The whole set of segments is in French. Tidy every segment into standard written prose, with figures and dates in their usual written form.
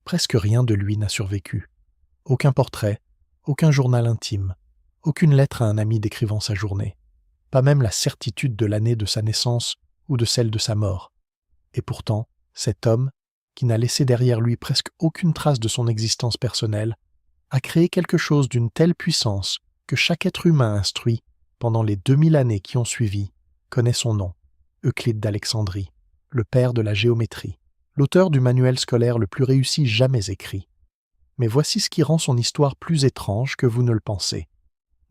Presque rien de lui n'a survécu. Aucun portrait, aucun journal intime, aucune lettre à un ami décrivant sa journée, pas même la certitude de l'année de sa naissance ou de celle de sa mort. Et pourtant, cet homme, qui n'a laissé derrière lui presque aucune trace de son existence personnelle, a créé quelque chose d'une telle puissance que chaque être humain instruit, pendant les 2000 années qui ont suivi, connaît son nom, Euclide d'Alexandrie, le père de la géométrie, l'auteur du manuel scolaire le plus réussi jamais écrit. Mais voici ce qui rend son histoire plus étrange que vous ne le pensez.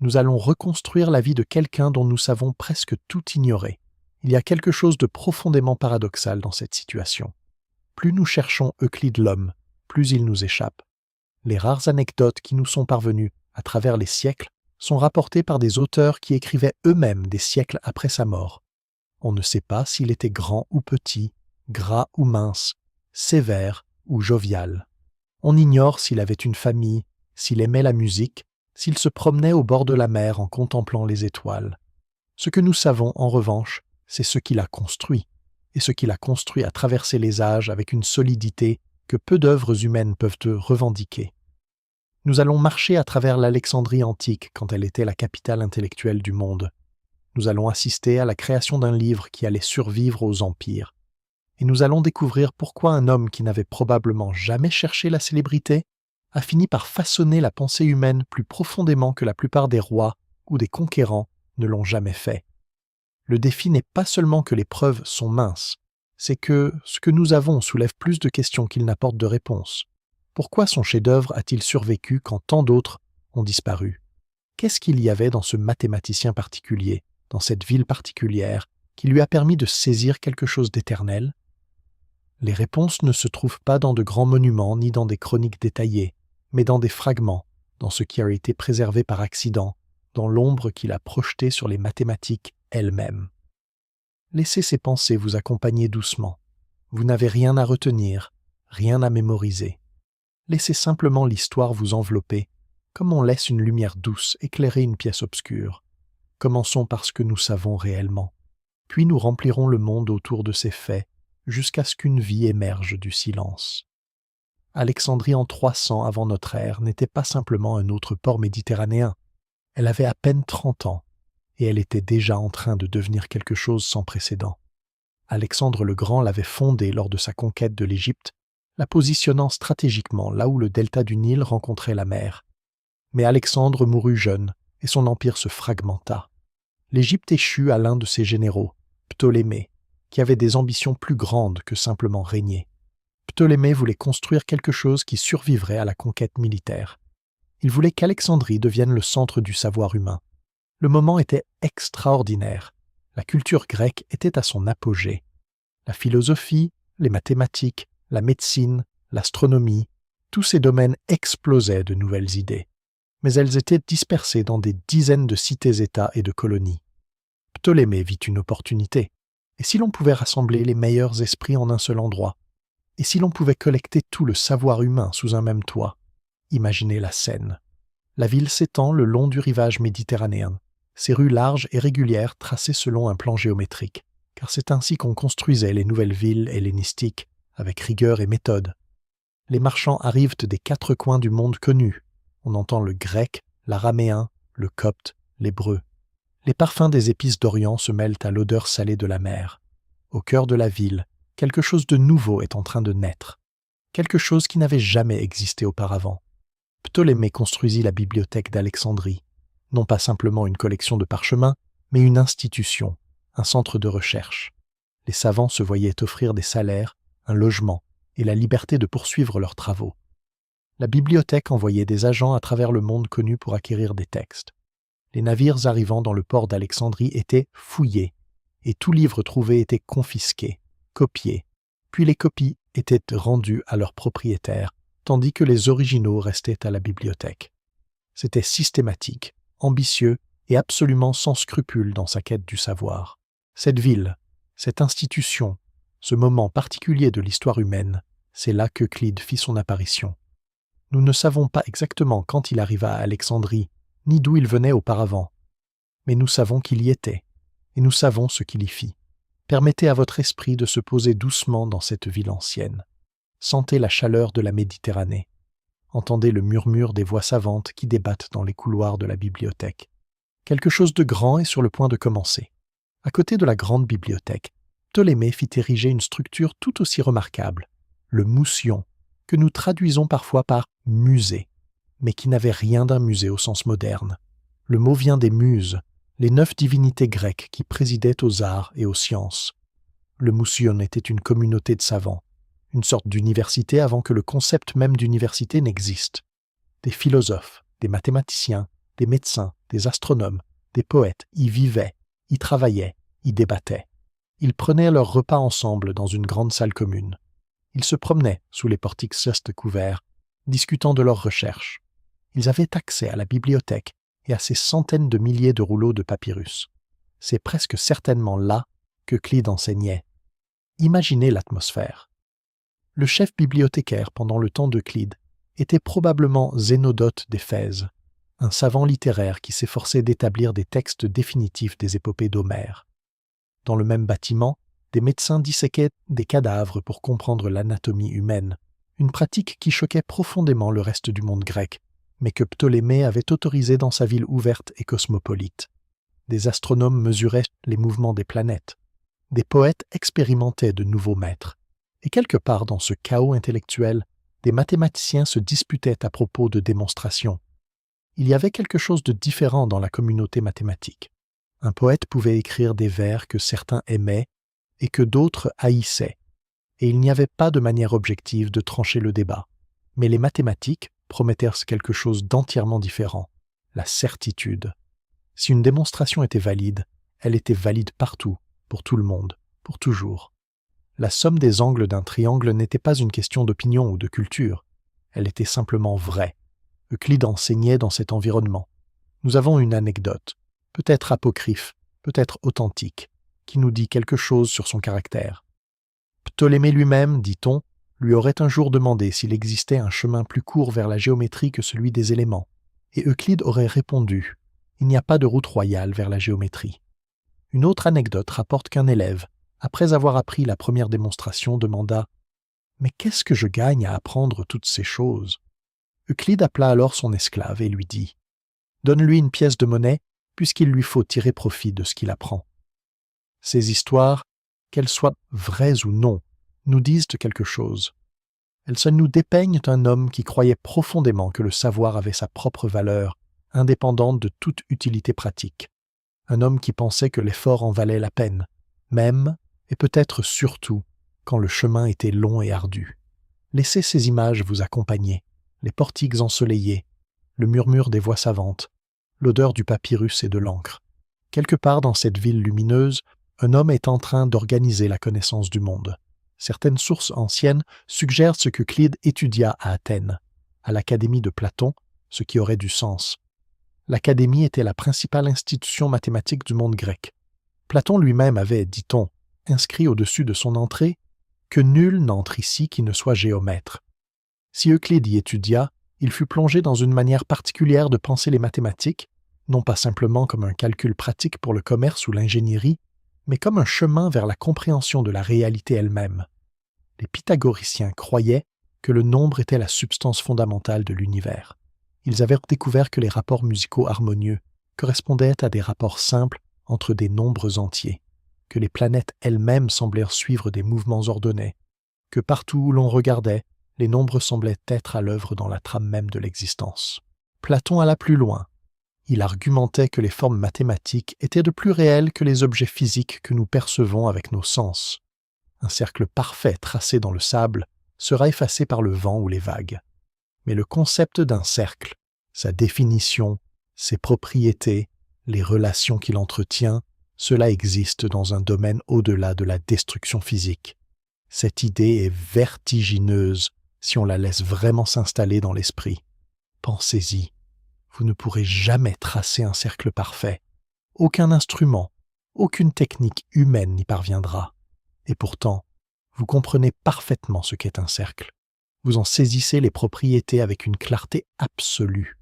Nous allons reconstruire la vie de quelqu'un dont nous savons presque tout ignorer. Il y a quelque chose de profondément paradoxal dans cette situation. Plus nous cherchons Euclide l'homme, plus il nous échappe. Les rares anecdotes qui nous sont parvenues à travers les siècles sont rapportées par des auteurs qui écrivaient eux-mêmes des siècles après sa mort. On ne sait pas s'il était grand ou petit, gras ou mince, sévère ou jovial. On ignore s'il avait une famille, s'il aimait la musique, s'il se promenait au bord de la mer en contemplant les étoiles. Ce que nous savons, en revanche, c'est ce qu'il a construit, et ce qu'il a construit a traversé les âges avec une solidité que peu d'œuvres humaines peuvent revendiquer. Nous allons marcher à travers l'Alexandrie antique quand elle était la capitale intellectuelle du monde. Nous allons assister à la création d'un livre qui allait survivre aux empires. Et nous allons découvrir pourquoi un homme qui n'avait probablement jamais cherché la célébrité a fini par façonner la pensée humaine plus profondément que la plupart des rois ou des conquérants ne l'ont jamais fait. Le défi n'est pas seulement que les preuves sont minces, c'est que ce que nous avons soulève plus de questions qu'il n'apporte de réponses. Pourquoi son chef-d'œuvre a-t-il survécu quand tant d'autres ont disparu? Qu'est-ce qu'il y avait dans ce mathématicien particulier, dans cette ville particulière, qui lui a permis de saisir quelque chose d'éternel? Les réponses ne se trouvent pas dans de grands monuments ni dans des chroniques détaillées, mais dans des fragments, dans ce qui a été préservé par accident, dans l'ombre qu'il a projetée sur les mathématiques elles-mêmes. Laissez ces pensées vous accompagner doucement. Vous n'avez rien à retenir, rien à mémoriser. Laissez simplement l'histoire vous envelopper, comme on laisse une lumière douce éclairer une pièce obscure. Commençons par ce que nous savons réellement. Puis nous remplirons le monde autour de ces faits, jusqu'à ce qu'une vie émerge du silence. Alexandrie en 300 avant notre ère n'était pas simplement un autre port méditerranéen. Elle avait à peine 30 ans, et elle était déjà en train de devenir quelque chose sans précédent. Alexandre le Grand l'avait fondée lors de sa conquête de l'Égypte, la positionnant stratégiquement là où le delta du Nil rencontrait la mer. Mais Alexandre mourut jeune, et son empire se fragmenta. L'Égypte échut à l'un de ses généraux, Ptolémée, qui avait des ambitions plus grandes que simplement régner. Ptolémée voulait construire quelque chose qui survivrait à la conquête militaire. Il voulait qu'Alexandrie devienne le centre du savoir humain. Le moment était extraordinaire. La culture grecque était à son apogée. La philosophie, les mathématiques, la médecine, l'astronomie, tous ces domaines explosaient de nouvelles idées. Mais elles étaient dispersées dans des dizaines de cités-États et de colonies. Ptolémée vit une opportunité. Et si l'on pouvait rassembler les meilleurs esprits en un seul endroit? Et si l'on pouvait collecter tout le savoir humain sous un même toit? Imaginez la scène. La ville s'étend le long du rivage méditerranéen, ses rues larges et régulières tracées selon un plan géométrique, car c'est ainsi qu'on construisait les nouvelles villes hellénistiques, avec rigueur et méthode. Les marchands arrivent des 4 coins du monde connu. On entend le grec, l'araméen, le copte, l'hébreu. Les parfums des épices d'Orient se mêlent à l'odeur salée de la mer. Au cœur de la ville, quelque chose de nouveau est en train de naître. Quelque chose qui n'avait jamais existé auparavant. Ptolémée construisit la bibliothèque d'Alexandrie. Non pas simplement une collection de parchemins, mais une institution, un centre de recherche. Les savants se voyaient offrir des salaires, un logement et la liberté de poursuivre leurs travaux. La bibliothèque envoyait des agents à travers le monde connu pour acquérir des textes. Les navires arrivant dans le port d'Alexandrie étaient fouillés, et tout livre trouvé était confisqué, copié, puis les copies étaient rendues à leurs propriétaires, tandis que les originaux restaient à la bibliothèque. C'était systématique, ambitieux et absolument sans scrupule dans sa quête du savoir. Cette ville, cette institution, ce moment particulier de l'histoire humaine, c'est là qu'Euclide fit son apparition. Nous ne savons pas exactement quand il arriva à Alexandrie, ni d'où il venait auparavant. Mais nous savons qu'il y était, et nous savons ce qu'il y fit. Permettez à votre esprit de se poser doucement dans cette ville ancienne. sentez la chaleur de la Méditerranée. Entendez le murmure des voix savantes qui débattent dans les couloirs de la bibliothèque. Quelque chose de grand est sur le point de commencer. À côté de la grande bibliothèque, Ptolémée fit ériger une structure tout aussi remarquable, le moussion, que nous traduisons parfois par musée, mais qui n'avait rien d'un musée au sens moderne. Le mot vient des muses, les 9 divinités grecques qui présidaient aux arts et aux sciences. Le moussion était une communauté de savants, une sorte d'université avant que le concept même d'université n'existe. Des philosophes, des mathématiciens, des médecins, des astronomes, des poètes y vivaient, y travaillaient, y débattaient. Ils prenaient leur repas ensemble dans une grande salle commune. Ils se promenaient sous les portiques cestes couverts, discutant de leurs recherches. Ils avaient accès à la bibliothèque et à ces centaines de milliers de rouleaux de papyrus. C'est presque certainement là qu'Euclide enseignait. Imaginez l'atmosphère. Le chef bibliothécaire pendant le temps d'Euclide était probablement Zénodote d'Éphèse, un savant littéraire qui s'efforçait d'établir des textes définitifs des épopées d'Homère. Dans le même bâtiment, des médecins disséquaient des cadavres pour comprendre l'anatomie humaine, une pratique qui choquait profondément le reste du monde grec, mais que Ptolémée avait autorisée dans sa ville ouverte et cosmopolite. Des astronomes mesuraient les mouvements des planètes. Des poètes expérimentaient de nouveaux maîtres. Et quelque part dans ce chaos intellectuel, des mathématiciens se disputaient à propos de démonstrations. Il y avait quelque chose de différent dans la communauté mathématique. Un poète pouvait écrire des vers que certains aimaient et que d'autres haïssaient, et il n'y avait pas de manière objective de trancher le débat. Mais les mathématiques promettèrent quelque chose d'entièrement différent, la certitude. Si une démonstration était valide, elle était valide partout, pour tout le monde, pour toujours. La somme des angles d'un triangle n'était pas une question d'opinion ou de culture, elle était simplement vraie. Euclide enseignait dans cet environnement. Nous avons une anecdote, peut-être apocryphe, peut-être authentique, qui nous dit quelque chose sur son caractère. Ptolémée lui-même, dit-on, lui aurait un jour demandé s'il existait un chemin plus court vers la géométrie que celui des éléments, et Euclide aurait répondu « Il n'y a pas de route royale vers la géométrie ». Une autre anecdote rapporte qu'un élève, après avoir appris la première démonstration, demanda « Mais qu'est-ce que je gagne à apprendre toutes ces choses ?» Euclide appela alors son esclave et lui dit « Donne-lui une pièce de monnaie, puisqu'il lui faut tirer profit de ce qu'il apprend. » Ces histoires, qu'elles soient vraies ou non, nous disent quelque chose. Elles se nous dépeignent un homme qui croyait profondément que le savoir avait sa propre valeur, indépendante de toute utilité pratique. Un homme qui pensait que l'effort en valait la peine, même, et peut-être surtout, quand le chemin était long et ardu. Laissez ces images vous accompagner, les portiques ensoleillés, le murmure des voix savantes, l'odeur du papyrus et de l'encre. Quelque part dans cette ville lumineuse, un homme est en train d'organiser la connaissance du monde. Certaines sources anciennes suggèrent ce qu'Euclide étudia à Athènes, à l'Académie de Platon, ce qui aurait du sens. L'Académie était la principale institution mathématique du monde grec. Platon lui-même avait, dit-on, inscrit au-dessus de son entrée que nul n'entre ici qui ne soit géomètre. Si Euclide y étudia, il fut plongé dans une manière particulière de penser les mathématiques, non pas simplement comme un calcul pratique pour le commerce ou l'ingénierie, mais comme un chemin vers la compréhension de la réalité elle-même. Les pythagoriciens croyaient que le nombre était la substance fondamentale de l'univers. Ils avaient découvert que les rapports musicaux harmonieux correspondaient à des rapports simples entre des nombres entiers, que les planètes elles-mêmes semblèrent suivre des mouvements ordonnés, que partout où l'on regardait, les nombres semblaient être à l'œuvre dans la trame même de l'existence. Platon alla plus loin. Il argumentait que les formes mathématiques étaient de plus réelles que les objets physiques que nous percevons avec nos sens. Un cercle parfait tracé dans le sable sera effacé par le vent ou les vagues. Mais le concept d'un cercle, sa définition, ses propriétés, les relations qu'il entretient, cela existe dans un domaine au-delà de la destruction physique. Cette idée est vertigineuse si on la laisse vraiment s'installer dans l'esprit. Pensez-y. Vous ne pourrez jamais tracer un cercle parfait. Aucun instrument, aucune technique humaine n'y parviendra. Et pourtant, vous comprenez parfaitement ce qu'est un cercle. Vous en saisissez les propriétés avec une clarté absolue.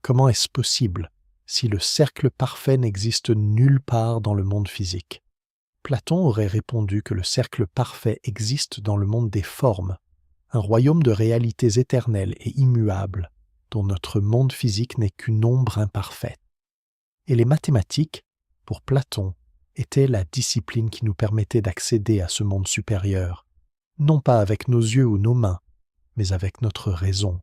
Comment est-ce possible si le cercle parfait n'existe nulle part dans le monde physique? Platon aurait répondu que le cercle parfait existe dans le monde des formes. un royaume de réalités éternelles et immuables, dont notre monde physique n'est qu'une ombre imparfaite. Et les mathématiques, pour Platon, étaient la discipline qui nous permettait d'accéder à ce monde supérieur, non pas avec nos yeux ou nos mains, mais avec notre raison.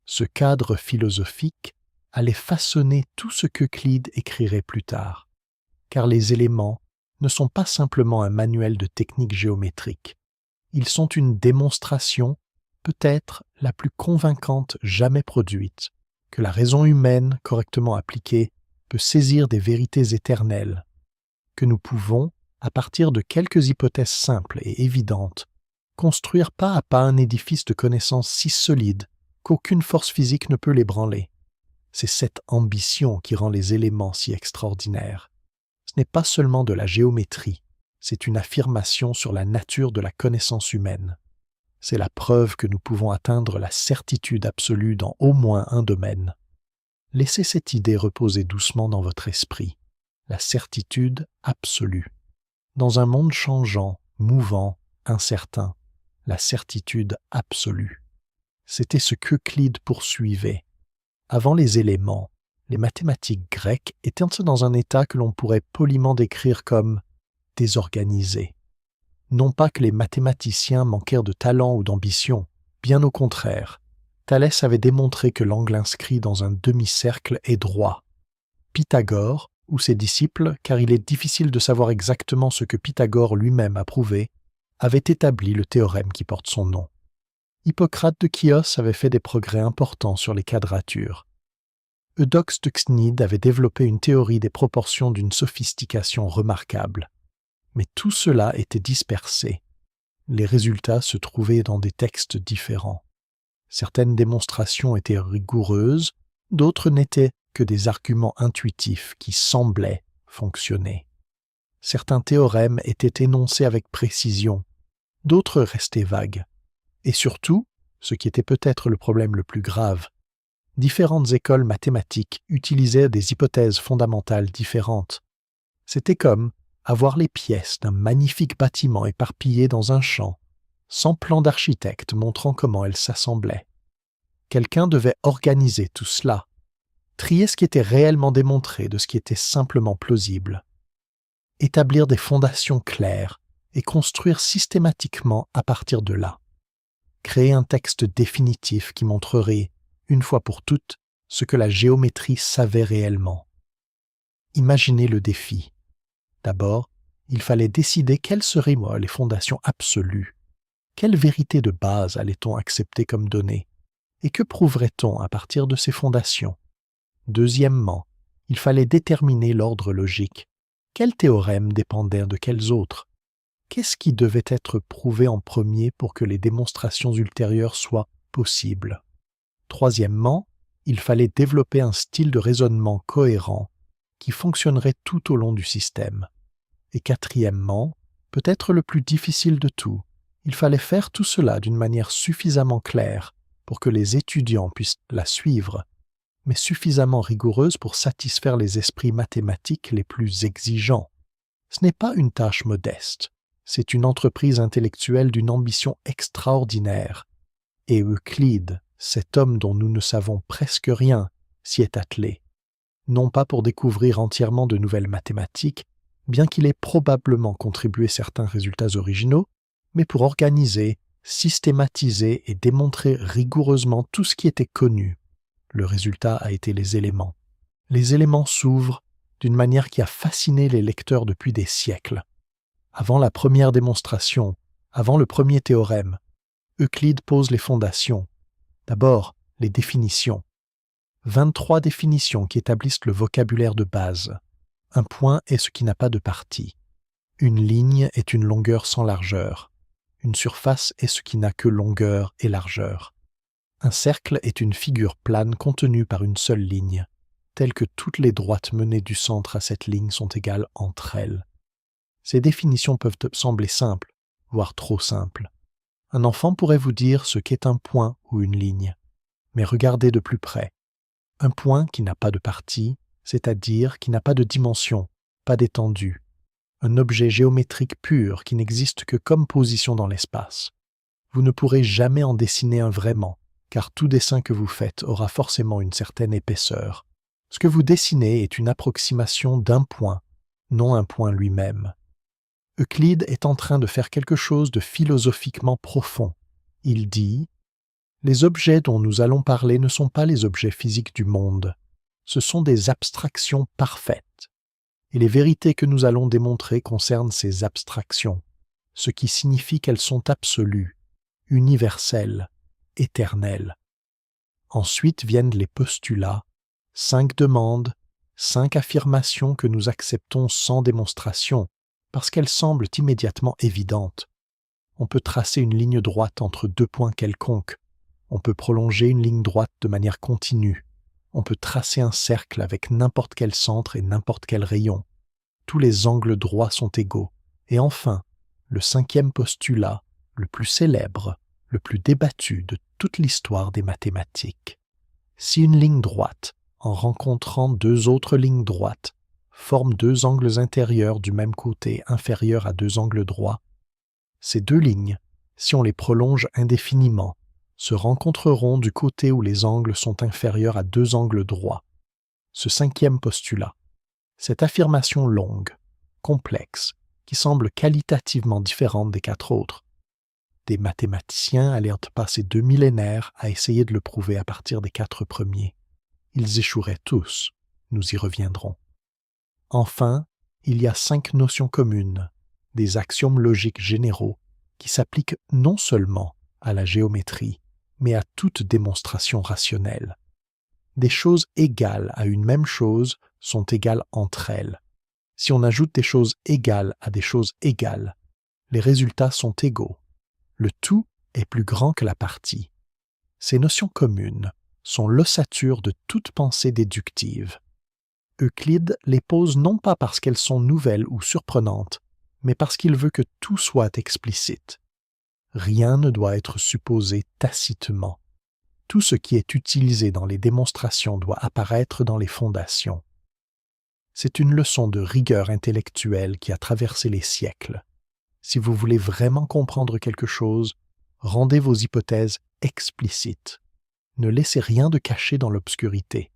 Ce cadre philosophique allait façonner tout ce qu'Euclide écrirait plus tard, car les éléments ne sont pas simplement un manuel de technique géométrique, ils sont une démonstration, peut-être la plus convaincante jamais produite, que la raison humaine, correctement appliquée, peut saisir des vérités éternelles, que nous pouvons, à partir de quelques hypothèses simples et évidentes, construire pas à pas un édifice de connaissances si solide qu'aucune force physique ne peut l'ébranler. C'est cette ambition qui rend les éléments si extraordinaires. Ce n'est pas seulement de la géométrie, c'est une affirmation sur la nature de la connaissance humaine. C'est la preuve que nous pouvons atteindre la certitude absolue dans au moins un domaine. Laissez cette idée reposer doucement dans votre esprit. La certitude absolue. Dans un monde changeant, mouvant, incertain, la certitude absolue. C'était ce qu'Euclide poursuivait. Avant les éléments, les mathématiques grecques étaient dans un état que l'on pourrait poliment décrire comme désorganisé. Non pas que les mathématiciens manquèrent de talent ou d'ambition, bien au contraire. Thalès avait démontré que l'angle inscrit dans un demi-cercle est droit. Pythagore, ou ses disciples, car il est difficile de savoir exactement ce que Pythagore lui-même a prouvé, avaient établi le théorème qui porte son nom. Hippocrate de Chios avait fait des progrès importants sur les quadratures. Eudoxe de Cnide avait développé une théorie des proportions d'une sophistication remarquable. Mais tout cela était dispersé. Les résultats se trouvaient dans des textes différents. Certaines démonstrations étaient rigoureuses, d'autres n'étaient que des arguments intuitifs qui semblaient fonctionner. Certains théorèmes étaient énoncés avec précision, d'autres restaient vagues. Et surtout, ce qui était peut-être le problème le plus grave, différentes écoles mathématiques utilisaient des hypothèses fondamentales différentes. C'était comme avoir les pièces d'un magnifique bâtiment éparpillé dans un champ, sans plan d'architecte montrant comment elles s'assemblaient. Quelqu'un devait organiser tout cela, trier ce qui était réellement démontré de ce qui était simplement plausible, établir des fondations claires et construire systématiquement à partir de là. Créer un texte définitif qui montrerait, une fois pour toutes, ce que la géométrie savait réellement. Imaginez le défi. D'abord, il fallait décider quelles seraient les fondations absolues. Quelle vérité de base allait-on accepter comme donnée? Et que prouverait-on à partir de ces fondations? Deuxièmement, il fallait déterminer l'ordre logique. Quels théorèmes dépendaient de quels autres? Qu'est-ce qui devait être prouvé en premier pour que les démonstrations ultérieures soient possibles? Troisièmement, il fallait développer un style de raisonnement cohérent qui fonctionnerait tout au long du système. Et quatrièmement, peut-être le plus difficile de tout, il fallait faire tout cela d'une manière suffisamment claire pour que les étudiants puissent la suivre, mais suffisamment rigoureuse pour satisfaire les esprits mathématiques les plus exigeants. Ce n'est pas une tâche modeste, c'est une entreprise intellectuelle d'une ambition extraordinaire. Et Euclide, cet homme dont nous ne savons presque rien, s'y est attelé. Non pas pour découvrir entièrement de nouvelles mathématiques, bien qu'il ait probablement contribué certains résultats originaux, mais pour organiser, systématiser et démontrer rigoureusement tout ce qui était connu. Le résultat a été les éléments. Les éléments s'ouvrent d'une manière qui a fasciné les lecteurs depuis des siècles. Avant la première démonstration, avant le premier théorème, Euclide pose les fondations. D'abord, les définitions. 23 définitions qui établissent le vocabulaire de base. Un point est ce qui n'a pas de partie. Une ligne est une longueur sans largeur. Une surface est ce qui n'a que longueur et largeur. Un cercle est une figure plane contenue par une seule ligne, telle que toutes les droites menées du centre à cette ligne sont égales entre elles. Ces définitions peuvent sembler simples, voire trop simples. Un enfant pourrait vous dire ce qu'est un point ou une ligne. Mais regardez de plus près. Un point qui n'a pas de partie, c'est-à-dire qui n'a pas de dimension, pas d'étendue. Un objet géométrique pur qui n'existe que comme position dans l'espace. Vous ne pourrez jamais en dessiner un vraiment, car tout dessin que vous faites aura forcément une certaine épaisseur. Ce que vous dessinez est une approximation d'un point, non un point lui-même. Euclide est en train de faire quelque chose de philosophiquement profond. Il dit « Les objets dont nous allons parler ne sont pas les objets physiques du monde. Ce sont des abstractions parfaites. Et les vérités que nous allons démontrer concernent ces abstractions, ce qui signifie qu'elles sont absolues, universelles, éternelles. Ensuite viennent les postulats, 5 demandes, 5 affirmations que nous acceptons sans démonstration, parce qu'elles semblent immédiatement évidentes. On peut tracer une ligne droite entre 2 points quelconques. On peut prolonger une ligne droite de manière continue. On peut tracer un cercle avec n'importe quel centre et n'importe quel rayon. Tous les angles droits sont égaux. Et enfin, le 5e postulat, le plus célèbre, le plus débattu de toute l'histoire des mathématiques. Si une ligne droite, en rencontrant 2 autres lignes droites, forme 2 angles intérieurs du même côté inférieurs à 2 angles droits, ces 2 lignes, si on les prolonge indéfiniment, se rencontreront du côté où les angles sont inférieurs à 2 angles droits. Ce 5e postulat, cette affirmation longue, complexe, qui semble qualitativement différente des 4 autres. Des mathématiciens allèrent passer 2 millénaires à essayer de le prouver à partir des 4 premiers. Ils échoueraient tous, nous y reviendrons. Enfin, il y a 5 notions communes, des axiomes logiques généraux, qui s'appliquent non seulement à la géométrie, mais à toute démonstration rationnelle. Des choses égales à une même chose sont égales entre elles. Si on ajoute des choses égales à des choses égales, les résultats sont égaux. Le tout est plus grand que la partie. Ces notions communes sont l'ossature de toute pensée déductive. Euclide les pose non pas parce qu'elles sont nouvelles ou surprenantes, mais parce qu'il veut que tout soit explicite. Rien ne doit être supposé tacitement. Tout ce qui est utilisé dans les démonstrations doit apparaître dans les fondations. C'est une leçon de rigueur intellectuelle qui a traversé les siècles. Si vous voulez vraiment comprendre quelque chose, rendez vos hypothèses explicites. Ne laissez rien de caché dans l'obscurité.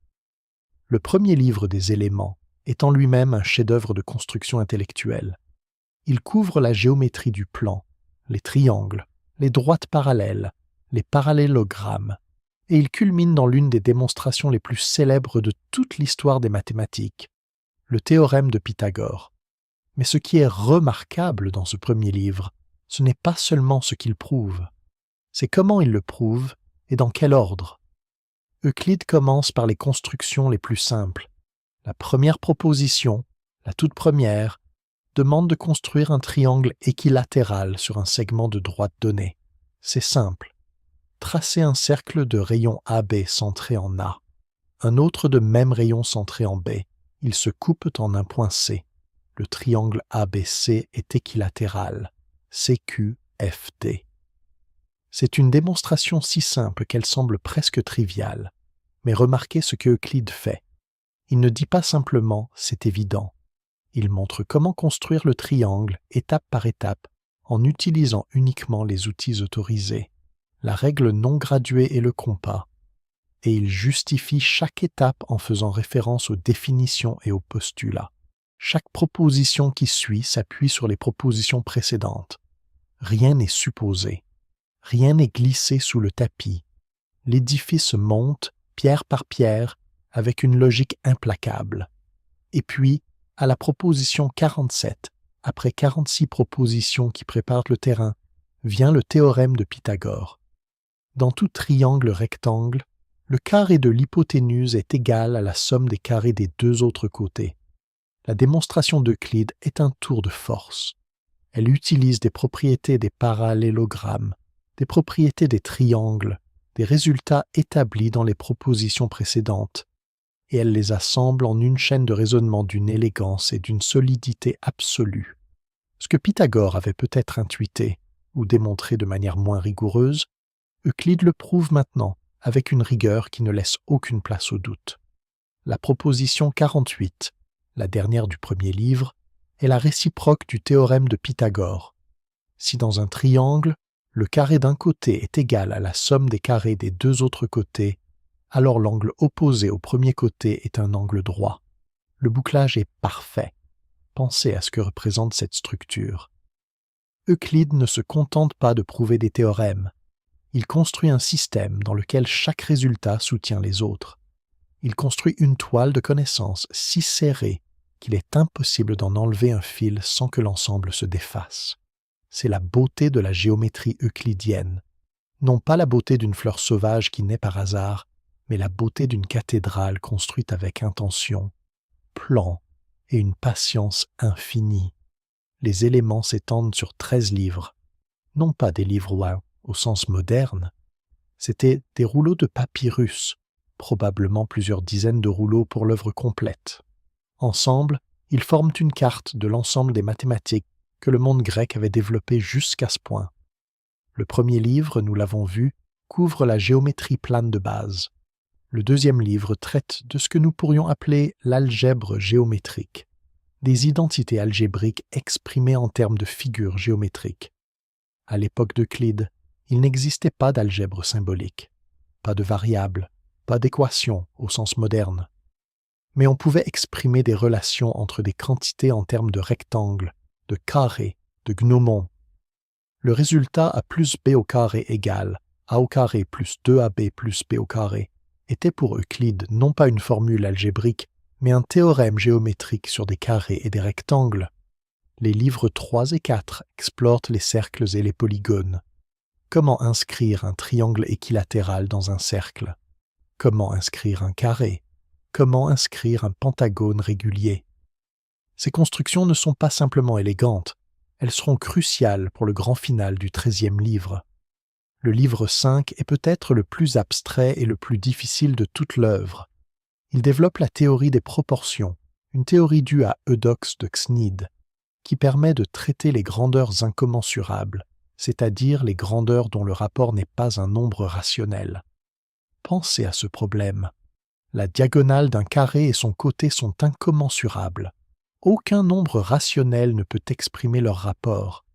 Le premier livre des éléments est en lui-même un chef-d'œuvre de construction intellectuelle. Il couvre la géométrie du plan, les triangles, les droites parallèles, les parallélogrammes, et il culmine dans l'une des démonstrations les plus célèbres de toute l'histoire des mathématiques, le théorème de Pythagore. Mais ce qui est remarquable dans ce premier livre, ce n'est pas seulement ce qu'il prouve, c'est comment il le prouve et dans quel ordre. Euclide commence par les constructions les plus simples. La première proposition, la toute première, demande de construire un triangle équilatéral sur un segment de droite donné. C'est simple. Tracez un cercle de rayon AB centré en A, un autre de même rayon centré en B. Ils se coupent en un point C. Le triangle ABC est équilatéral. CQFD. C'est une démonstration si simple qu'elle semble presque triviale. Mais remarquez ce que Euclide fait. Il ne dit pas simplement « c'est évident ». Il montre comment construire le triangle étape par étape en utilisant uniquement les outils autorisés, la règle non graduée et le compas, et il justifie chaque étape en faisant référence aux définitions et aux postulats. Chaque proposition qui suit s'appuie sur les propositions précédentes. Rien n'est supposé. Rien n'est glissé sous le tapis. L'édifice monte, pierre par pierre, avec une logique implacable. Et puis, à la proposition 47, après 46 propositions qui préparent le terrain, vient le théorème de Pythagore. Dans tout triangle rectangle, le carré de l'hypoténuse est égal à la somme des carrés des 2 autres côtés. La démonstration d'Euclide est un tour de force. Elle utilise des propriétés des parallélogrammes, des propriétés des triangles, des résultats établis dans les propositions précédentes, et elle les assemble en une chaîne de raisonnement d'une élégance et d'une solidité absolue. Ce que Pythagore avait peut-être intuité, ou démontré de manière moins rigoureuse, Euclide le prouve maintenant avec une rigueur qui ne laisse aucune place au doute. La proposition 48, la dernière du premier livre, est la réciproque du théorème de Pythagore. Si dans un triangle, le carré d'un côté est égal à la somme des carrés des deux autres côtés, alors l'angle opposé au premier côté est un angle droit. Le bouclage est parfait. Pensez à ce que représente cette structure. Euclide ne se contente pas de prouver des théorèmes. Il construit un système dans lequel chaque résultat soutient les autres. Il construit une toile de connaissances si serrée qu'il est impossible d'en enlever un fil sans que l'ensemble se défasse. C'est la beauté de la géométrie euclidienne. Non pas la beauté d'une fleur sauvage qui naît par hasard, mais la beauté d'une cathédrale construite avec intention, plan et une patience infinie. Les éléments s'étendent sur 13 livres. Non pas des livres au sens moderne. C'étaient des rouleaux de papyrus, probablement plusieurs dizaines de rouleaux pour l'œuvre complète. Ensemble, ils forment une carte de l'ensemble des mathématiques que le monde grec avait développé jusqu'à ce point. Le premier livre, nous l'avons vu, couvre la géométrie plane de base. Le deuxième livre traite de ce que nous pourrions appeler l'algèbre géométrique, des identités algébriques exprimées en termes de figures géométriques. À l'époque d'Euclide, il n'existait pas d'algèbre symbolique, pas de variables, pas d'équations au sens moderne. Mais on pouvait exprimer des relations entre des quantités en termes de rectangles, de carrés, de gnomons. Le résultat A plus B au carré égale A au carré plus 2AB plus B au carré était pour Euclide non pas une formule algébrique, mais un théorème géométrique sur des carrés et des rectangles. Les livres 3 et 4 explorent les cercles et les polygones. Comment inscrire un triangle équilatéral dans un cercle? Comment inscrire un carré? Comment inscrire un pentagone régulier? Ces constructions ne sont pas simplement élégantes, elles seront cruciales pour le grand final du 13e livre. Le livre 5 est peut-être le plus abstrait et le plus difficile de toute l'œuvre. Il développe la théorie des proportions, une théorie due à Eudoxe de Cnide, qui permet de traiter les grandeurs incommensurables, c'est-à-dire les grandeurs dont le rapport n'est pas un nombre rationnel. Pensez à ce problème. La diagonale d'un carré et son côté sont incommensurables. Aucun nombre rationnel ne peut exprimer leur rapport.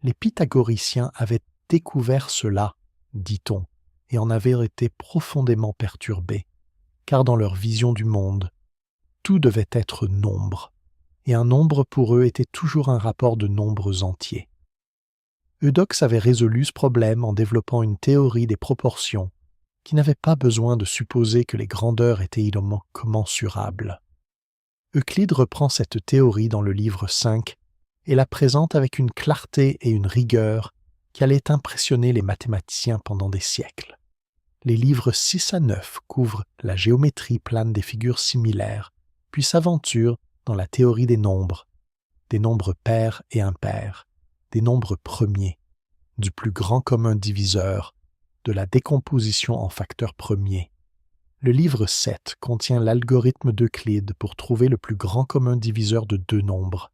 Les pythagoriciens avaient découvert cela, dit-on, et en avaient été profondément perturbés, car dans leur vision du monde, tout devait être nombre, et un nombre pour eux était toujours un rapport de nombres entiers. Eudoxe avait résolu ce problème en développant une théorie des proportions qui n'avait pas besoin de supposer que les grandeurs étaient incommensurables. Euclide reprend cette théorie dans le livre 5 et la présente avec une clarté et une rigueur qui allaient impressionner les mathématiciens pendant des siècles. Les livres 6 à 9 couvrent la géométrie plane des figures similaires, puis s'aventurent dans la théorie des nombres pairs et impairs, des nombres premiers, du plus grand commun diviseur, de la décomposition en facteurs premiers. Le livre 7 contient l'algorithme d'Euclide pour trouver le plus grand commun diviseur de deux nombres,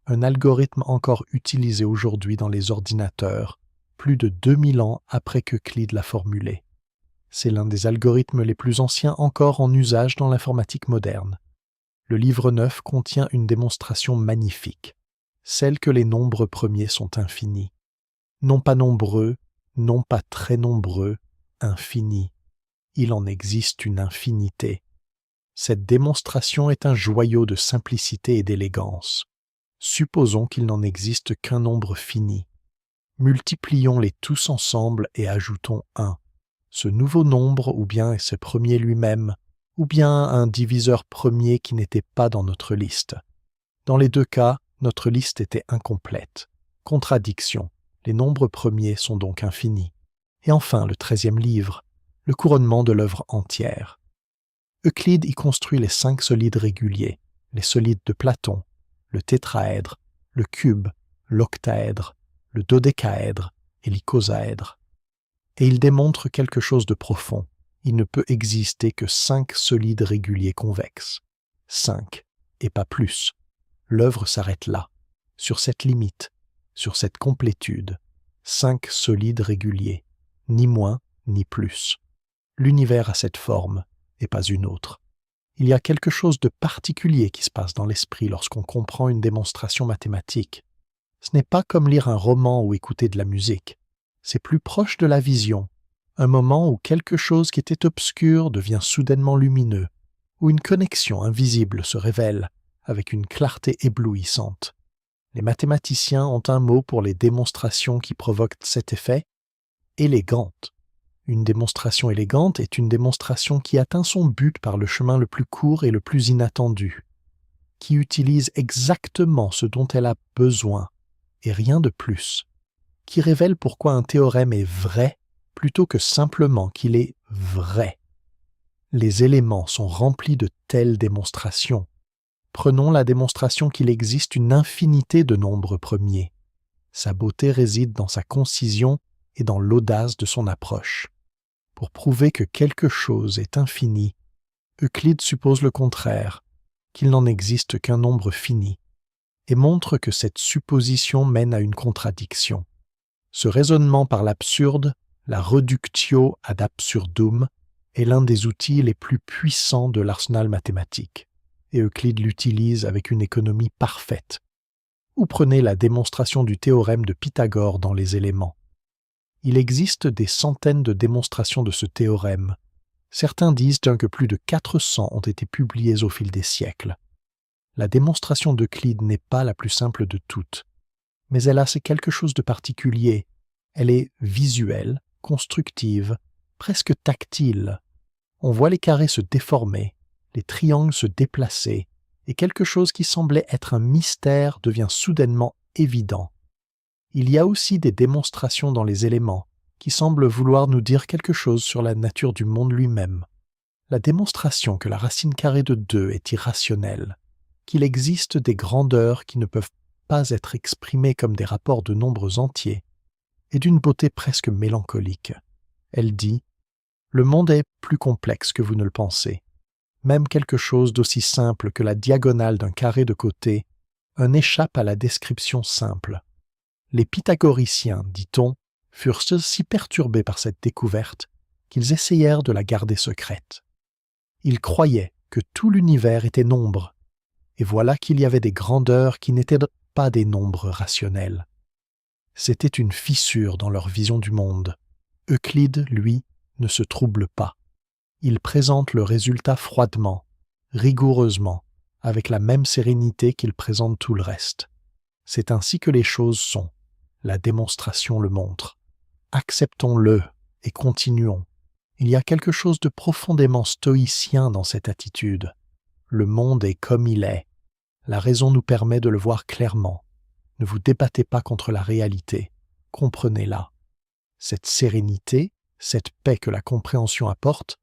un algorithme encore utilisé aujourd'hui dans les ordinateurs, plus de 2000 ans après qu'Euclide l'a formulé. C'est l'un des algorithmes les plus anciens encore en usage dans l'informatique moderne. Le livre 9 contient une démonstration magnifique, celle que les nombres premiers sont infinis. Non pas nombreux, non pas très nombreux, infinis. Il en existe une infinité. Cette démonstration est un joyau de simplicité et d'élégance. Supposons qu'il n'en existe qu'un nombre fini. Multiplions-les tous ensemble et ajoutons 1. Ce nouveau nombre, ou bien ce premier lui-même, ou bien un diviseur premier qui n'était pas dans notre liste. Dans les deux cas, notre liste était incomplète. Contradiction. Les nombres premiers sont donc infinis. Et enfin, le 13e livre, le couronnement de l'œuvre entière. Euclide y construit les 5 solides réguliers, les solides de Platon, le tétraèdre, le cube, l'octaèdre, le dodécaèdre et l'icosaèdre. Et il démontre quelque chose de profond. Il ne peut exister que 5 solides réguliers convexes. 5, et pas plus. L'œuvre s'arrête là, sur cette limite, sur cette complétude. 5 solides réguliers, ni moins ni plus. L'univers a cette forme, et pas une autre. Il y a quelque chose de particulier qui se passe dans l'esprit lorsqu'on comprend une démonstration mathématique. Ce n'est pas comme lire un roman ou écouter de la musique. c'est plus proche de la vision, un moment où quelque chose qui était obscur devient soudainement lumineux, où une connexion invisible se révèle avec une clarté éblouissante. Les mathématiciens ont un mot pour les démonstrations qui provoquent cet effet, élégante. Une démonstration élégante est une démonstration qui atteint son but par le chemin le plus court et le plus inattendu, qui utilise exactement ce dont elle a besoin, et rien de plus, qui révèle pourquoi un théorème est vrai plutôt que simplement qu'il est vrai. Les éléments sont remplis de telles démonstrations. Prenons la démonstration qu'il existe une infinité de nombres premiers. Sa beauté réside dans sa concision et dans l'audace de son approche. Pour prouver que quelque chose est infini, Euclide suppose le contraire, qu'il n'en existe qu'un nombre fini, et montre que cette supposition mène à une contradiction. Ce raisonnement par l'absurde, la reductio ad absurdum, est l'un des outils les plus puissants de l'arsenal mathématique, et Euclide l'utilise avec une économie parfaite. Ou prenez la démonstration du théorème de Pythagore dans les éléments. Il existe des centaines de démonstrations de ce théorème. Certains disent que plus de 400 ont été publiées au fil des siècles. La démonstration d'Euclide n'est pas la plus simple de toutes, mais elle a quelque chose de particulier. Elle est visuelle, constructive, presque tactile. On voit les carrés se déformer, les triangles se déplacer, et quelque chose qui semblait être un mystère devient soudainement évident. Il y a aussi des démonstrations dans les éléments qui semblent vouloir nous dire quelque chose sur la nature du monde lui-même. La démonstration que la racine carrée de 2 est irrationnelle, qu'il existe des grandeurs qui ne peuvent pas être exprimées comme des rapports de nombres entiers, est d'une beauté presque mélancolique. Elle dit « Le monde est plus complexe que vous ne le pensez. Même quelque chose d'aussi simple que la diagonale d'un carré de côté en échappe à la description simple. Les pythagoriciens, dit-on, furent si perturbés par cette découverte qu'ils essayèrent de la garder secrète. Ils croyaient que tout l'univers était nombre, et voilà qu'il y avait des grandeurs qui n'étaient pas des nombres rationnels. C'était une fissure dans leur vision du monde. Euclide, lui, ne se trouble pas. Il présente le résultat froidement, rigoureusement, avec la même sérénité qu'il présente tout le reste. C'est ainsi que les choses sont. La démonstration le montre. Acceptons-le et continuons. Il y a quelque chose de profondément stoïcien dans cette attitude. Le monde est comme il est. La raison nous permet de le voir clairement. Ne vous débattez pas contre la réalité. Comprenez-la. Cette sérénité, cette paix que la compréhension apporte,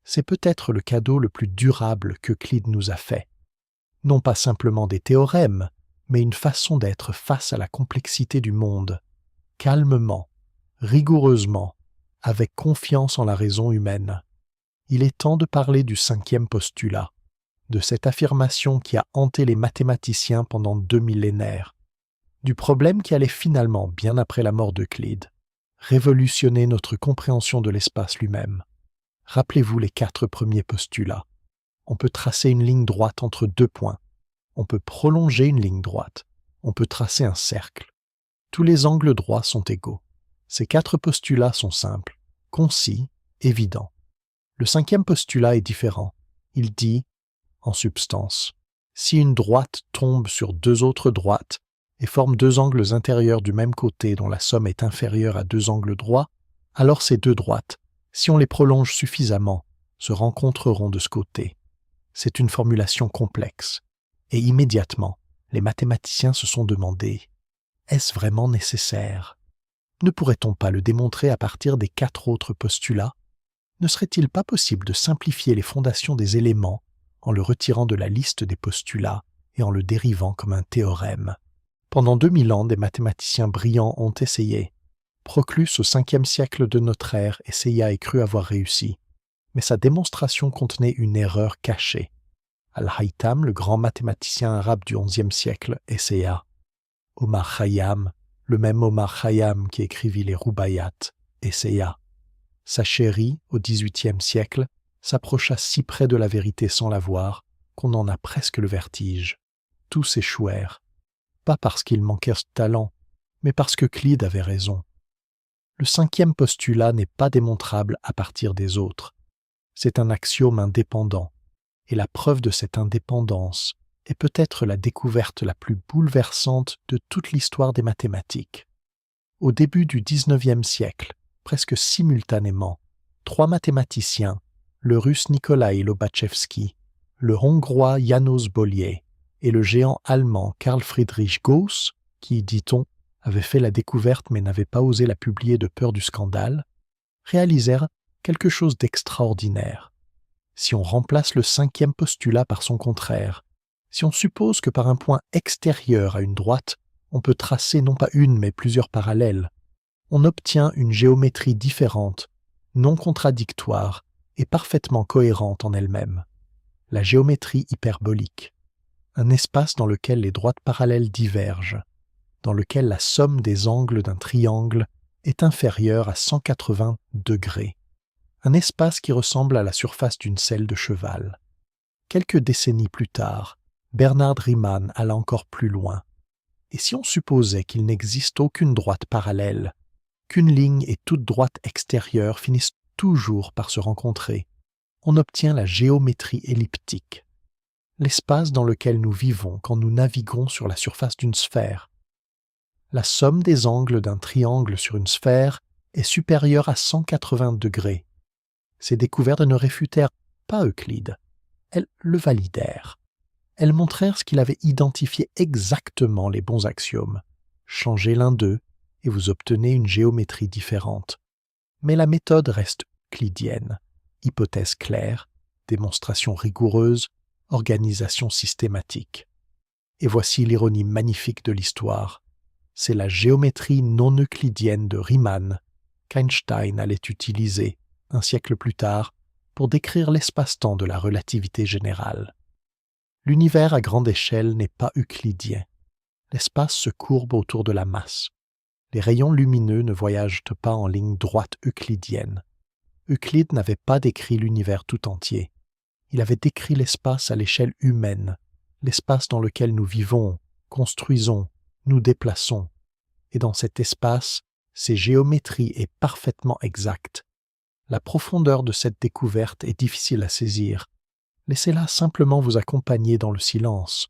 c'est peut-être le cadeau le plus durable qu'Euclide nous a fait. Non pas simplement des théorèmes, mais une façon d'être face à la complexité du monde, calmement, rigoureusement, avec confiance en la raison humaine. Il est temps de parler du 5e postulat, de cette affirmation qui a hanté les mathématiciens pendant 2 millénaires, du problème qui allait finalement, bien après la mort d'Euclide, révolutionner notre compréhension de l'espace lui-même. Rappelez-vous les 4 premiers postulats. On peut tracer une ligne droite entre 2 points. On peut prolonger une ligne droite. On peut tracer un cercle. Tous les angles droits sont égaux. Ces 4 postulats sont simples, concis, évidents. Le 5e postulat est différent. Il dit, en substance, si une droite tombe sur 2 autres droites et forme 2 angles intérieurs du même côté dont la somme est inférieure à 2 angles droits, alors ces 2 droites, si on les prolonge suffisamment, se rencontreront de ce côté. C'est une formulation complexe. Et immédiatement, les mathématiciens se sont demandé « Est-ce vraiment nécessaire ? Ne pourrait-on pas le démontrer à partir des 4 autres postulats ? Ne serait-il pas possible de simplifier les fondations des éléments en le retirant de la liste des postulats et en le dérivant comme un théorème ? Pendant 2000 ans, des mathématiciens brillants ont essayé. Proclus au 5e siècle de notre ère essaya et crut avoir réussi, mais sa démonstration contenait une erreur cachée. Al-Haytham, le grand mathématicien arabe du XIe siècle, essaya. Omar Khayyam, le même Omar Khayyam qui écrivit les Roubaïat, essaya. Sachéry, au XVIIIe siècle, s'approcha si près de la vérité sans la voir qu'on en a presque le vertige. Tous échouèrent, pas parce qu'ils manquèrent de talent, mais parce qu'Euclide avait raison. le cinquième postulat n'est pas démontrable à partir des autres. C'est un axiome indépendant, et la preuve de cette indépendance est peut-être la découverte la plus bouleversante de toute l'histoire des mathématiques. Au début du XIXe siècle, presque simultanément, 3 mathématiciens, le russe Nikolai Lobachevsky, le hongrois János Bolyai et le géant allemand Carl Friedrich Gauss, qui, dit-on, avait fait la découverte mais n'avait pas osé la publier de peur du scandale, réalisèrent quelque chose d'extraordinaire. Si on remplace le cinquième postulat par son contraire, si on suppose que par un point extérieur à une droite, on peut tracer non pas une mais plusieurs parallèles, on obtient une géométrie différente, non contradictoire et parfaitement cohérente en elle-même. La géométrie hyperbolique, un espace dans lequel les droites parallèles divergent, dans lequel la somme des angles d'un triangle est inférieure à 180 degrés. Un espace qui ressemble à la surface d'une selle de cheval. Quelques décennies plus tard, Bernhard Riemann alla encore plus loin. Et si on supposait qu'il n'existe aucune droite parallèle, qu'une ligne et toute droite extérieure finissent toujours par se rencontrer, on obtient la géométrie elliptique, l'espace dans lequel nous vivons quand nous naviguons sur la surface d'une sphère. La somme des angles d'un triangle sur une sphère est supérieure à 180 degrés. Ces découvertes ne réfutèrent pas Euclide, elles le validèrent. Elles montrèrent ce qu'il avait identifié exactement les bons axiomes. Changez l'un d'eux et vous obtenez une géométrie différente. Mais la méthode reste euclidienne. Hypothèse claire, démonstration rigoureuse, organisation systématique. Et voici l'ironie magnifique de l'histoire. C'est la géométrie non euclidienne de Riemann qu'Einstein allait utiliser, un siècle plus tard, pour décrire l'espace-temps de la relativité générale. L'univers à grande échelle n'est pas euclidien. L'espace se courbe autour de la masse. Les rayons lumineux ne voyagent pas en ligne droite euclidienne. Euclide n'avait pas décrit l'univers tout entier. Il avait décrit l'espace à l'échelle humaine, l'espace dans lequel nous vivons, construisons, nous déplaçons. Et dans cet espace, ces géométries est parfaitement exacte. La profondeur de cette découverte est difficile à saisir. Laissez-la simplement vous accompagner dans le silence.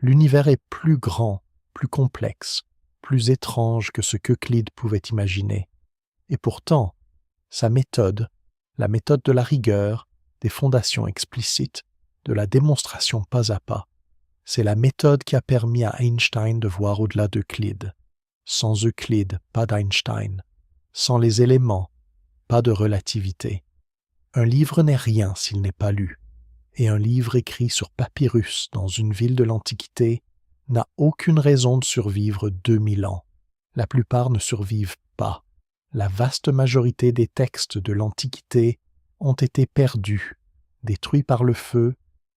L'univers est plus grand, plus complexe, plus étrange que ce qu'Euclide pouvait imaginer. Et pourtant, sa méthode, la méthode de la rigueur, des fondations explicites, de la démonstration pas à pas, c'est la méthode qui a permis à Einstein de voir au-delà d'Euclide. Sans Euclide, pas d'Einstein. Sans les éléments, pas de relativité. Un livre n'est rien s'il n'est pas lu. Et un livre écrit sur papyrus dans une ville de l'Antiquité n'a aucune raison de survivre 2000 ans. La plupart ne survivent pas. La vaste majorité des textes de l'Antiquité ont été perdus, détruits par le feu,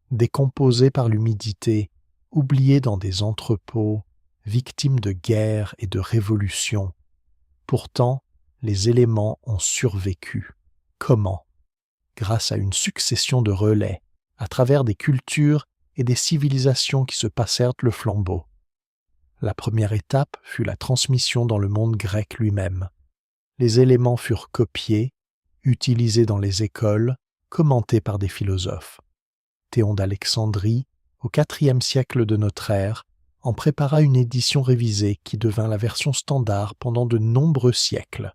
décomposés par l'humidité, oubliés dans des entrepôts, victimes de guerres et de révolutions. Pourtant, les éléments ont survécu. Comment? Grâce à une succession de relais, à travers des cultures et des civilisations qui se passèrent le flambeau. La première étape fut la transmission dans le monde grec lui-même. Les éléments furent copiés, utilisés dans les écoles, commentés par des philosophes. Théon d'Alexandrie, au IVe siècle de notre ère, en prépara une édition révisée qui devint la version standard pendant de nombreux siècles.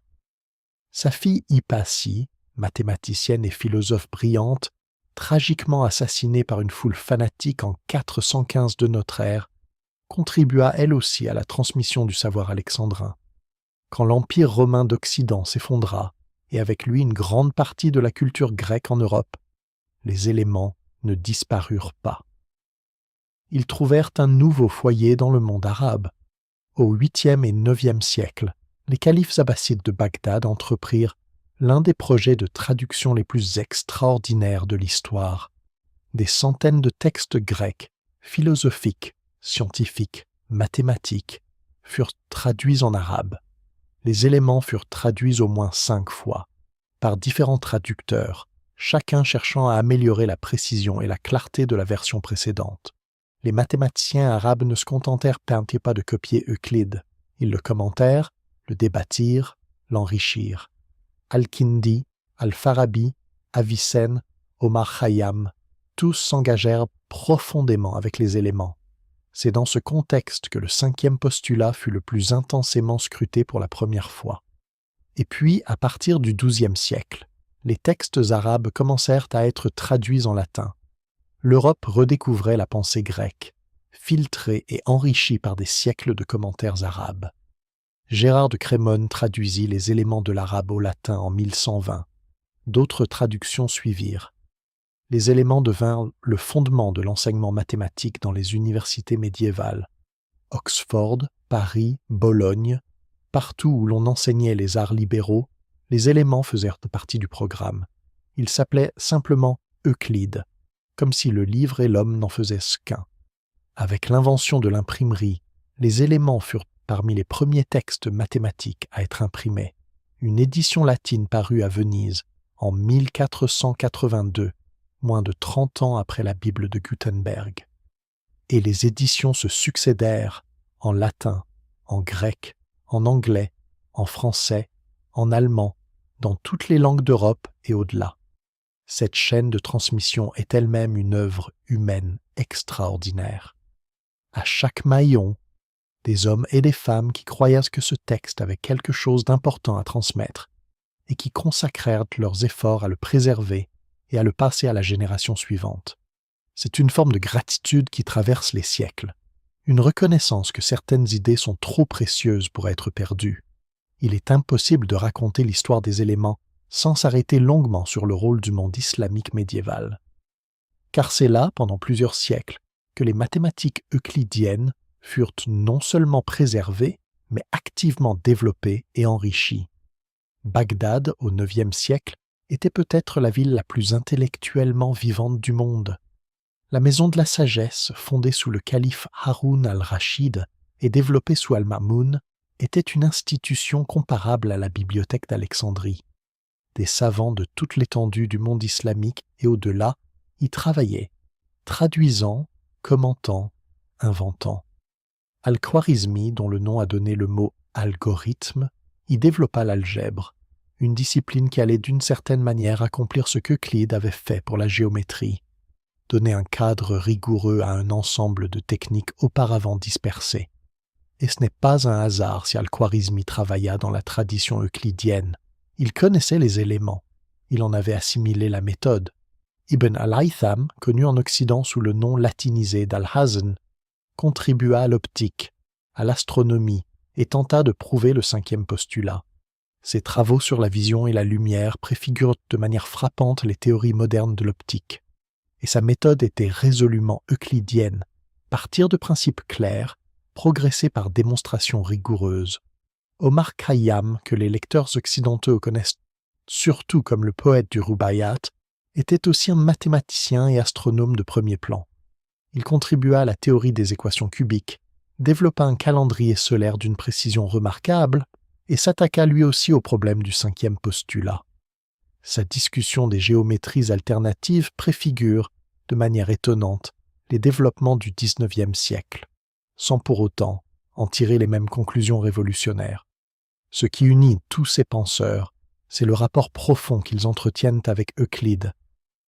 Sa fille Hypatie, mathématicienne et philosophe brillante, tragiquement assassinée par une foule fanatique en 415 de notre ère, contribua elle aussi à la transmission du savoir alexandrin. Quand l'Empire romain d'Occident s'effondra, et avec lui une grande partie de la culture grecque en Europe, les éléments ne disparurent pas. Ils trouvèrent un nouveau foyer dans le monde arabe. Au 8e et 9e siècle, les califes abbassides de Bagdad entreprirent l'un des projets de traduction les plus extraordinaires de l'histoire. Des centaines de textes grecs, philosophiques, scientifiques, mathématiques, furent traduits en arabe. Les éléments furent traduits au moins 5 fois, par différents traducteurs, chacun cherchant à améliorer la précision et la clarté de la version précédente. Les mathématiciens arabes ne se contentèrent pas de copier Euclide. Ils le commentèrent, le débattirent, l'enrichir. Al-Kindi, Al-Farabi, Avicenne, Omar Khayyam, tous s'engagèrent profondément avec les éléments. C'est dans ce contexte que le 5e postulat fut le plus intensément scruté pour la première fois. Et puis, à partir du XIIe siècle, les textes arabes commencèrent à être traduits en latin. L'Europe redécouvrait la pensée grecque, filtrée et enrichie par des siècles de commentaires arabes. Gérard de Crémone traduisit les éléments de l'arabe au latin en 1120. D'autres traductions suivirent. Les éléments devinrent le fondement de l'enseignement mathématique dans les universités médiévales. Oxford, Paris, Bologne, partout où l'on enseignait les arts libéraux, les éléments faisaient partie du programme. Ils s'appelaient simplement Euclide, comme si le livre et l'homme n'en faisaient qu'un. Avec l'invention de l'imprimerie, les éléments furent parmi les premiers textes mathématiques à être imprimés. Une édition latine parut à Venise en 1482, moins de 30 ans après la Bible de Gutenberg. Et les éditions se succédèrent en latin, en grec, en anglais, en français, en allemand, dans toutes les langues d'Europe et au-delà. Cette chaîne de transmission est elle-même une œuvre humaine extraordinaire. À chaque maillon, des hommes et des femmes qui croyaient que ce texte avait quelque chose d'important à transmettre et qui consacrèrent leurs efforts à le préserver et à le passer à la génération suivante. C'est une forme de gratitude qui traverse les siècles, une reconnaissance que certaines idées sont trop précieuses pour être perdues. Il est impossible de raconter l'histoire des éléments sans s'arrêter longuement sur le rôle du monde islamique médiéval. Car c'est là, pendant plusieurs siècles, que les mathématiques euclidiennes furent non seulement préservées, mais activement développées et enrichies. Bagdad, au IXe siècle, était peut-être la ville la plus intellectuellement vivante du monde. La maison de la sagesse, fondée sous le calife Haroun al-Rachid et développée sous Al-Ma'moun, était une institution comparable à la bibliothèque d'Alexandrie. Des savants de toute l'étendue du monde islamique et au-delà y travaillaient, traduisant, commentant, inventant. Al-Khwarizmi, dont le nom a donné le mot « algorithme », y développa l'algèbre, une discipline qui allait d'une certaine manière accomplir ce qu'Euclide avait fait pour la géométrie, donner un cadre rigoureux à un ensemble de techniques auparavant dispersées. Et ce n'est pas un hasard si Al-Khwarizmi travailla dans la tradition euclidienne. Il connaissait les éléments, il en avait assimilé la méthode. Ibn al-Haytham, connu en Occident sous le nom latinisé d'Al-Hazn, contribua à l'optique, à l'astronomie et tenta de prouver le 5e postulat. Ses travaux sur la vision et la lumière préfigurent de manière frappante les théories modernes de l'optique. Et sa méthode était résolument euclidienne, partir de principes clairs, progresser par démonstrations rigoureuses. Omar Khayyam, que les lecteurs occidentaux connaissent surtout comme le poète du Rubaiyat, était aussi un mathématicien et astronome de premier plan. Il contribua à la théorie des équations cubiques, développa un calendrier solaire d'une précision remarquable et s'attaqua lui aussi au problème du 5e postulat. Sa discussion des géométries alternatives préfigure, de manière étonnante, les développements du XIXe siècle, sans pour autant en tirer les mêmes conclusions révolutionnaires. Ce qui unit tous ces penseurs, c'est le rapport profond qu'ils entretiennent avec Euclide.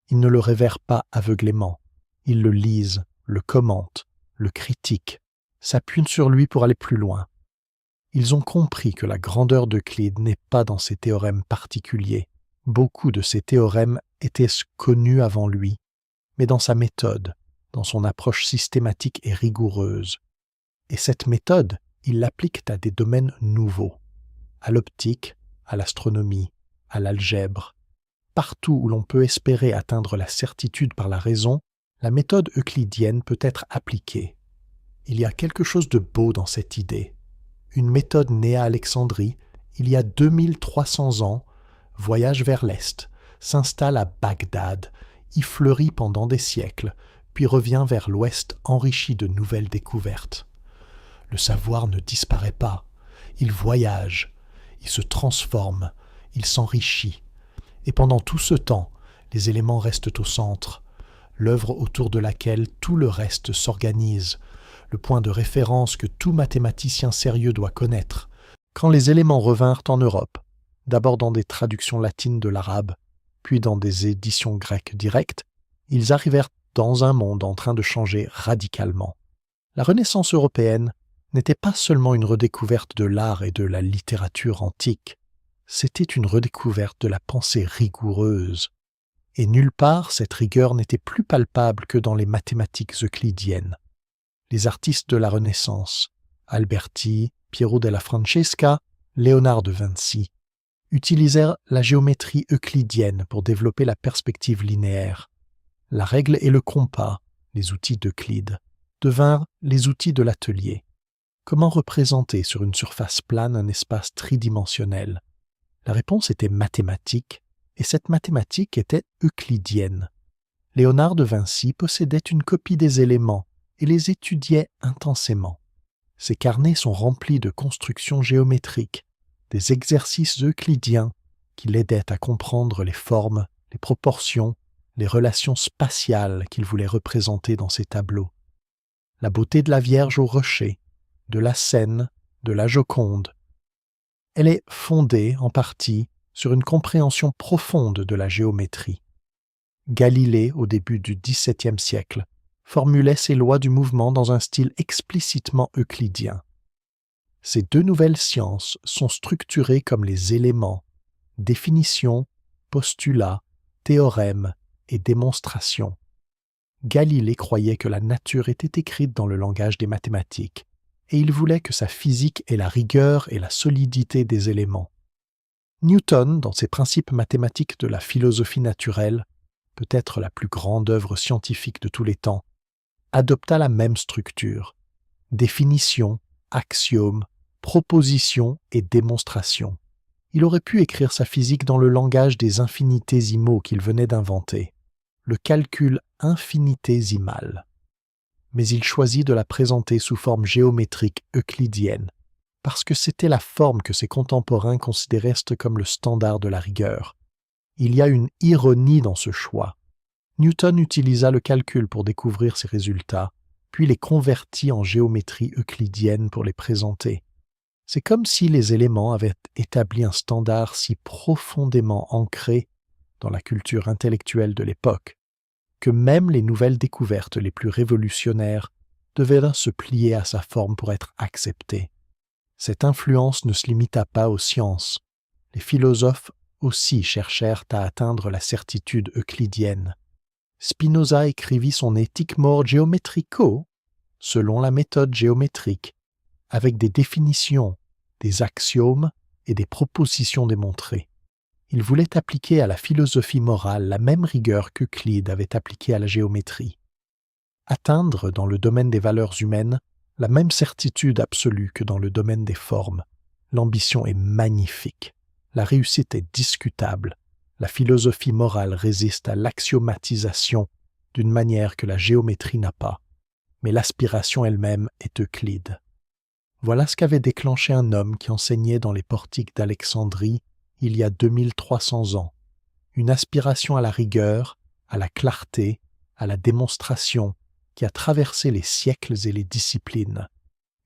Ils ne le révèrent pas aveuglément, ils le lisent, le commentent, le critiquent, s'appuient sur lui pour aller plus loin. Ils ont compris que la grandeur d'Euclide n'est pas dans ses théorèmes particuliers. Beaucoup de ces théorèmes étaient connus avant lui, mais dans sa méthode, dans son approche systématique et rigoureuse. Et cette méthode, il l'applique à des domaines nouveaux, à l'optique, à l'astronomie, à l'algèbre. Partout où l'on peut espérer atteindre la certitude par la raison, la méthode euclidienne peut être appliquée. Il y a quelque chose de beau dans cette idée. Une méthode née à Alexandrie, il y a 2300 ans, voyage vers l'Est, s'installe à Bagdad, y fleurit pendant des siècles, puis revient vers l'Ouest enrichi de nouvelles découvertes. Le savoir ne disparaît pas, il voyage, il se transforme, il s'enrichit. Et pendant tout ce temps, les éléments restent au centre, l'œuvre autour de laquelle tout le reste s'organise, le point de référence que tout mathématicien sérieux doit connaître. Quand les éléments revinrent en Europe, d'abord dans des traductions latines de l'arabe, puis dans des éditions grecques directes, ils arrivèrent dans un monde en train de changer radicalement. La Renaissance européenne n'était pas seulement une redécouverte de l'art et de la littérature antique, c'était une redécouverte de la pensée rigoureuse. Et nulle part cette rigueur n'était plus palpable que dans les mathématiques euclidiennes. Les artistes de la Renaissance, Alberti, Piero della Francesca, Léonard de Vinci, utilisèrent la géométrie euclidienne pour développer la perspective linéaire. La règle et le compas, les outils d'Euclide, devinrent les outils de l'atelier. Comment représenter sur une surface plane un espace tridimensionnel? La réponse était mathématique, et cette mathématique était euclidienne. Léonard de Vinci possédait une copie des éléments et les étudiait intensément. Ses carnets sont remplis de constructions géométriques, des exercices euclidiens qui l'aidaient à comprendre les formes, les proportions, les relations spatiales qu'il voulait représenter dans ses tableaux. La beauté de la Vierge au rocher, de la Seine, de la Joconde. Elle est fondée, en partie, sur une compréhension profonde de la géométrie. Galilée, au début du XVIIe siècle, formulait ses lois du mouvement dans un style explicitement euclidien. Ces deux nouvelles sciences sont structurées comme les éléments, définitions, postulats, théorèmes et démonstrations. Galilée croyait que la nature était écrite dans le langage des mathématiques, et il voulait que sa physique ait la rigueur et la solidité des éléments. Newton, dans ses principes mathématiques de la philosophie naturelle, peut-être la plus grande œuvre scientifique de tous les temps, adopta la même structure. Définition, axiomes, propositions et démonstrations. Il aurait pu écrire sa physique dans le langage des infinitésimaux qu'il venait d'inventer, le calcul infinitésimal. Mais il choisit de la présenter sous forme géométrique euclidienne, parce que c'était la forme que ses contemporains considéraient comme le standard de la rigueur. Il y a une ironie dans ce choix. Newton utilisa le calcul pour découvrir ses résultats, puis les convertit en géométrie euclidienne pour les présenter. C'est comme si les éléments avaient établi un standard si profondément ancré dans la culture intellectuelle de l'époque, que même les nouvelles découvertes les plus révolutionnaires devaient se plier à sa forme pour être acceptées. Cette influence ne se limita pas aux sciences. Les philosophes aussi cherchèrent à atteindre la certitude euclidienne. Spinoza écrivit son Éthique mor geometrico, selon la méthode géométrique, avec des définitions, des axiomes et des propositions démontrées. Il voulait appliquer à la philosophie morale la même rigueur qu'Euclide avait appliquée à la géométrie. Atteindre, dans le domaine des valeurs humaines, la même certitude absolue que dans le domaine des formes. L'ambition est magnifique. La réussite est discutable. La philosophie morale résiste à l'axiomatisation d'une manière que la géométrie n'a pas. Mais l'aspiration elle-même est Euclide. Voilà ce qu'avait déclenché un homme qui enseignait dans les portiques d'Alexandrie il y a 2300 ans. Une aspiration à la rigueur, à la clarté, à la démonstration qui a traversé les siècles et les disciplines.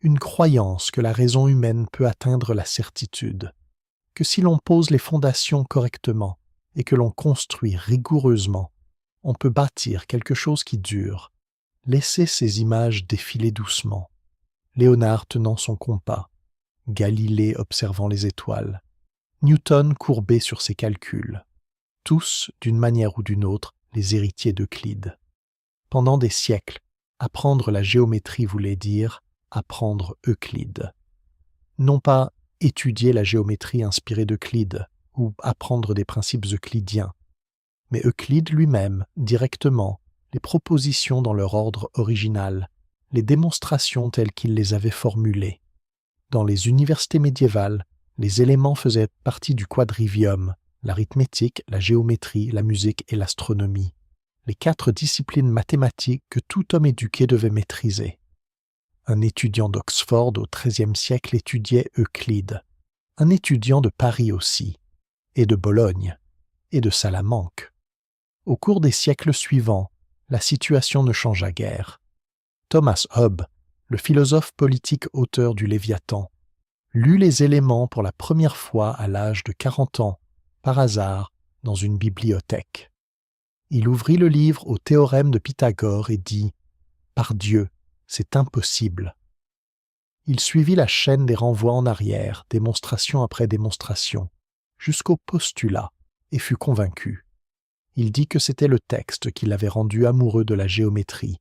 Une croyance que la raison humaine peut atteindre la certitude, que si l'on pose les fondations correctement et que l'on construit rigoureusement, on peut bâtir quelque chose qui dure, laisser ces images défiler doucement. Léonard tenant son compas, Galilée observant les étoiles, Newton courbé sur ses calculs, tous, d'une manière ou d'une autre, les héritiers d'Euclide. Pendant des siècles, apprendre la géométrie voulait dire apprendre Euclide. Non pas étudier la géométrie inspirée d'Euclide ou apprendre des principes euclidiens, mais Euclide lui-même, directement, les propositions dans leur ordre original, les démonstrations telles qu'il les avait formulées. Dans les universités médiévales, les éléments faisaient partie du quadrivium, l'arithmétique, la géométrie, la musique et l'astronomie, les 4 disciplines mathématiques que tout homme éduqué devait maîtriser. Un étudiant d'Oxford au XIIIe siècle étudiait Euclide, un étudiant de Paris aussi, et de Bologne, et de Salamanque. Au cours des siècles suivants, la situation ne changea guère. Thomas Hobbes, le philosophe politique auteur du Léviathan, lut les éléments pour la première fois à l'âge de 40 ans, par hasard, dans une bibliothèque. Il ouvrit le livre au théorème de Pythagore et dit « Par Dieu, c'est impossible ». Il suivit la chaîne des renvois en arrière, démonstration après démonstration, jusqu'au postulat, et fut convaincu. Il dit que c'était le texte qui l'avait rendu amoureux de la géométrie,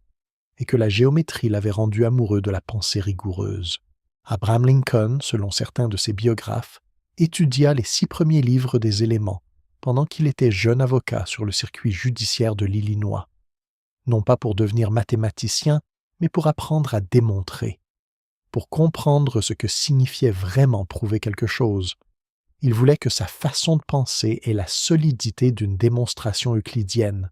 et que la géométrie l'avait rendu amoureux de la pensée rigoureuse. Abraham Lincoln, selon certains de ses biographes, étudia les 6 premiers livres des éléments pendant qu'il était jeune avocat sur le circuit judiciaire de l'Illinois. Non pas pour devenir mathématicien, mais pour apprendre à démontrer, pour comprendre ce que signifiait vraiment prouver quelque chose. Il voulait que sa façon de penser ait la solidité d'une démonstration euclidienne.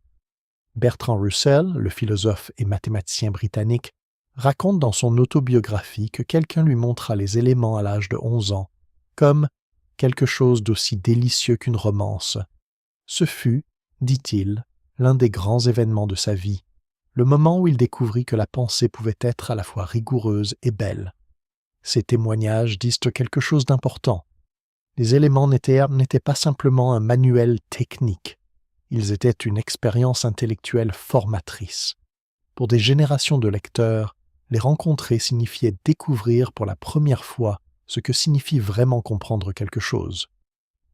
Bertrand Russell, le philosophe et mathématicien britannique, raconte dans son autobiographie que quelqu'un lui montra les éléments à l'âge de 11 ans, comme quelque chose d'aussi délicieux qu'une romance. Ce fut, dit-il, l'un des grands événements de sa vie, le moment où il découvrit que la pensée pouvait être à la fois rigoureuse et belle. Ces témoignages disent quelque chose d'important. Les éléments n'étaient pas simplement un manuel technique, ils étaient une expérience intellectuelle formatrice. Pour des générations de lecteurs, les rencontrer signifiait découvrir pour la première fois ce que signifie vraiment comprendre quelque chose.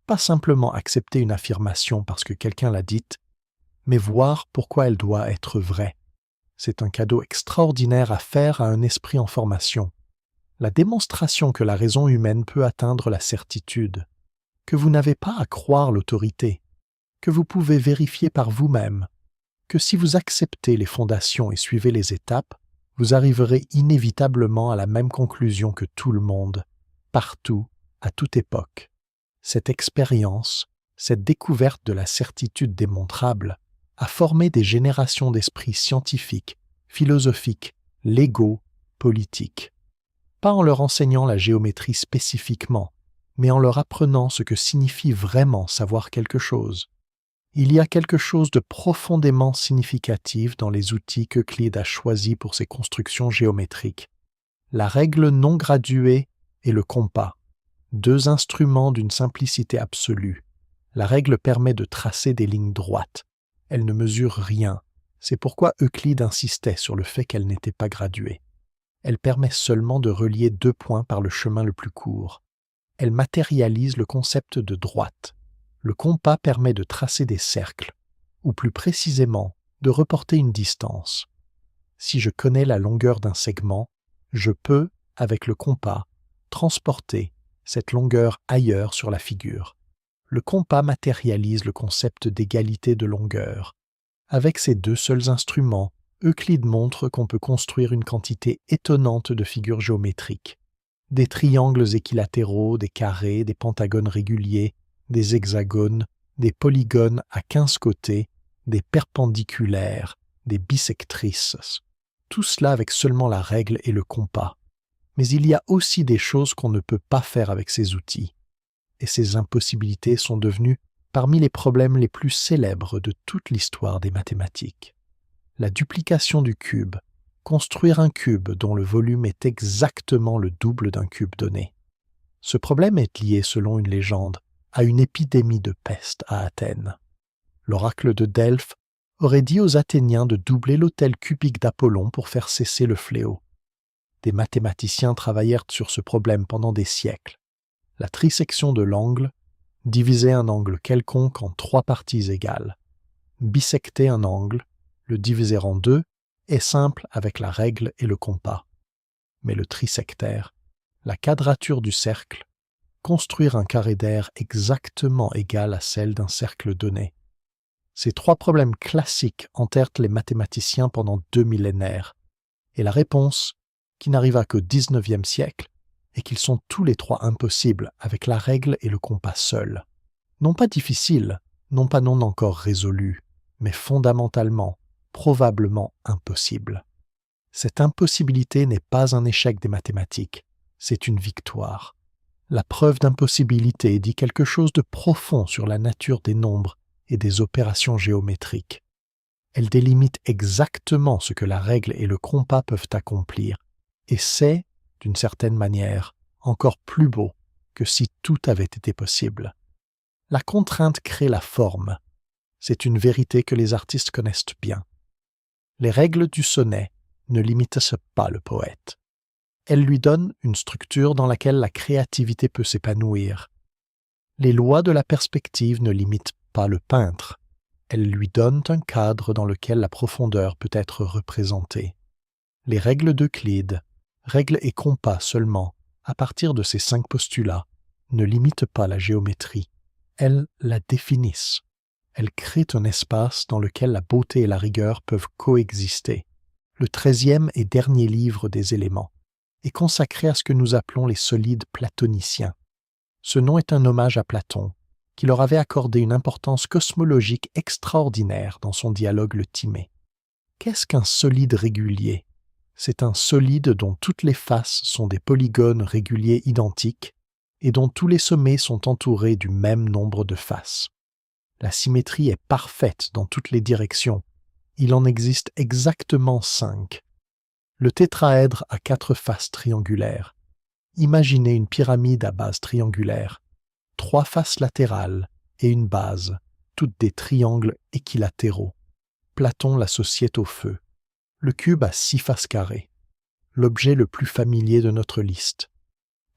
Pas simplement accepter une affirmation parce que quelqu'un l'a dite, mais voir pourquoi elle doit être vraie. C'est un cadeau extraordinaire à faire à un esprit en formation. La démonstration que la raison humaine peut atteindre la certitude, que vous n'avez pas à croire l'autorité, que vous pouvez vérifier par vous-même, que si vous acceptez les fondations et suivez les étapes, vous arriverez inévitablement à la même conclusion que tout le monde, partout, à toute époque. Cette expérience, cette découverte de la certitude démontrable, a formé des générations d'esprits scientifiques, philosophiques, légaux, politiques. Pas en leur enseignant la géométrie spécifiquement, mais en leur apprenant ce que signifie vraiment savoir quelque chose. Il y a quelque chose de profondément significatif dans les outils qu'Euclide a choisis pour ses constructions géométriques. La règle non graduée et le compas, 2 instruments d'une simplicité absolue. La règle permet de tracer des lignes droites. Elle ne mesure rien. C'est pourquoi Euclide insistait sur le fait qu'elle n'était pas graduée. Elle permet seulement de relier 2 points par le chemin le plus court. Elle matérialise le concept de droite. Le compas permet de tracer des cercles, ou plus précisément, de reporter une distance. Si je connais la longueur d'un segment, je peux, avec le compas, transporter cette longueur ailleurs sur la figure. Le compas matérialise le concept d'égalité de longueur. Avec ces 2 seuls instruments, Euclide montre qu'on peut construire une quantité étonnante de figures géométriques. Des triangles équilatéraux, des carrés, des pentagones réguliers, des hexagones, des polygones à 15 côtés, des perpendiculaires, des bisectrices. Tout cela avec seulement la règle et le compas. Mais il y a aussi des choses qu'on ne peut pas faire avec ces outils. Et ces impossibilités sont devenues parmi les problèmes les plus célèbres de toute l'histoire des mathématiques. La duplication du cube, construire un cube dont le volume est exactement le double d'un cube donné. Ce problème est lié, selon une légende, à une épidémie de peste à Athènes. L'oracle de Delphes aurait dit aux Athéniens de doubler l'autel cubique d'Apollon pour faire cesser le fléau. Des mathématiciens travaillèrent sur ce problème pendant des siècles. La trisection de l'angle, diviser un angle quelconque en 3 parties égales. Bisecter un angle, le diviser en 2, est simple avec la règle et le compas. Mais le trisectaire, la quadrature du cercle, construire un carré d'air exactement égal à celle d'un cercle donné. Ces 3 problèmes classiques hantèrent les mathématiciens pendant 2 millénaires. Et la réponse, qui n'arriva qu'au XIXe siècle, est qu'ils sont tous les 3 impossibles avec la règle et le compas seuls. Non pas difficiles, non pas non encore résolus, mais fondamentalement, probablement impossibles. Cette impossibilité n'est pas un échec des mathématiques, c'est une victoire. La preuve d'impossibilité dit quelque chose de profond sur la nature des nombres et des opérations géométriques. Elle délimite exactement ce que la règle et le compas peuvent accomplir, et c'est, d'une certaine manière, encore plus beau que si tout avait été possible. La contrainte crée la forme. C'est une vérité que les artistes connaissent bien. Les règles du sonnet ne limitent pas le poète. Elles lui donnent une structure dans laquelle la créativité peut s'épanouir. Les lois de la perspective ne limitent pas le peintre. Elles lui donnent un cadre dans lequel la profondeur peut être représentée. Les règles d'Euclide, règles et compas seulement, à partir de ces 5 postulats, ne limitent pas la géométrie. Elles la définissent. Elles créent un espace dans lequel la beauté et la rigueur peuvent coexister. Le 13e et dernier livre des éléments est consacré à ce que nous appelons les solides platoniciens. Ce nom est un hommage à Platon, qui leur avait accordé une importance cosmologique extraordinaire dans son dialogue le Timée. Qu'est-ce qu'un solide régulier ? C'est un solide dont toutes les faces sont des polygones réguliers identiques et dont tous les sommets sont entourés du même nombre de faces. La symétrie est parfaite dans toutes les directions. Il en existe exactement 5. Le tétraèdre a 4 faces triangulaires. Imaginez une pyramide à base triangulaire, 3 faces latérales et une base, toutes des triangles équilatéraux. Platon l'associait au feu. Le cube a 6 faces carrées, l'objet le plus familier de notre liste.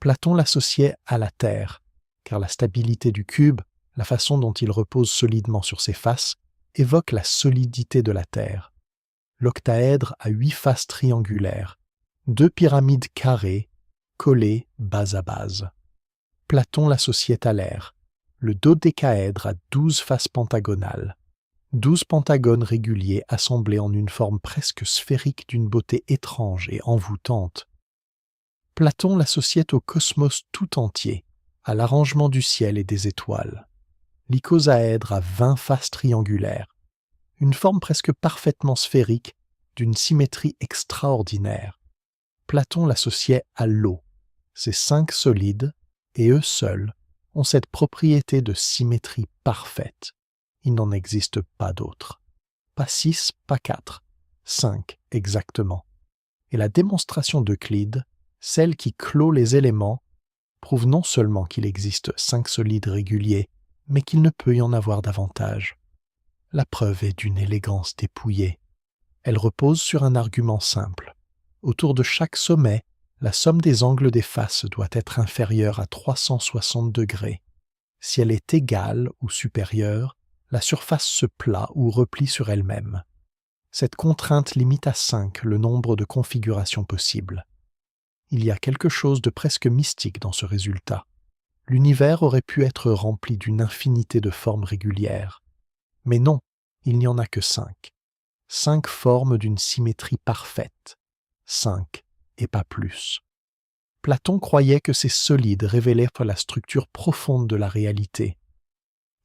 Platon l'associait à la Terre, car la stabilité du cube, la façon dont il repose solidement sur ses faces, évoque la solidité de la Terre. L'octaèdre a 8 faces triangulaires, 2 pyramides carrées, collées base à base. Platon l'associait à l'air. Le dodécaèdre a 12 faces pentagonales, 12 pentagones réguliers assemblés en une forme presque sphérique d'une beauté étrange et envoûtante. Platon l'associait au cosmos tout entier, à l'arrangement du ciel et des étoiles. L'icosaèdre a 20 faces triangulaires, une forme presque parfaitement sphérique, d'une symétrie extraordinaire. Platon l'associait à l'eau. Ces 5 solides, et eux seuls, ont cette propriété de symétrie parfaite. Il n'en existe pas d'autres. Pas 6, pas 4, 5 exactement. Et la démonstration d'Euclide, celle qui clôt les éléments, prouve non seulement qu'il existe 5 solides réguliers, mais qu'il ne peut y en avoir davantage. La preuve est d'une élégance dépouillée. Elle repose sur un argument simple. Autour de chaque sommet, la somme des angles des faces doit être inférieure à 360 degrés. Si elle est égale ou supérieure, la surface se plat ou replie sur elle-même. Cette contrainte limite à 5 le nombre de configurations possibles. Il y a quelque chose de presque mystique dans ce résultat. L'univers aurait pu être rempli d'une infinité de formes régulières. Mais non, il n'y en a que 5. 5 formes d'une symétrie parfaite. 5 et pas plus. Platon croyait que ces solides révélaient la structure profonde de la réalité.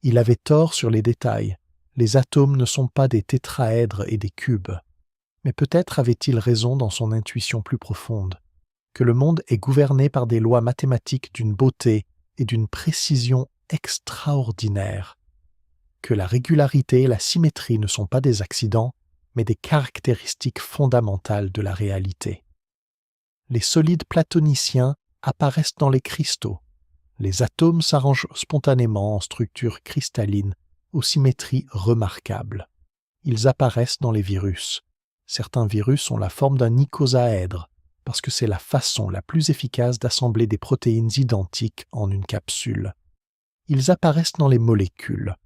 Il avait tort sur les détails. Les atomes ne sont pas des tétraèdres et des cubes. Mais peut-être avait-il raison dans son intuition plus profonde, que le monde est gouverné par des lois mathématiques d'une beauté et d'une précision extraordinaires, que la régularité et la symétrie ne sont pas des accidents, mais des caractéristiques fondamentales de la réalité. Les solides platoniciens apparaissent dans les cristaux. Les atomes s'arrangent spontanément en structures cristallines aux symétries remarquables. Ils apparaissent dans les virus. Certains virus ont la forme d'un icosaèdre, parce que c'est la façon la plus efficace d'assembler des protéines identiques en une capsule. Ils apparaissent dans les molécules.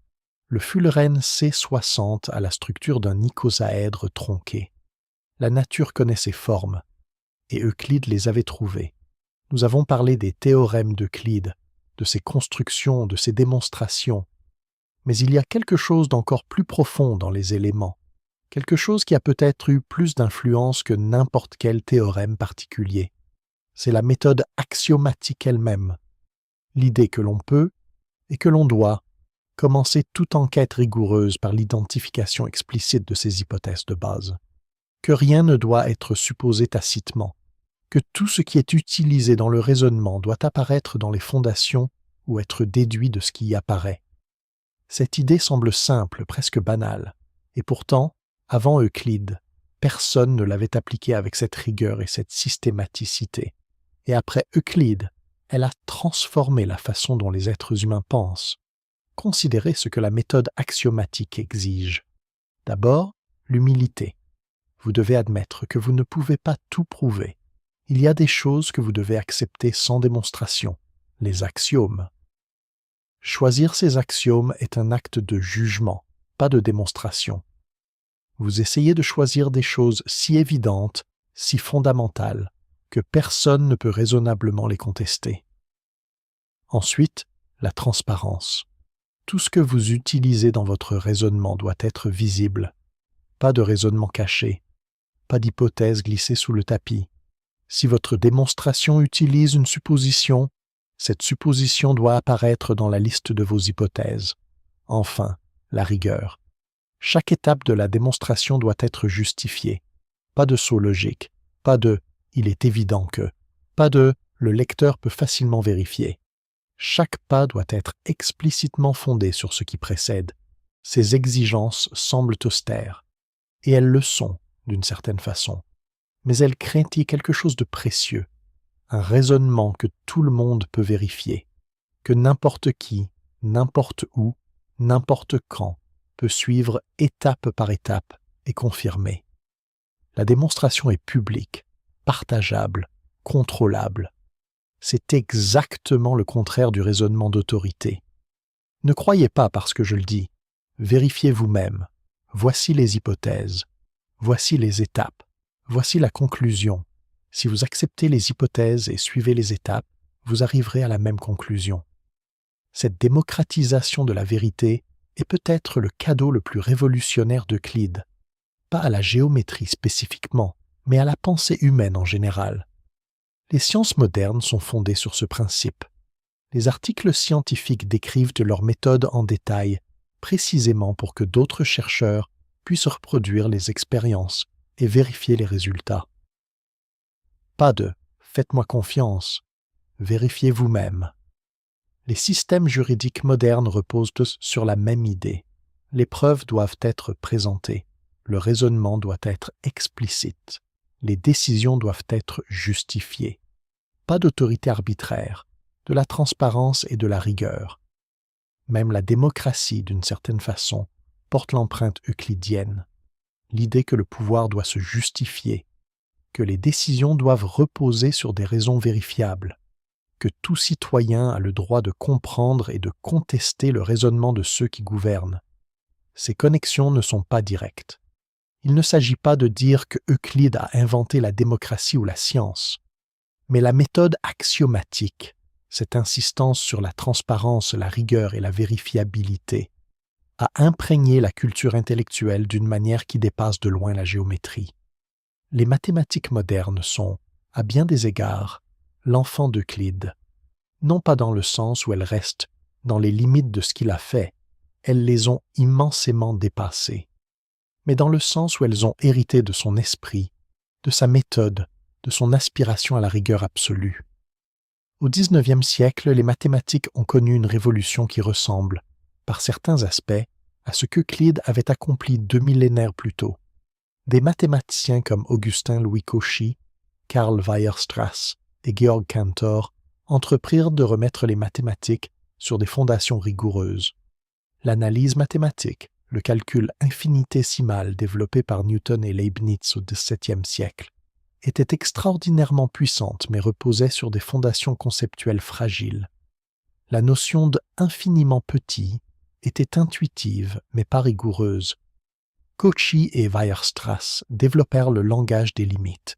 Le fullerène C60 a la structure d'un icosaèdre tronqué. La nature connaît ces formes, et Euclide les avait trouvées. Nous avons parlé des théorèmes d'Euclide, de ses constructions, de ses démonstrations. Mais il y a quelque chose d'encore plus profond dans les éléments, quelque chose qui a peut-être eu plus d'influence que n'importe quel théorème particulier. C'est la méthode axiomatique elle-même, l'idée que l'on peut et que l'on doit commencer toute enquête rigoureuse par l'identification explicite de ces hypothèses de base, que rien ne doit être supposé tacitement, que tout ce qui est utilisé dans le raisonnement doit apparaître dans les fondations ou être déduit de ce qui y apparaît. Cette idée semble simple, presque banale, et pourtant, avant Euclide, personne ne l'avait appliquée avec cette rigueur et cette systématicité. Et après Euclide, Elle a transformé la façon dont les êtres humains pensent. Considérez ce que la méthode axiomatique exige. D'abord, l'humilité. Vous devez admettre que vous ne pouvez pas tout prouver. Il y a des choses que vous devez accepter sans démonstration, les axiomes. Choisir ces axiomes est un acte de jugement, pas de démonstration. Vous essayez de choisir des choses si évidentes, si fondamentales, que personne ne peut raisonnablement les contester. Ensuite, la transparence. Tout ce que vous utilisez dans votre raisonnement doit être visible. Pas de raisonnement caché, pas d'hypothèse glissée sous le tapis. Si votre démonstration utilise une supposition, cette supposition doit apparaître dans la liste de vos hypothèses. Enfin, la rigueur. Chaque étape de la démonstration doit être justifiée. Pas de saut logique, pas de « il est évident que », pas de « le lecteur peut facilement vérifier ». Chaque pas doit être explicitement fondé sur ce qui précède. Ces exigences semblent austères, et elles le sont d'une certaine façon, mais elles créent quelque chose de précieux, un raisonnement que tout le monde peut vérifier, que n'importe qui, n'importe où, n'importe quand peut suivre étape par étape et confirmer. La démonstration est publique, partageable, contrôlable. C'est exactement le contraire du raisonnement d'autorité. Ne croyez pas parce que je le dis. Vérifiez vous-même. Voici les hypothèses. Voici les étapes. Voici la conclusion. Si vous acceptez les hypothèses et suivez les étapes, vous arriverez à la même conclusion. Cette démocratisation de la vérité est peut-être le cadeau le plus révolutionnaire d'Euclide. Pas à la géométrie spécifiquement, mais à la pensée humaine en général. Les sciences modernes sont fondées sur ce principe. Les articles scientifiques décrivent leurs méthodes en détail, précisément pour que d'autres chercheurs puissent reproduire les expériences et vérifier les résultats. Pas de « faites-moi confiance », vérifiez vous-même. Les systèmes juridiques modernes reposent tous sur la même idée. Les preuves doivent être présentées, le raisonnement doit être explicite. Les décisions doivent être justifiées. Pas d'autorité arbitraire, de la transparence et de la rigueur. Même la démocratie, d'une certaine façon, porte l'empreinte euclidienne. L'idée que le pouvoir doit se justifier, que les décisions doivent reposer sur des raisons vérifiables, que tout citoyen a le droit de comprendre et de contester le raisonnement de ceux qui gouvernent. Ces connexions ne sont pas directes. Il ne s'agit pas de dire que Euclide a inventé la démocratie ou la science, mais la méthode axiomatique, cette insistance sur la transparence, la rigueur et la vérifiabilité, a imprégné la culture intellectuelle d'une manière qui dépasse de loin la géométrie. Les mathématiques modernes sont, à bien des égards, l'enfant d'Euclide, non pas dans le sens où elles restent dans les limites de ce qu'il a fait, elles les ont immensément dépassées, mais dans le sens où elles ont hérité de son esprit, de sa méthode, de son aspiration à la rigueur absolue. Au XIXe siècle, les mathématiques ont connu une révolution qui ressemble, par certains aspects, à ce qu'Euclide avait accompli 2 millénaires plus tôt. Des mathématiciens comme Augustin Louis Cauchy, Karl Weierstrass et Georg Cantor entreprirent de remettre les mathématiques sur des fondations rigoureuses. L'analyse mathématique, le calcul infinitésimal développé par Newton et Leibniz au XVIIe siècle, était extraordinairement puissante mais reposait sur des fondations conceptuelles fragiles. La notion de infiniment petit était intuitive mais pas rigoureuse. Cauchy et Weierstrass développèrent le langage des limites,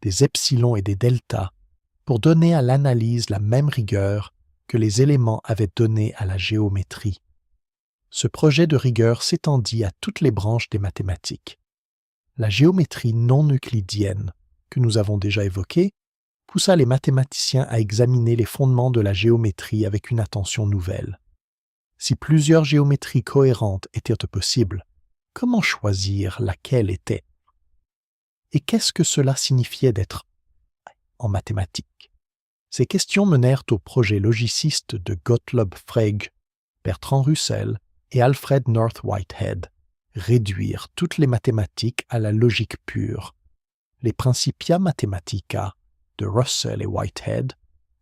des epsilons et des deltas, pour donner à l'analyse la même rigueur que les éléments avaient donné à la géométrie. Ce projet de rigueur s'étendit à toutes les branches des mathématiques. La géométrie non euclidienne, que nous avons déjà évoquée, poussa les mathématiciens à examiner les fondements de la géométrie avec une attention nouvelle. Si plusieurs géométries cohérentes étaient possibles, comment choisir laquelle était? Et qu'est-ce que cela signifiait d'être en mathématiques? Ces questions menèrent au projet logiciste de Gottlob Frege, Bertrand Russell et Alfred North Whitehead, réduire toutes les mathématiques à la logique pure. Les Principia Mathematica de Russell et Whitehead,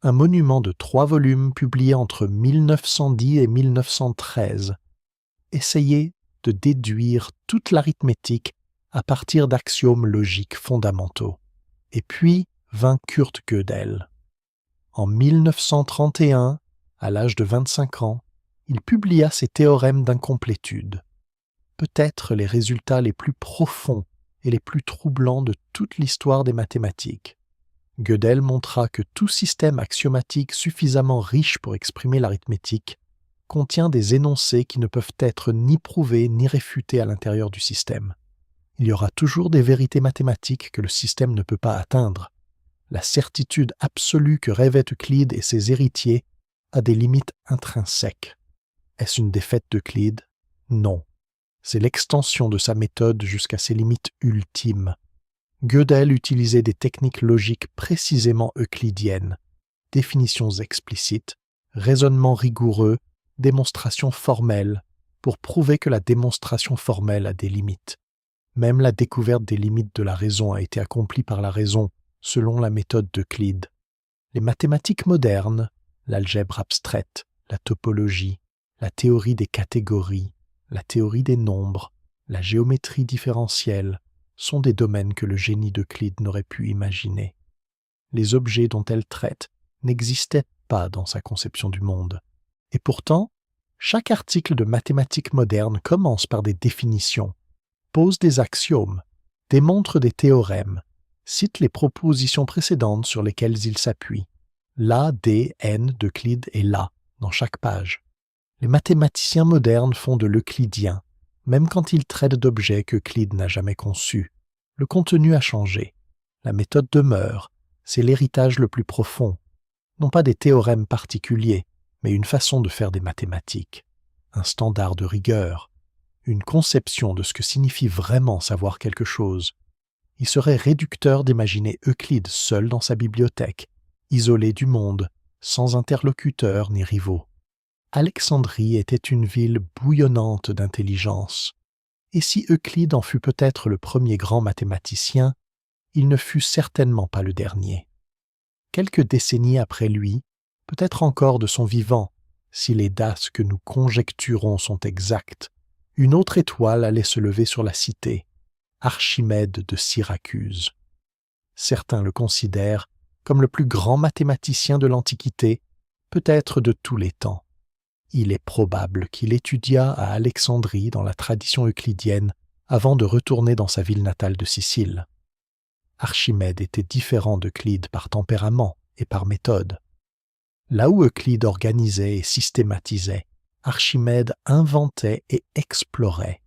un monument de 3 volumes publié entre 1910 et 1913, essayait de déduire toute l'arithmétique à partir d'axiomes logiques fondamentaux. Et puis vint Kurt Gödel. En 1931, à l'âge de 25 ans, il publia ses théorèmes d'incomplétude, peut-être les résultats les plus profonds et les plus troublants de toute l'histoire des mathématiques. Gödel montra que tout système axiomatique suffisamment riche pour exprimer l'arithmétique contient des énoncés qui ne peuvent être ni prouvés ni réfutés à l'intérieur du système. Il y aura toujours des vérités mathématiques que le système ne peut pas atteindre. La certitude absolue que rêvaient Euclide et ses héritiers a des limites intrinsèques. Est-ce une défaite d'Euclide? Non. C'est l'extension de sa méthode jusqu'à ses limites ultimes. Gödel utilisait des techniques logiques précisément euclidiennes, définitions explicites, raisonnement rigoureux, démonstration formelle, pour prouver que la démonstration formelle a des limites. Même la découverte des limites de la raison a été accomplie par la raison, selon la méthode d'Euclide. Les mathématiques modernes, l'algèbre abstraite, la topologie, la théorie des catégories, la théorie des nombres, la géométrie différentielle, sont des domaines que le génie d'Euclide n'aurait pu imaginer. Les objets dont elle traite n'existaient pas dans sa conception du monde. Et pourtant, chaque article de mathématiques modernes commence par des définitions, pose des axiomes, démontre des théorèmes, cite les propositions précédentes sur lesquelles il s'appuie. L'A, D, N d'Euclide est là, dans chaque page. Les mathématiciens modernes font de l'euclidien, même quand ils traitent d'objets qu'Euclide n'a jamais conçus. Le contenu a changé. La méthode demeure. C'est l'héritage le plus profond. Non pas des théorèmes particuliers, mais une façon de faire des mathématiques. Un standard de rigueur. Une conception de ce que signifie vraiment savoir quelque chose. Il serait réducteur d'imaginer Euclide seul dans sa bibliothèque, isolé du monde, sans interlocuteurs ni rivaux. Alexandrie était une ville bouillonnante d'intelligence, et si Euclide en fut peut-être le premier grand mathématicien, il ne fut certainement pas le dernier. Quelques décennies après lui, peut-être encore de son vivant, si les dates que nous conjecturons sont exactes, une autre étoile allait se lever sur la cité, Archimède de Syracuse. Certains le considèrent comme le plus grand mathématicien de l'Antiquité, peut-être de tous les temps. Il est probable qu'il étudia à Alexandrie dans la tradition euclidienne avant de retourner dans sa ville natale de Sicile. Archimède était différent d'Euclide par tempérament et par méthode. Là où Euclide organisait et systématisait, Archimède inventait et explorait.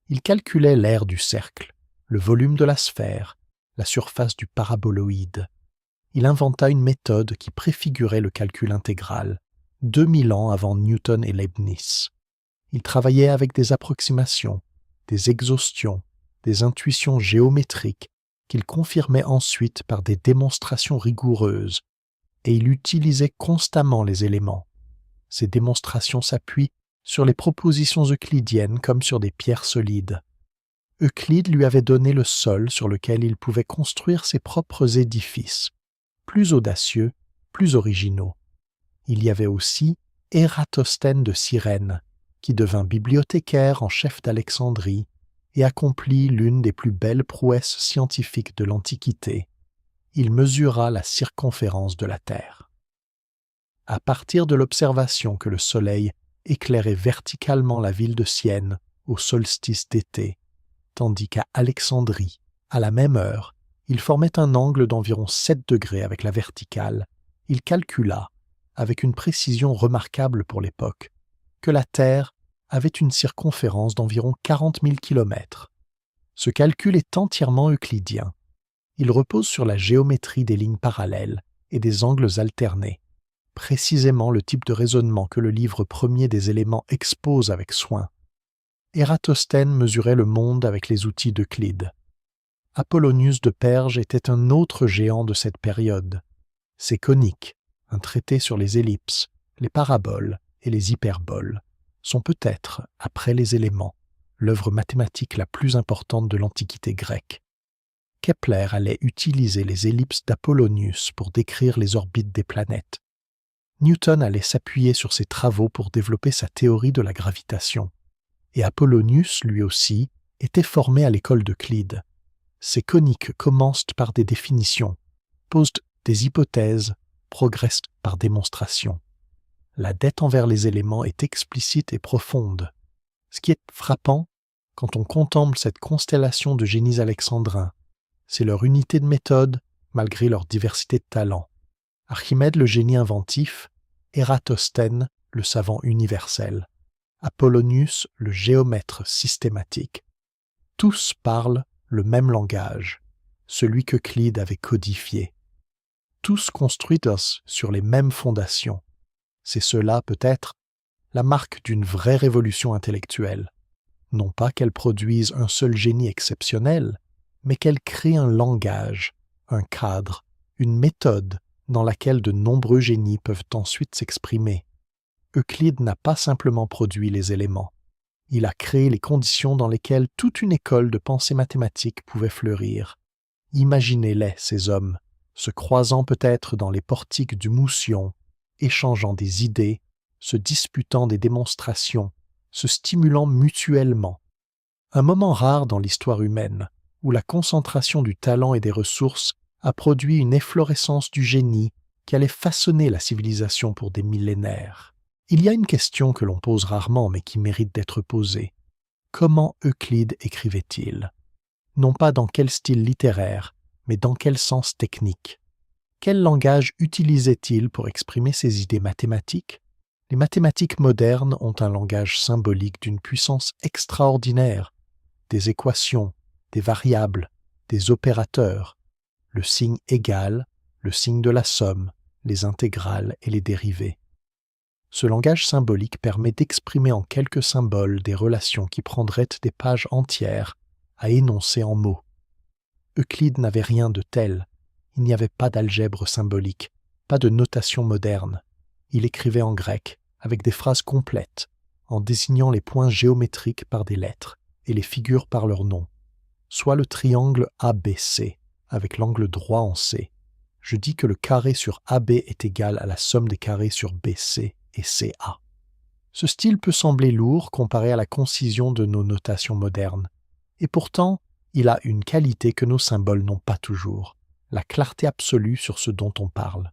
Il calculait l'aire du cercle, le volume de la sphère, la surface du paraboloïde. Il inventa une méthode qui préfigurait le calcul intégral, 2000 ans avant Newton et Leibniz. Il travaillait avec des approximations, des exhaustions, des intuitions géométriques qu'il confirmait ensuite par des démonstrations rigoureuses, et il utilisait constamment les éléments. Ces démonstrations s'appuient sur les propositions euclidiennes comme sur des pierres solides. Euclide lui avait donné le sol sur lequel il pouvait construire ses propres édifices, plus audacieux, plus originaux. Il y avait aussi Ératosthène de Cyrène, qui devint bibliothécaire en chef d'Alexandrie et accomplit l'une des plus belles prouesses scientifiques de l'Antiquité. Il mesura la circonférence de la Terre. À partir de l'observation que le Soleil éclairait verticalement la ville de Sienne au solstice d'été, tandis qu'à Alexandrie, à la même heure, il formait un angle d'environ 7 degrés avec la verticale, il calcula, avec une précision remarquable pour l'époque, que la Terre avait une circonférence d'environ 40 000 km. Ce calcul est entièrement euclidien. Il repose sur la géométrie des lignes parallèles et des angles alternés, précisément le type de raisonnement que le livre premier des éléments expose avec soin. Ératosthène mesurait le monde avec les outils d'Euclide. Apollonius de Perge était un autre géant de cette période. Ses coniques, un traité sur les ellipses, les paraboles et les hyperboles, sont peut-être, après les éléments, l'œuvre mathématique la plus importante de l'Antiquité grecque. Kepler allait utiliser les ellipses d'Apollonius pour décrire les orbites des planètes. Newton allait s'appuyer sur ses travaux pour développer sa théorie de la gravitation. Et Apollonius, lui aussi, était formé à l'école d'Euclide. Ses coniques commencent par des définitions, posent des hypothèses, progressent par démonstration. La dette envers les éléments est explicite et profonde. Ce qui est frappant, quand on contemple cette constellation de génies alexandrins, c'est leur unité de méthode malgré leur diversité de talents. Archimède le génie inventif, Ératosthène le savant universel, Apollonius le géomètre systématique. Tous parlent le même langage, celui qu'Euclide avait codifié. Tous construits sur les mêmes fondations. C'est cela, peut-être, la marque d'une vraie révolution intellectuelle. Non pas qu'elle produise un seul génie exceptionnel, mais qu'elle crée un langage, un cadre, une méthode dans laquelle de nombreux génies peuvent ensuite s'exprimer. Euclide n'a pas simplement produit les éléments. Il a créé les conditions dans lesquelles toute une école de pensée mathématique pouvait fleurir. Imaginez-les, ces hommes, se croisant peut-être dans les portiques du Moussion, échangeant des idées, se disputant des démonstrations, se stimulant mutuellement. Un moment rare dans l'histoire humaine, où la concentration du talent et des ressources a produit une efflorescence du génie qui allait façonner la civilisation pour des millénaires. Il y a une question que l'on pose rarement mais qui mérite d'être posée. Comment Euclide écrivait-il? Non pas dans quel style littéraire, mais dans quel sens technique? Quel langage utilisait-il pour exprimer ses idées mathématiques? Les mathématiques modernes ont un langage symbolique d'une puissance extraordinaire. Des équations, des variables, des opérateurs, le signe égal, le signe de la somme, les intégrales et les dérivés. Ce langage symbolique permet d'exprimer en quelques symboles des relations qui prendraient des pages entières à énoncer en mots. Euclide n'avait rien de tel. Il n'y avait pas d'algèbre symbolique, pas de notation moderne. Il écrivait en grec, avec des phrases complètes, en désignant les points géométriques par des lettres et les figures par leur nom, soit le triangle ABC, avec l'angle droit en C. Je dis que le carré sur AB est égal à la somme des carrés sur BC et CA. Ce style peut sembler lourd comparé à la concision de nos notations modernes, et pourtant, il a une qualité que nos symboles n'ont pas toujours, la clarté absolue sur ce dont on parle.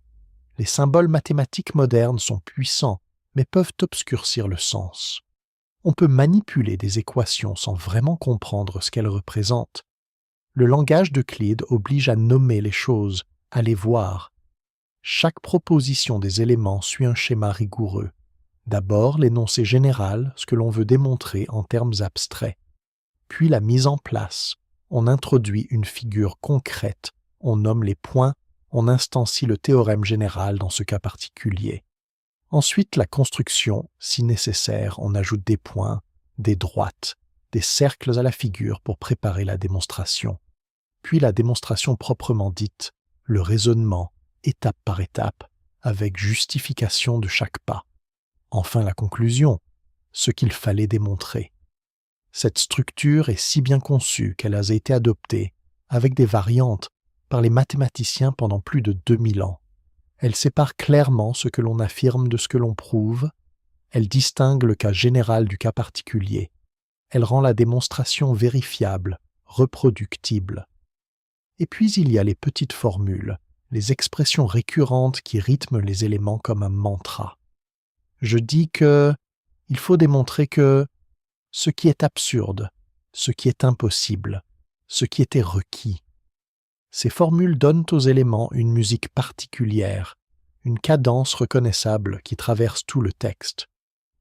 Les symboles mathématiques modernes sont puissants, mais peuvent obscurcir le sens. On peut manipuler des équations sans vraiment comprendre ce qu'elles représentent. Le langage d'Euclide oblige à nommer les choses, à les voir. Chaque proposition des éléments suit un schéma rigoureux. D'abord l'énoncé général, ce que l'on veut démontrer en termes abstraits. Puis la mise en place. On introduit une figure concrète, on nomme les points, on instancie le théorème général dans ce cas particulier. Ensuite, la construction, si nécessaire, on ajoute des points, des droites, des cercles à la figure pour préparer la démonstration. Puis la démonstration proprement dite, le raisonnement, étape par étape, avec justification de chaque pas. Enfin la conclusion, ce qu'il fallait démontrer. Cette structure est si bien conçue qu'elle a été adoptée, avec des variantes, par les mathématiciens pendant plus de 2000 ans. Elle sépare clairement ce que l'on affirme de ce que l'on prouve, elle distingue le cas général du cas particulier, elle rend la démonstration vérifiable, reproductible. Et puis il y a les petites formules, les expressions récurrentes qui rythment les éléments comme un mantra. Je dis que il faut démontrer que ce qui est absurde, ce qui est impossible, ce qui était requis. Ces formules donnent aux éléments une musique particulière, une cadence reconnaissable qui traverse tout le texte.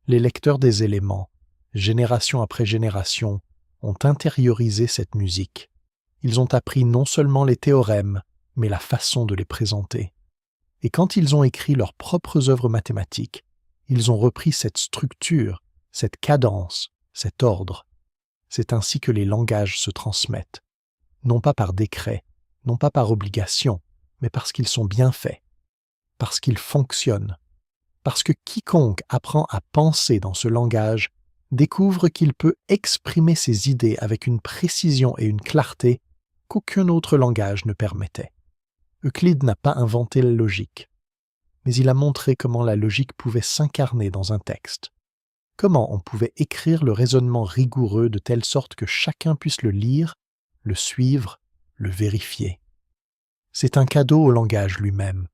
Les lecteurs des éléments, génération après génération, ont intériorisé cette musique. Ils ont appris non seulement les théorèmes, mais la façon de les présenter. Et quand ils ont écrit leurs propres œuvres mathématiques, ils ont repris cette structure, cette cadence, cet ordre. C'est ainsi que les langages se transmettent, non pas par décret, non pas par obligation, mais parce qu'ils sont bien faits, parce qu'ils fonctionnent, parce que quiconque apprend à penser dans ce langage découvre qu'il peut exprimer ses idées avec une précision et une clarté qu'aucun autre langage ne permettait. Euclide n'a pas inventé la logique, mais il a montré comment la logique pouvait s'incarner dans un texte. Comment on pouvait écrire le raisonnement rigoureux de telle sorte que chacun puisse le lire, le suivre, le vérifier. C'est un cadeau au langage lui-même,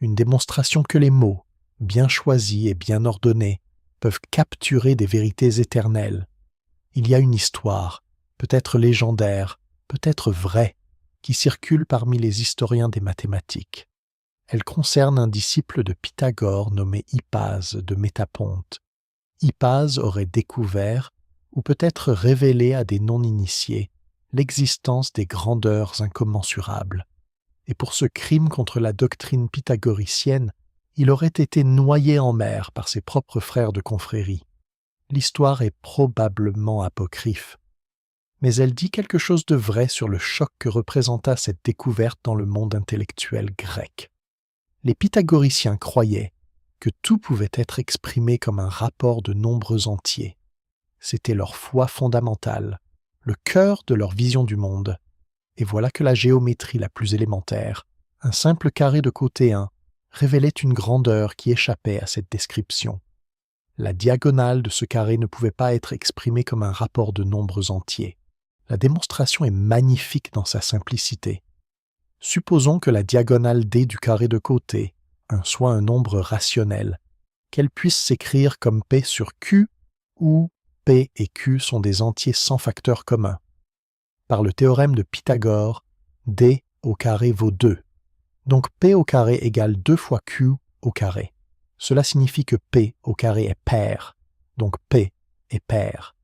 une démonstration que les mots, bien choisis et bien ordonnés, peuvent capturer des vérités éternelles. Il y a une histoire, peut-être légendaire, peut-être vraie, qui circule parmi les historiens des mathématiques. Elle concerne un disciple de Pythagore nommé Hippase de Métaponte. Hippase aurait découvert, ou peut-être révélé à des non-initiés, l'existence des grandeurs incommensurables. Et pour ce crime contre la doctrine pythagoricienne, il aurait été noyé en mer par ses propres frères de confrérie. L'histoire est probablement apocryphe, mais elle dit quelque chose de vrai sur le choc que représenta cette découverte dans le monde intellectuel grec. Les pythagoriciens croyaient que tout pouvait être exprimé comme un rapport de nombres entiers. C'était leur foi fondamentale, le cœur de leur vision du monde. Et voilà que la géométrie la plus élémentaire, un simple carré de côté 1, révélait une grandeur qui échappait à cette description. La diagonale de ce carré ne pouvait pas être exprimée comme un rapport de nombres entiers. La démonstration est magnifique dans sa simplicité. Supposons que la diagonale D du carré de côté soit un nombre rationnel, qu'elle puisse s'écrire comme P sur Q, où P et Q sont des entiers sans facteur commun. Par le théorème de Pythagore, D au carré vaut 2. Donc P au carré égale 2 fois Q au carré. Cela signifie que P au carré est pair, donc P est pair.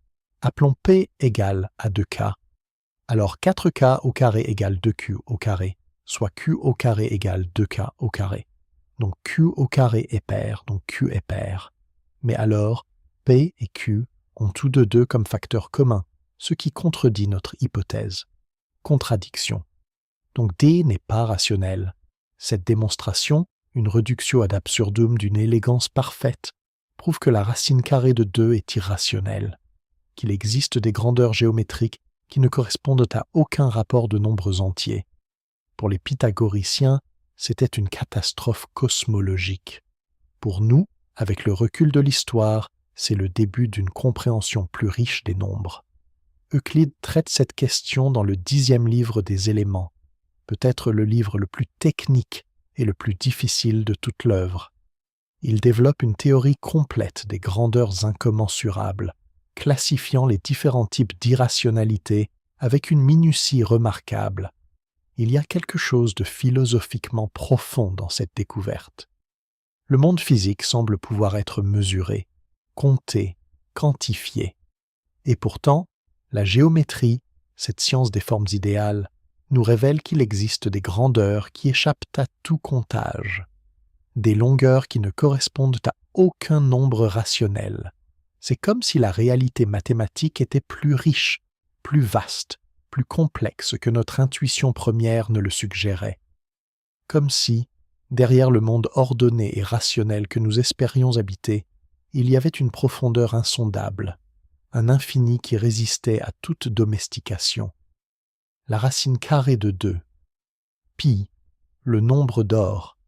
Appelons P égale à 2K. Alors 4K au carré égale 2Q au carré, soit Q au carré égale 2K au carré. Donc Q au carré est pair, donc Q est pair. Mais alors, P et Q ont tous deux comme facteur commun, ce qui contredit notre hypothèse. Contradiction. Donc D n'est pas rationnel. Cette démonstration, une reductio ad absurdum d'une élégance parfaite, prouve que la racine carrée de 2 est irrationnelle, qu'il existe des grandeurs géométriques qui ne correspondent à aucun rapport de nombres entiers. Pour les pythagoriciens, c'était une catastrophe cosmologique. Pour nous, avec le recul de l'histoire, c'est le début d'une compréhension plus riche des nombres. Euclide traite cette question dans le 10e livre des éléments, peut-être le livre le plus technique et le plus difficile de toute l'œuvre. Il développe une théorie complète des grandeurs incommensurables, classifiant les différents types d'irrationalité avec une minutie remarquable. Il y a quelque chose de philosophiquement profond dans cette découverte. Le monde physique semble pouvoir être mesuré, compté, quantifié. Et pourtant, la géométrie, cette science des formes idéales, nous révèle qu'il existe des grandeurs qui échappent à tout comptage, des longueurs qui ne correspondent à aucun nombre rationnel. C'est comme si la réalité mathématique était plus riche, plus vaste, plus complexe que notre intuition première ne le suggérait. Comme si, derrière le monde ordonné et rationnel que nous espérions habiter, il y avait une profondeur insondable, un infini qui résistait à toute domestication. La racine carrée de 2, pi, le nombre d'or,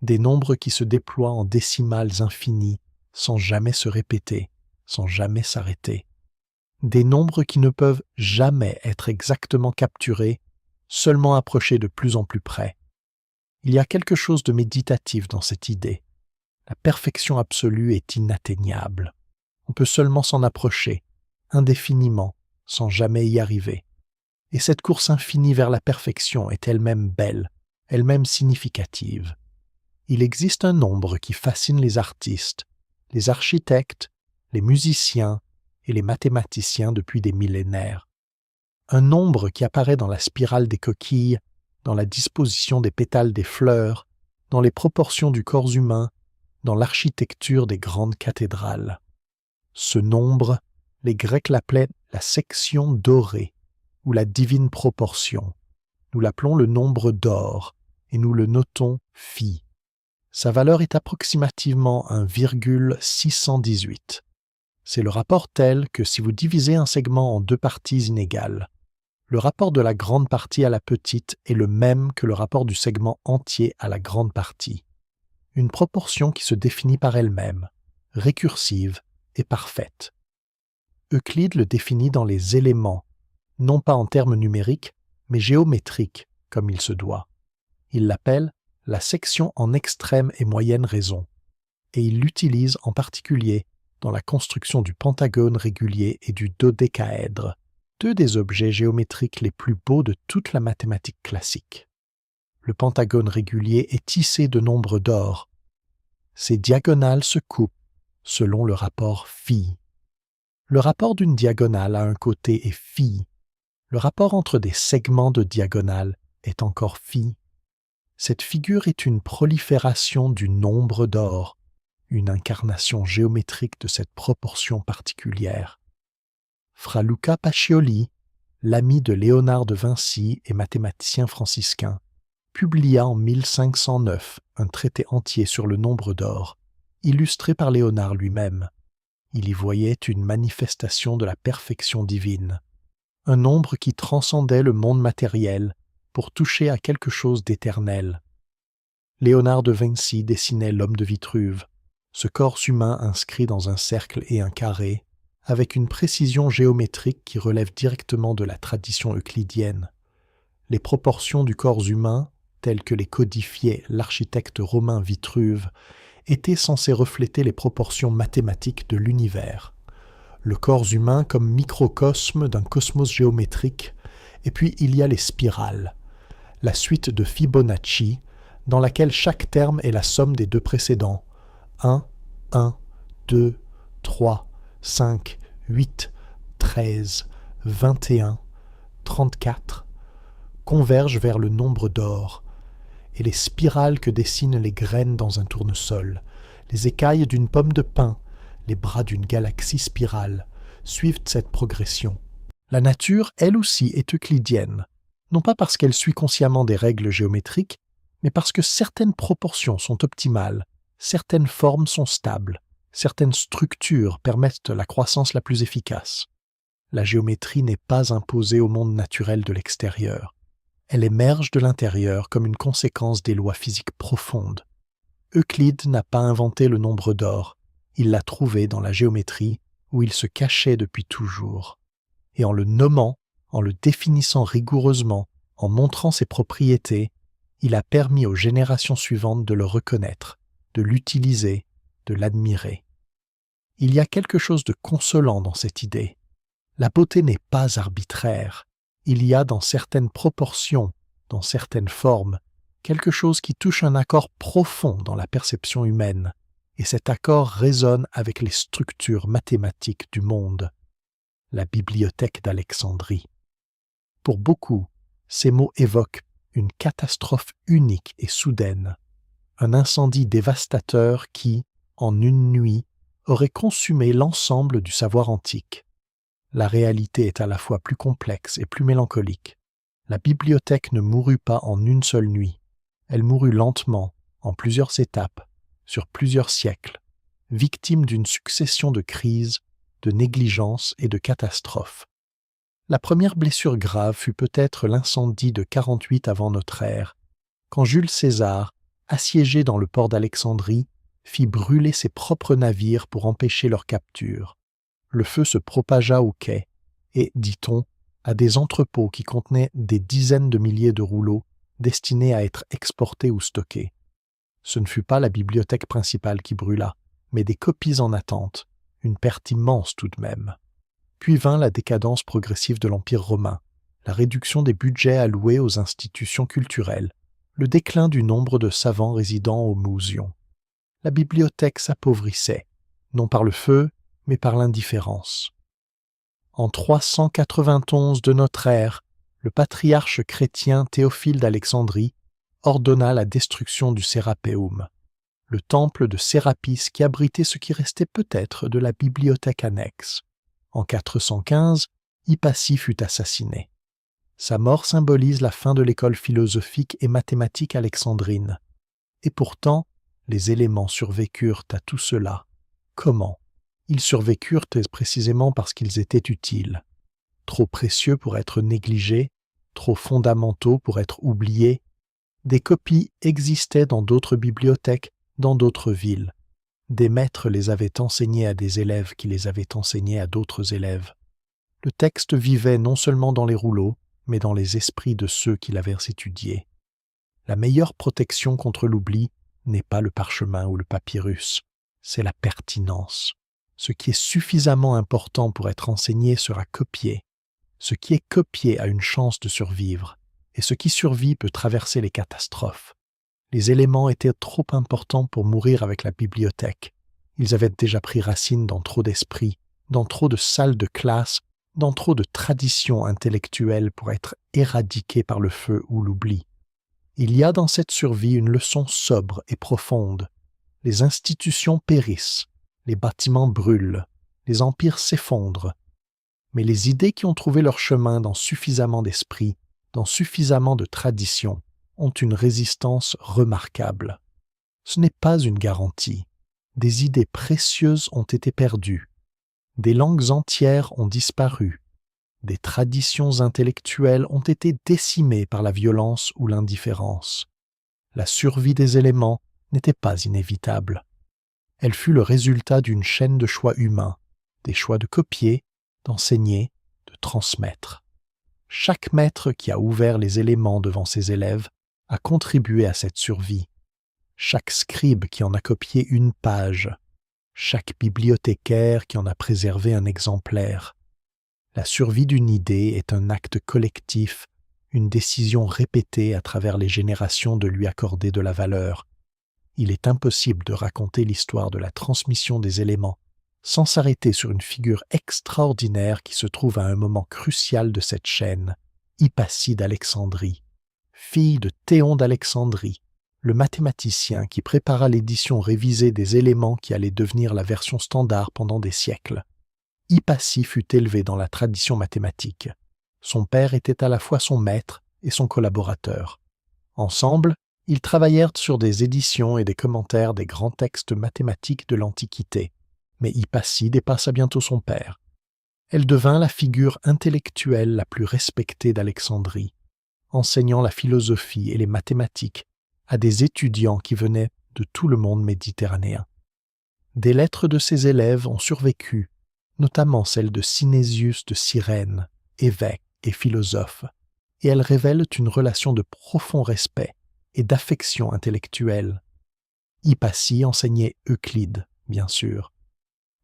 des nombres qui se déploient en décimales infinies sans jamais se répéter, sans jamais s'arrêter. Des nombres qui ne peuvent jamais être exactement capturés, seulement approchés de plus en plus près. Il y a quelque chose de méditatif dans cette idée. La perfection absolue est inatteignable. On peut seulement s'en approcher, indéfiniment, sans jamais y arriver. Et cette course infinie vers la perfection est elle-même belle, elle-même significative. Il existe un nombre qui fascine les artistes, les architectes, les musiciens et les mathématiciens depuis des millénaires. Un nombre qui apparaît dans la spirale des coquilles, dans la disposition des pétales des fleurs, dans les proportions du corps humain, dans l'architecture des grandes cathédrales. Ce nombre, les Grecs l'appelaient la section dorée, ou la divine proportion. Nous l'appelons le nombre d'or, et nous le notons phi. Sa valeur est approximativement 1,618. C'est le rapport tel que si vous divisez un segment en deux parties inégales, Le rapport de la grande partie à la petite est le même que le rapport du segment entier à la grande partie. Une proportion qui se définit par elle-même, récursive et parfaite. Euclide le définit dans les éléments, non pas en termes numériques, mais géométriques, comme il se doit. Il l'appelle la section en extrême et moyenne raison, et il l'utilise en particulier dans la construction du pentagone régulier et du dodécaèdre, deux des objets géométriques les plus beaux de toute la mathématique classique. Le pentagone régulier est tissé de nombres d'or. Ses diagonales se coupent selon le rapport phi. Le rapport d'une diagonale à un côté est phi. Le rapport entre des segments de diagonale est encore phi. Cette figure est une prolifération du nombre d'or, une incarnation géométrique de cette proportion particulière. Fra Luca Pacioli, l'ami de Léonard de Vinci et mathématicien franciscain, publia en 1509 un traité entier sur le nombre d'or, illustré par Léonard lui-même. Il y voyait une manifestation de la perfection divine, un nombre qui transcendait le monde matériel pour toucher à quelque chose d'éternel. Léonard de Vinci dessinait l'homme de Vitruve, ce corps humain inscrit dans un cercle et un carré, avec une précision géométrique qui relève directement de la tradition euclidienne. Les proportions du corps humain, telles que les codifiait l'architecte romain Vitruve, étaient censées refléter les proportions mathématiques de l'univers. Le corps humain comme microcosme d'un cosmos géométrique, et puis il y a les spirales, la suite de Fibonacci, dans laquelle chaque terme est la somme des deux précédents, 1, 1, 2, 3, 5, 8, 13, 21, 34, convergent vers le nombre d'or, et les spirales que dessinent les graines dans un tournesol, les écailles d'une pomme de pin, les bras d'une galaxie spirale, suivent cette progression. La nature, elle aussi, est euclidienne, non pas parce qu'elle suit consciemment des règles géométriques, mais parce que certaines proportions sont optimales, certaines formes sont stables, certaines structures permettent la croissance la plus efficace. La géométrie n'est pas imposée au monde naturel de l'extérieur. Elle émerge de l'intérieur comme une conséquence des lois physiques profondes. Euclide n'a pas inventé le nombre d'or, il l'a trouvé dans la géométrie où il se cachait depuis toujours. Et en le nommant, en le définissant rigoureusement, en montrant ses propriétés, il a permis aux générations suivantes de le reconnaître, de l'utiliser, de l'admirer. Il y a quelque chose de consolant dans cette idée. La beauté n'est pas arbitraire. Il y a dans certaines proportions, dans certaines formes, quelque chose qui touche un accord profond dans la perception humaine, et cet accord résonne avec les structures mathématiques du monde. La bibliothèque d'Alexandrie. Pour beaucoup, ces mots évoquent une catastrophe unique et soudaine, un incendie dévastateur qui, en une nuit, aurait consumé l'ensemble du savoir antique. La réalité est à la fois plus complexe et plus mélancolique. La bibliothèque ne mourut pas en une seule nuit. Elle mourut lentement, en plusieurs étapes, sur plusieurs siècles, victime d'une succession de crises, de négligences et de catastrophes. La première blessure grave fut peut-être l'incendie de 48 avant notre ère, quand Jules César, assiégé dans le port d'Alexandrie, fit brûler ses propres navires pour empêcher leur capture. Le feu se propagea aux quais et, dit-on, à des entrepôts qui contenaient des dizaines de milliers de rouleaux destinés à être exportés ou stockés. Ce ne fut pas la bibliothèque principale qui brûla, mais des copies en attente, une perte immense tout de même. Puis vint la décadence progressive de l'Empire romain, la réduction des budgets alloués aux institutions culturelles, le déclin du nombre de savants résidant au Mousion. La bibliothèque s'appauvrissait, non par le feu, mais par l'indifférence. En 391 de notre ère, le patriarche chrétien Théophile d'Alexandrie ordonna la destruction du Sérapéum, le temple de Sérapis qui abritait ce qui restait peut-être de la bibliothèque annexe. En 415, Hypatie fut assassiné. Sa mort symbolise la fin de l'école philosophique et mathématique alexandrine. Et pourtant, les éléments survécurent à tout cela. Comment ? Ils survécurent précisément parce qu'ils étaient utiles. trop précieux pour être négligés, trop fondamentaux pour être oubliés. Des copies existaient dans d'autres bibliothèques, dans d'autres villes. Des maîtres les avaient enseignés à des élèves qui les avaient enseignés à d'autres élèves. Le texte vivait non seulement dans les rouleaux, mais dans les esprits de ceux qui l'avaient étudié. La meilleure protection contre l'oubli n'est pas le parchemin ou le papyrus, c'est la pertinence. Ce qui est suffisamment important pour être enseigné sera copié. Ce qui est copié a une chance de survivre, et ce qui survit peut traverser les catastrophes. Les éléments étaient trop importants pour mourir avec la bibliothèque. Ils avaient déjà pris racine dans trop d'esprits, dans trop de salles de classe, dans trop de traditions intellectuelles pour être éradiqués par le feu ou l'oubli. Il y a dans cette survie une leçon sobre et profonde. Les institutions périssent, les bâtiments brûlent, les empires s'effondrent. Mais les idées qui ont trouvé leur chemin dans suffisamment d'esprits, dans suffisamment de traditions, ont une résistance remarquable. Ce n'est pas une garantie. Des idées précieuses ont été perdues. Des langues entières ont disparu. Des traditions intellectuelles ont été décimées par la violence ou l'indifférence. La survie des éléments n'était pas inévitable. Elle fut le résultat d'une chaîne de choix humains, des choix de copier, d'enseigner, de transmettre. Chaque maître qui a ouvert les éléments devant ses élèves a contribué à cette survie. Chaque scribe qui en a copié une page, chaque bibliothécaire qui en a préservé un exemplaire. La survie d'une idée est un acte collectif, une décision répétée à travers les générations de lui accorder de la valeur. Il est impossible de raconter l'histoire de la transmission des éléments sans s'arrêter sur une figure extraordinaire qui se trouve à un moment crucial de cette chaîne, Hypatie d'Alexandrie, fille de Théon d'Alexandrie, le mathématicien qui prépara l'édition révisée des éléments qui allait devenir la version standard pendant des siècles. Hypatie fut élevée dans la tradition mathématique. Son père était à la fois son maître et son collaborateur. Ensemble, ils travaillèrent sur des éditions et des commentaires des grands textes mathématiques de l'Antiquité. Mais Hypatie dépassa bientôt son père. Elle devint la figure intellectuelle la plus respectée d'Alexandrie, enseignant la philosophie et les mathématiques à des étudiants qui venaient de tout le monde méditerranéen. Des lettres de ses élèves ont survécu, notamment celles de Cynésius de Cyrène, évêque et philosophe, et elles révèlent une relation de profond respect et d'affection intellectuelle. Hypatie enseignait Euclide, bien sûr,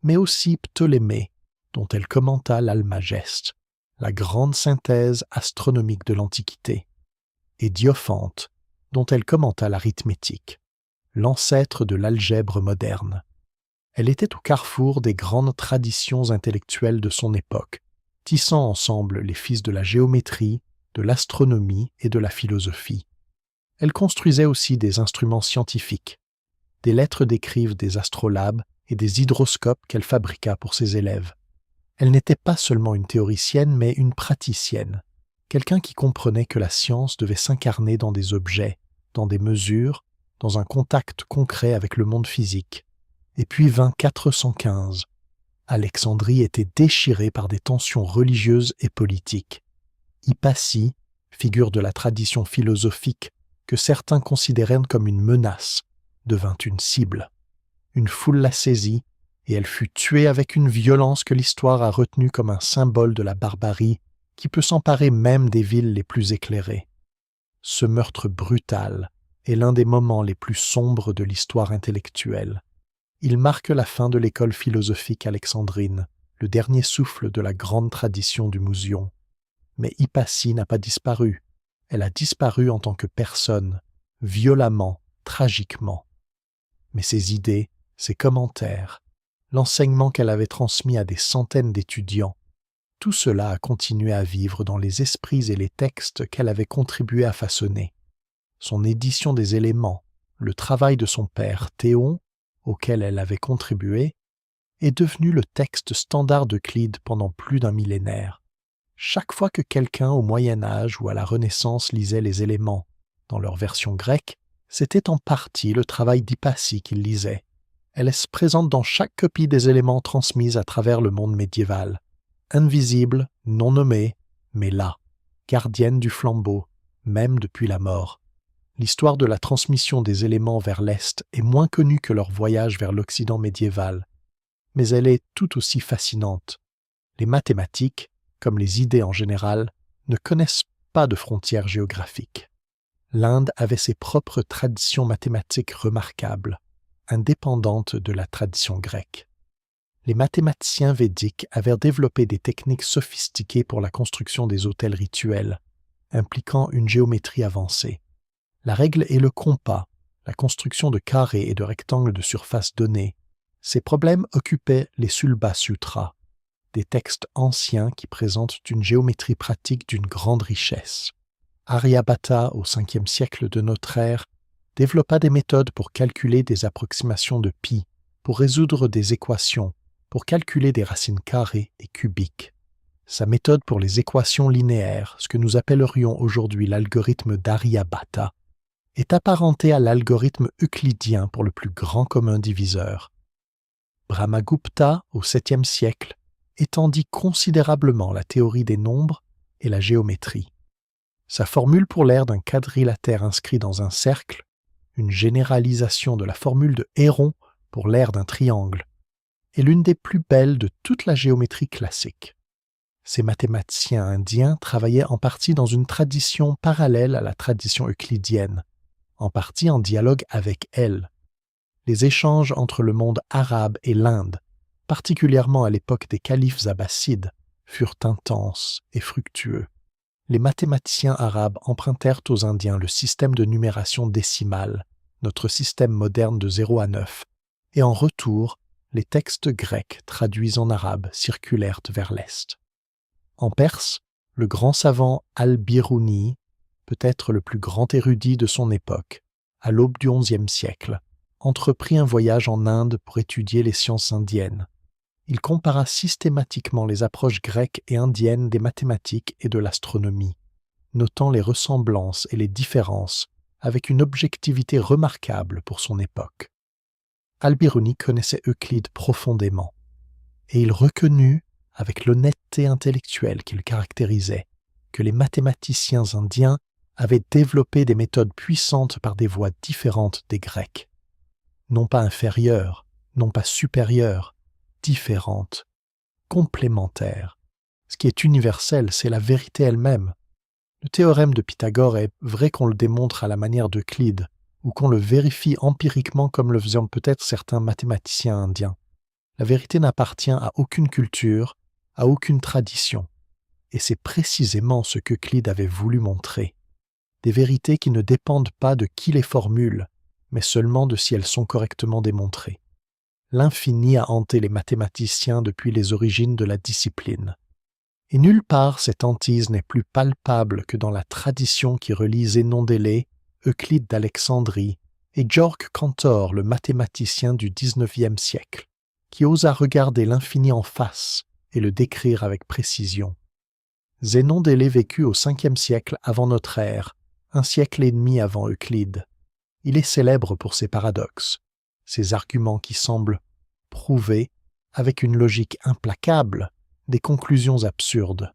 mais aussi Ptolémée, dont elle commenta l'Almageste, la grande synthèse astronomique de l'Antiquité, et Diophante, dont elle commenta l'arithmétique, l'ancêtre de l'algèbre moderne. Elle était au carrefour des grandes traditions intellectuelles de son époque, tissant ensemble les fils de la géométrie, de l'astronomie et de la philosophie. Elle construisait aussi des instruments scientifiques. Des lettres décrivent des astrolabes et des hydroscopes qu'elle fabriqua pour ses élèves. Elle n'était pas seulement une théoricienne, mais une praticienne, quelqu'un qui comprenait que la science devait s'incarner dans des objets, dans des mesures, dans un contact concret avec le monde physique. Et puis vint 415. Alexandrie était déchirée par des tensions religieuses et politiques. Hypatie, figure de la tradition philosophique que certains considéraient comme une menace, devint une cible. Une foule la saisit, et elle fut tuée avec une violence que l'histoire a retenue comme un symbole de la barbarie qui peut s'emparer même des villes les plus éclairées. Ce meurtre brutal est l'un des moments les plus sombres de l'histoire intellectuelle. Il marque la fin de l'école philosophique alexandrine, le dernier souffle de la grande tradition du Mousion. Mais Hypatie n'a pas disparu. Elle a disparu en tant que personne, violemment, tragiquement. Mais ses idées, ses commentaires, l'enseignement qu'elle avait transmis à des centaines d'étudiants, tout cela a continué à vivre dans les esprits et les textes qu'elle avait contribué à façonner. Son édition des éléments, le travail de son père Théon, auquel elle avait contribué, est devenu le texte standard d'Euclide pendant plus d'un millénaire. Chaque fois que quelqu'un au Moyen Âge ou à la Renaissance lisait les éléments, dans leur version grecque, c'était en partie le travail d'Hypatie qu'il lisait. Elle est présente dans chaque copie des éléments transmise à travers le monde médiéval. invisible, non nommée, mais là, gardienne du flambeau, même depuis la mort. L'histoire de la transmission des éléments vers l'Est est moins connue que leur voyage vers l'Occident médiéval, mais elle est tout aussi fascinante. Les mathématiques, comme les idées en général, ne connaissent pas de frontières géographiques. L'Inde avait ses propres traditions mathématiques remarquables, indépendantes de la tradition grecque. Les mathématiciens védiques avaient développé des techniques sophistiquées pour la construction des autels rituels, impliquant une géométrie avancée. La règle et le compas, la construction de carrés et de rectangles de surface donnée, ces problèmes occupaient les Sulba Sutras, des textes anciens qui présentent une géométrie pratique d'une grande richesse. Aryabhata, au 5e siècle de notre ère, développa des méthodes pour calculer des approximations de pi, pour résoudre des équations, pour calculer des racines carrées et cubiques. Sa méthode pour les équations linéaires, ce que nous appellerions aujourd'hui l'algorithme d'Aryabhata, est apparentée à l'algorithme euclidien pour le plus grand commun diviseur. Brahmagupta, au 7e siècle, étendit considérablement la théorie des nombres et la géométrie. Sa formule pour l'aire d'un quadrilatère inscrit dans un cercle, une généralisation de la formule de Héron pour l'aire d'un triangle, est l'une des plus belles de toute la géométrie classique. Ces mathématiciens indiens travaillaient en partie dans une tradition parallèle à la tradition euclidienne, en partie en dialogue avec elle. Les échanges entre le monde arabe et l'Inde, particulièrement à l'époque des califes abbassides, furent intenses et fructueux. Les mathématiciens arabes empruntèrent aux Indiens le système de numération décimale, notre système moderne de 0 à 9, et en retour, les textes grecs traduits en arabe circulèrent vers l'Est. En Perse, le grand savant Al-Biruni, peut-être le plus grand érudit de son époque, à l'aube du XIe siècle, entreprit un voyage en Inde pour étudier les sciences indiennes. Il compara systématiquement les approches grecques et indiennes des mathématiques et de l'astronomie, notant les ressemblances et les différences avec une objectivité remarquable pour son époque. Al-Biruni connaissait Euclide profondément, et il reconnut, avec l'honnêteté intellectuelle qui le caractérisait, que les mathématiciens indiens avaient développé des méthodes puissantes par des voies différentes des Grecs. Non pas inférieures, non pas supérieures, différentes, complémentaires. Ce qui est universel, c'est la vérité elle-même. Le théorème de Pythagore est vrai qu'on le démontre à la manière d'Euclide, ou qu'on le vérifie empiriquement comme le faisaient peut-être certains mathématiciens indiens. La vérité n'appartient à aucune culture, à aucune tradition. Et c'est précisément ce qu'Euclide avait voulu montrer. Des vérités qui ne dépendent pas de qui les formule, mais seulement de si elles sont correctement démontrées. L'infini a hanté les mathématiciens depuis les origines de la discipline. Et nulle part cette hantise n'est plus palpable que dans la tradition qui relie Zénon d'Élée, Euclide d'Alexandrie et Georg Cantor, le mathématicien du XIXe siècle, qui osa regarder l'infini en face et le décrire avec précision. Zénon d'Élée vécut au 5e siècle avant notre ère, un siècle et demi avant Euclide. Il est célèbre pour ses paradoxes, ses arguments qui semblent prouver, avec une logique implacable, des conclusions absurdes.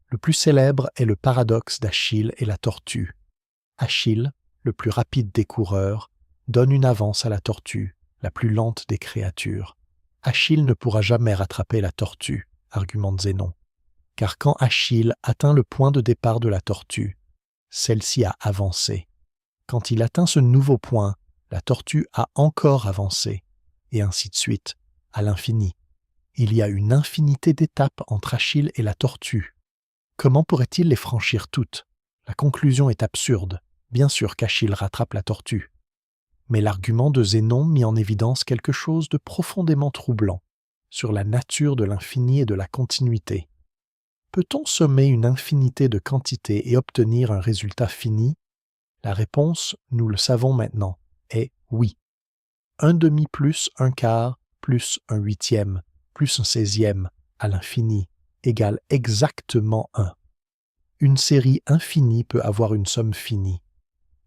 Le plus célèbre est le paradoxe d'Achille et la tortue. Achille, le plus rapide des coureurs, donne une avance à la tortue, la plus lente des créatures. Achille ne pourra jamais rattraper la tortue, argumente Zénon, car quand Achille atteint le point de départ de la tortue, celle-ci a avancé. Quand il atteint ce nouveau point, la tortue a encore avancé, et ainsi de suite, à l'infini. Il y a une infinité d'étapes entre Achille et la tortue. Comment pourrait-il les franchir toutes? La conclusion est absurde. Bien sûr qu'Achille rattrape la tortue. Mais l'argument de Zénon mit en évidence quelque chose de profondément troublant sur la nature de l'infini et de la continuité. Peut-on sommer une infinité de quantités et obtenir un résultat fini? La réponse, nous le savons maintenant, est oui. 1/2 plus 1/4 plus 1/8 plus 1/16 à l'infini égale exactement 1. Une série infinie peut avoir une somme finie.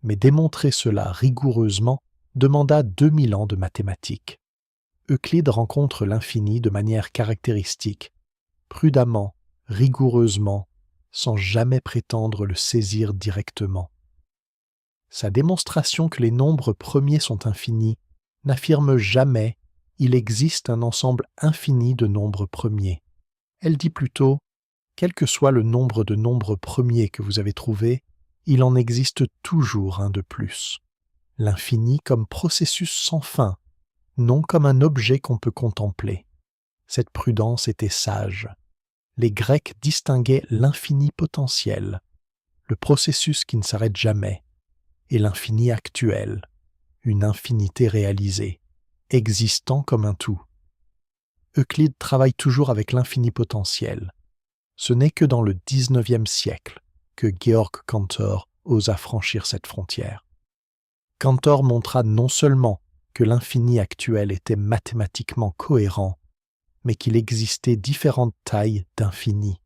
Mais démontrer cela rigoureusement demanda 2000 ans de mathématiques. Euclide rencontre l'infini de manière caractéristique, prudemment, rigoureusement, sans jamais prétendre le saisir directement. Sa démonstration que les nombres premiers sont infinis n'affirme jamais « il existe un ensemble infini de nombres premiers ». Elle dit plutôt « quel que soit le nombre de nombres premiers que vous avez trouvé, il en existe toujours un de plus ». L'infini comme processus sans fin, non comme un objet qu'on peut contempler. Cette prudence était sage. Les Grecs distinguaient l'infini potentiel, le processus qui ne s'arrête jamais, et l'infini actuel, une infinité réalisée, existant comme un tout. Euclide travaille toujours avec l'infini potentiel. Ce n'est que dans le XIXe siècle que Georg Cantor osa franchir cette frontière. Cantor montra non seulement que l'infini actuel était mathématiquement cohérent, mais qu'il existait différentes tailles d'infini.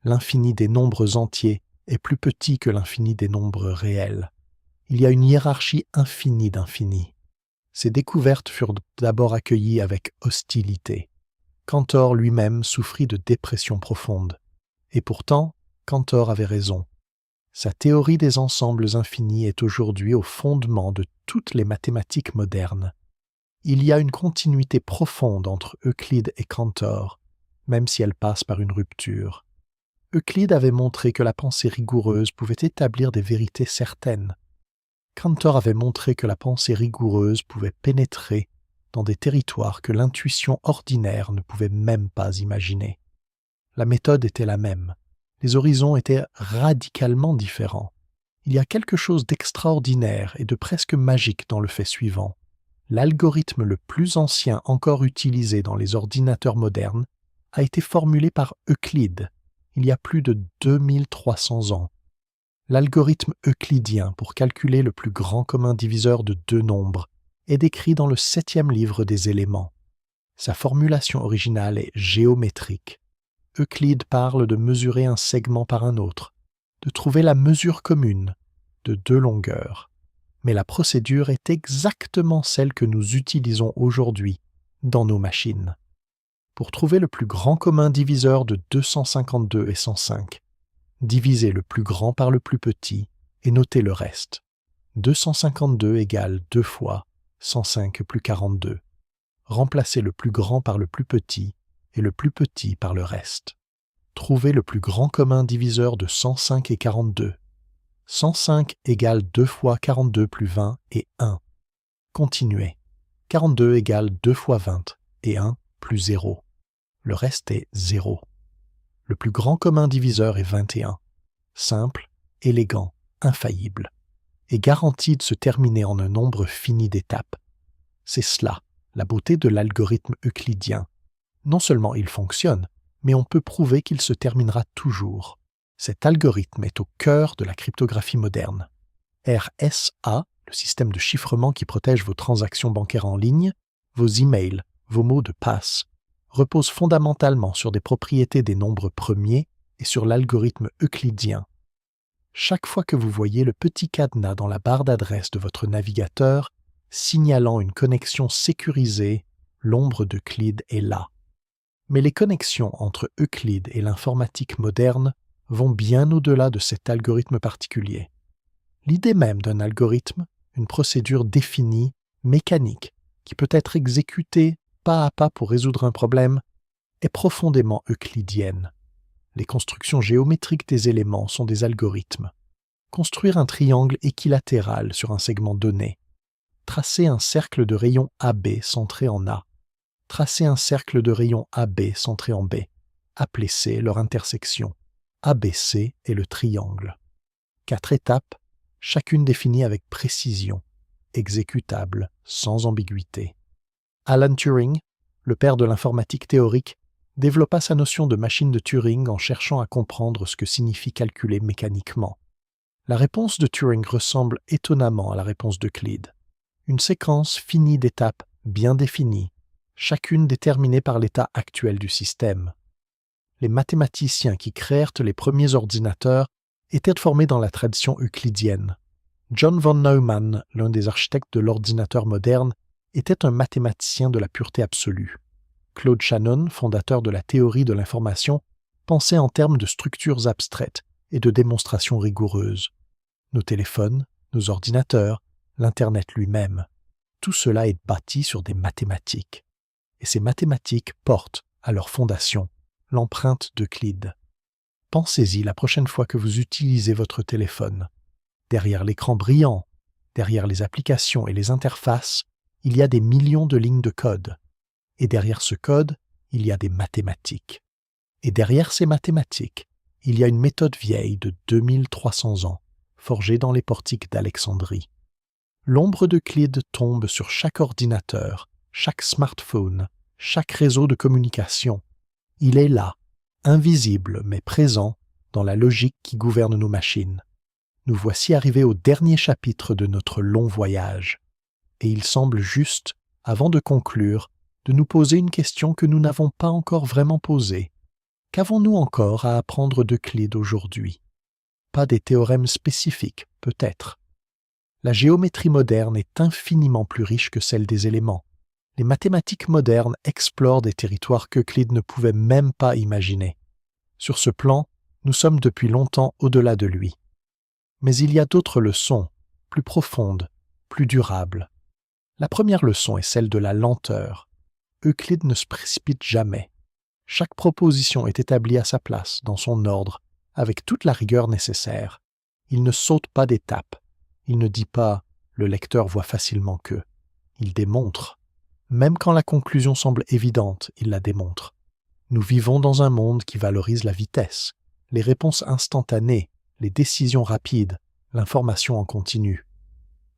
L'infini des nombres entiers est plus petit que l'infini des nombres réels. Il y a une hiérarchie infinie d'infinis. Ces découvertes furent d'abord accueillies avec hostilité. Cantor lui-même souffrit de dépression profonde. Et pourtant, Cantor avait raison. Sa théorie des ensembles infinis est aujourd'hui au fondement de toutes les mathématiques modernes. Il y a une continuité profonde entre Euclide et Cantor, même si elle passe par une rupture. Euclide avait montré que la pensée rigoureuse pouvait établir des vérités certaines. Cantor avait montré que la pensée rigoureuse pouvait pénétrer dans des territoires que l'intuition ordinaire ne pouvait même pas imaginer. La méthode était la même. Les horizons étaient radicalement différents. Il y a quelque chose d'extraordinaire et de presque magique dans le fait suivant. L'algorithme le plus ancien encore utilisé dans les ordinateurs modernes a été formulé par Euclide, il y a plus de 2300 ans. L'algorithme euclidien pour calculer le plus grand commun diviseur de deux nombres est décrit dans le 7e livre des éléments. Sa formulation originale est géométrique. Euclide parle de mesurer un segment par un autre, de trouver la mesure commune de deux longueurs. Mais la procédure est exactement celle que nous utilisons aujourd'hui dans nos machines. Pour trouver le plus grand commun diviseur de 252 et 105, divisez le plus grand par le plus petit et notez le reste. 252 égale 2 fois 105 plus 42. Remplacez le plus grand par le plus petit et le plus petit par le reste. Trouvez le plus grand commun diviseur de 105 et 42. 105 égale 2 fois 42 plus 20 et 1. Continuez. 42 égale 2 fois 20 et 1 plus 0. Le reste est 0. Le plus grand commun diviseur est 21. Simple, élégant, infaillible, et garanti de se terminer en un nombre fini d'étapes. C'est cela, la beauté de l'algorithme euclidien. Non seulement il fonctionne, mais on peut prouver qu'il se terminera toujours. Cet algorithme est au cœur de la cryptographie moderne. RSA, le système de chiffrement qui protège vos transactions bancaires en ligne, vos emails, vos mots de passe, repose fondamentalement sur des propriétés des nombres premiers et sur l'algorithme euclidien. Chaque fois que vous voyez le petit cadenas dans la barre d'adresse de votre navigateur signalant une connexion sécurisée, l'ombre d'Euclide est là. Mais les connexions entre Euclide et l'informatique moderne vont bien au-delà de cet algorithme particulier. L'idée même d'un algorithme, une procédure définie, mécanique, qui peut être exécutée pas à pas pour résoudre un problème, est profondément euclidienne. Les constructions géométriques des éléments sont des algorithmes. Construire un triangle équilatéral sur un segment donné. Tracer un cercle de rayon AB centré en A. Tracer un cercle de rayon AB centré en B. Appelez C leur intersection. ABC est le triangle. 4 étapes, chacune définie avec précision, exécutable, sans ambiguïté. Alan Turing, le père de l'informatique théorique, développa sa notion de machine de Turing en cherchant à comprendre ce que signifie calculer mécaniquement. La réponse de Turing ressemble étonnamment à la réponse d'Euclide. Une séquence finie d'étapes bien définies, chacune déterminée par l'état actuel du système. Les mathématiciens qui créèrent les premiers ordinateurs étaient formés dans la tradition euclidienne. John von Neumann, l'un des architectes de l'ordinateur moderne, était un mathématicien de la pureté absolue. Claude Shannon, fondateur de la théorie de l'information, pensait en termes de structures abstraites et de démonstrations rigoureuses. Nos téléphones, nos ordinateurs, l'Internet lui-même, tout cela est bâti sur des mathématiques. Et ces mathématiques portent, à leur fondation, l'empreinte d'Euclide. Pensez-y la prochaine fois que vous utilisez votre téléphone. Derrière l'écran brillant, derrière les applications et les interfaces, il y a des millions de lignes de code. Et derrière ce code, il y a des mathématiques. Et derrière ces mathématiques, il y a une méthode vieille de 2300 ans, forgée dans les portiques d'Alexandrie. L'ombre d'Euclide tombe sur chaque ordinateur, chaque smartphone, chaque réseau de communication. Il est là, invisible mais présent, dans la logique qui gouverne nos machines. Nous voici arrivés au dernier chapitre de notre long voyage. Et il semble juste, avant de conclure, de nous poser une question que nous n'avons pas encore vraiment posée. Qu'avons-nous encore à apprendre d'Euclide aujourd'hui? Pas des théorèmes spécifiques, peut-être. La géométrie moderne est infiniment plus riche que celle des éléments. Les mathématiques modernes explorent des territoires qu'Euclide ne pouvait même pas imaginer. Sur ce plan, nous sommes depuis longtemps au-delà de lui. Mais il y a d'autres leçons, plus profondes, plus durables. La première leçon est celle de la lenteur. Euclide ne se précipite jamais. Chaque proposition est établie à sa place, dans son ordre, avec toute la rigueur nécessaire. Il ne saute pas d'étape. Il ne dit pas « le lecteur voit facilement que ». Il démontre. Même quand la conclusion semble évidente, il la démontre. Nous vivons dans un monde qui valorise la vitesse, les réponses instantanées, les décisions rapides, l'information en continu.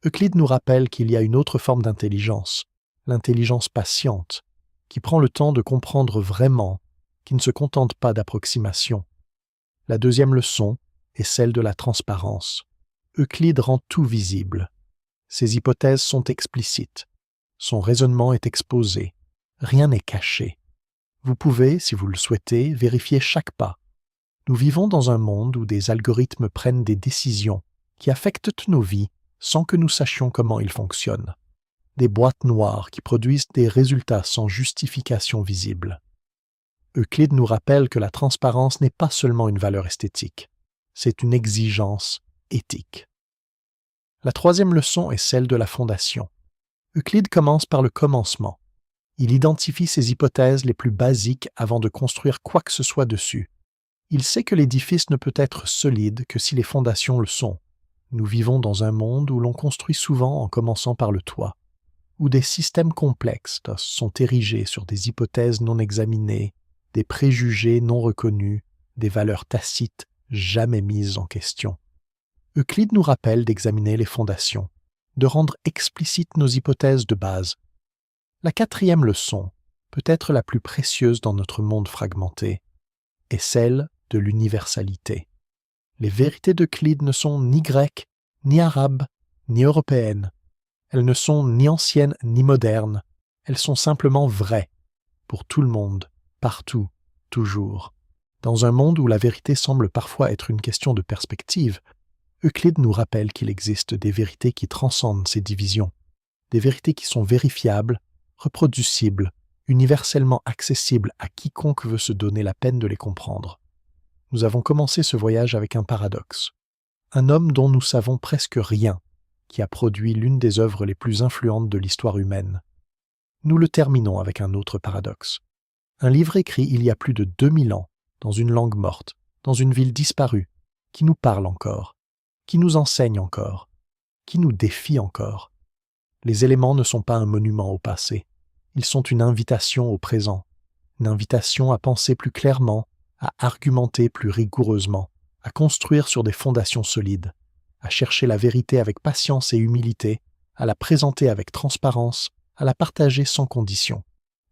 Euclide nous rappelle qu'il y a une autre forme d'intelligence, l'intelligence patiente, qui prend le temps de comprendre vraiment, qui ne se contente pas d'approximation. La deuxième leçon est celle de la transparence. Euclide rend tout visible. Ses hypothèses sont explicites. Son raisonnement est exposé. Rien n'est caché. Vous pouvez, si vous le souhaitez, vérifier chaque pas. Nous vivons dans un monde où des algorithmes prennent des décisions qui affectent nos vies sans que nous sachions comment ils fonctionnent. Des boîtes noires qui produisent des résultats sans justification visible. Euclide nous rappelle que la transparence n'est pas seulement une valeur esthétique, c'est une exigence éthique. La troisième leçon est celle de la fondation. Euclide commence par le commencement. Il identifie ses hypothèses les plus basiques avant de construire quoi que ce soit dessus. Il sait que l'édifice ne peut être solide que si les fondations le sont. Nous vivons dans un monde où l'on construit souvent en commençant par le toit, où des systèmes complexes sont érigés sur des hypothèses non examinées, des préjugés non reconnus, des valeurs tacites jamais mises en question. Euclide nous rappelle d'examiner les fondations, de rendre explicites nos hypothèses de base. La quatrième leçon, peut-être la plus précieuse dans notre monde fragmenté, est celle de l'universalité. Les vérités d'Euclide ne sont ni grecques, ni arabes, ni européennes. Elles ne sont ni anciennes ni modernes. Elles sont simplement vraies, pour tout le monde, partout, toujours. Dans un monde où la vérité semble parfois être une question de perspective, Euclide nous rappelle qu'il existe des vérités qui transcendent ces divisions, des vérités qui sont vérifiables, reproducibles, universellement accessibles à quiconque veut se donner la peine de les comprendre. Nous avons commencé ce voyage avec un paradoxe. Un homme dont nous savons presque rien, qui a produit l'une des œuvres les plus influentes de l'histoire humaine. Nous le terminons avec un autre paradoxe. Un livre écrit il y a plus de 2000 ans, dans une langue morte, dans une ville disparue, qui nous parle encore, qui nous enseigne encore, qui nous défie encore. Les éléments ne sont pas un monument au passé, ils sont une invitation au présent, une invitation à penser plus clairement, à argumenter plus rigoureusement, à construire sur des fondations solides, à chercher la vérité avec patience et humilité, à la présenter avec transparence, à la partager sans condition.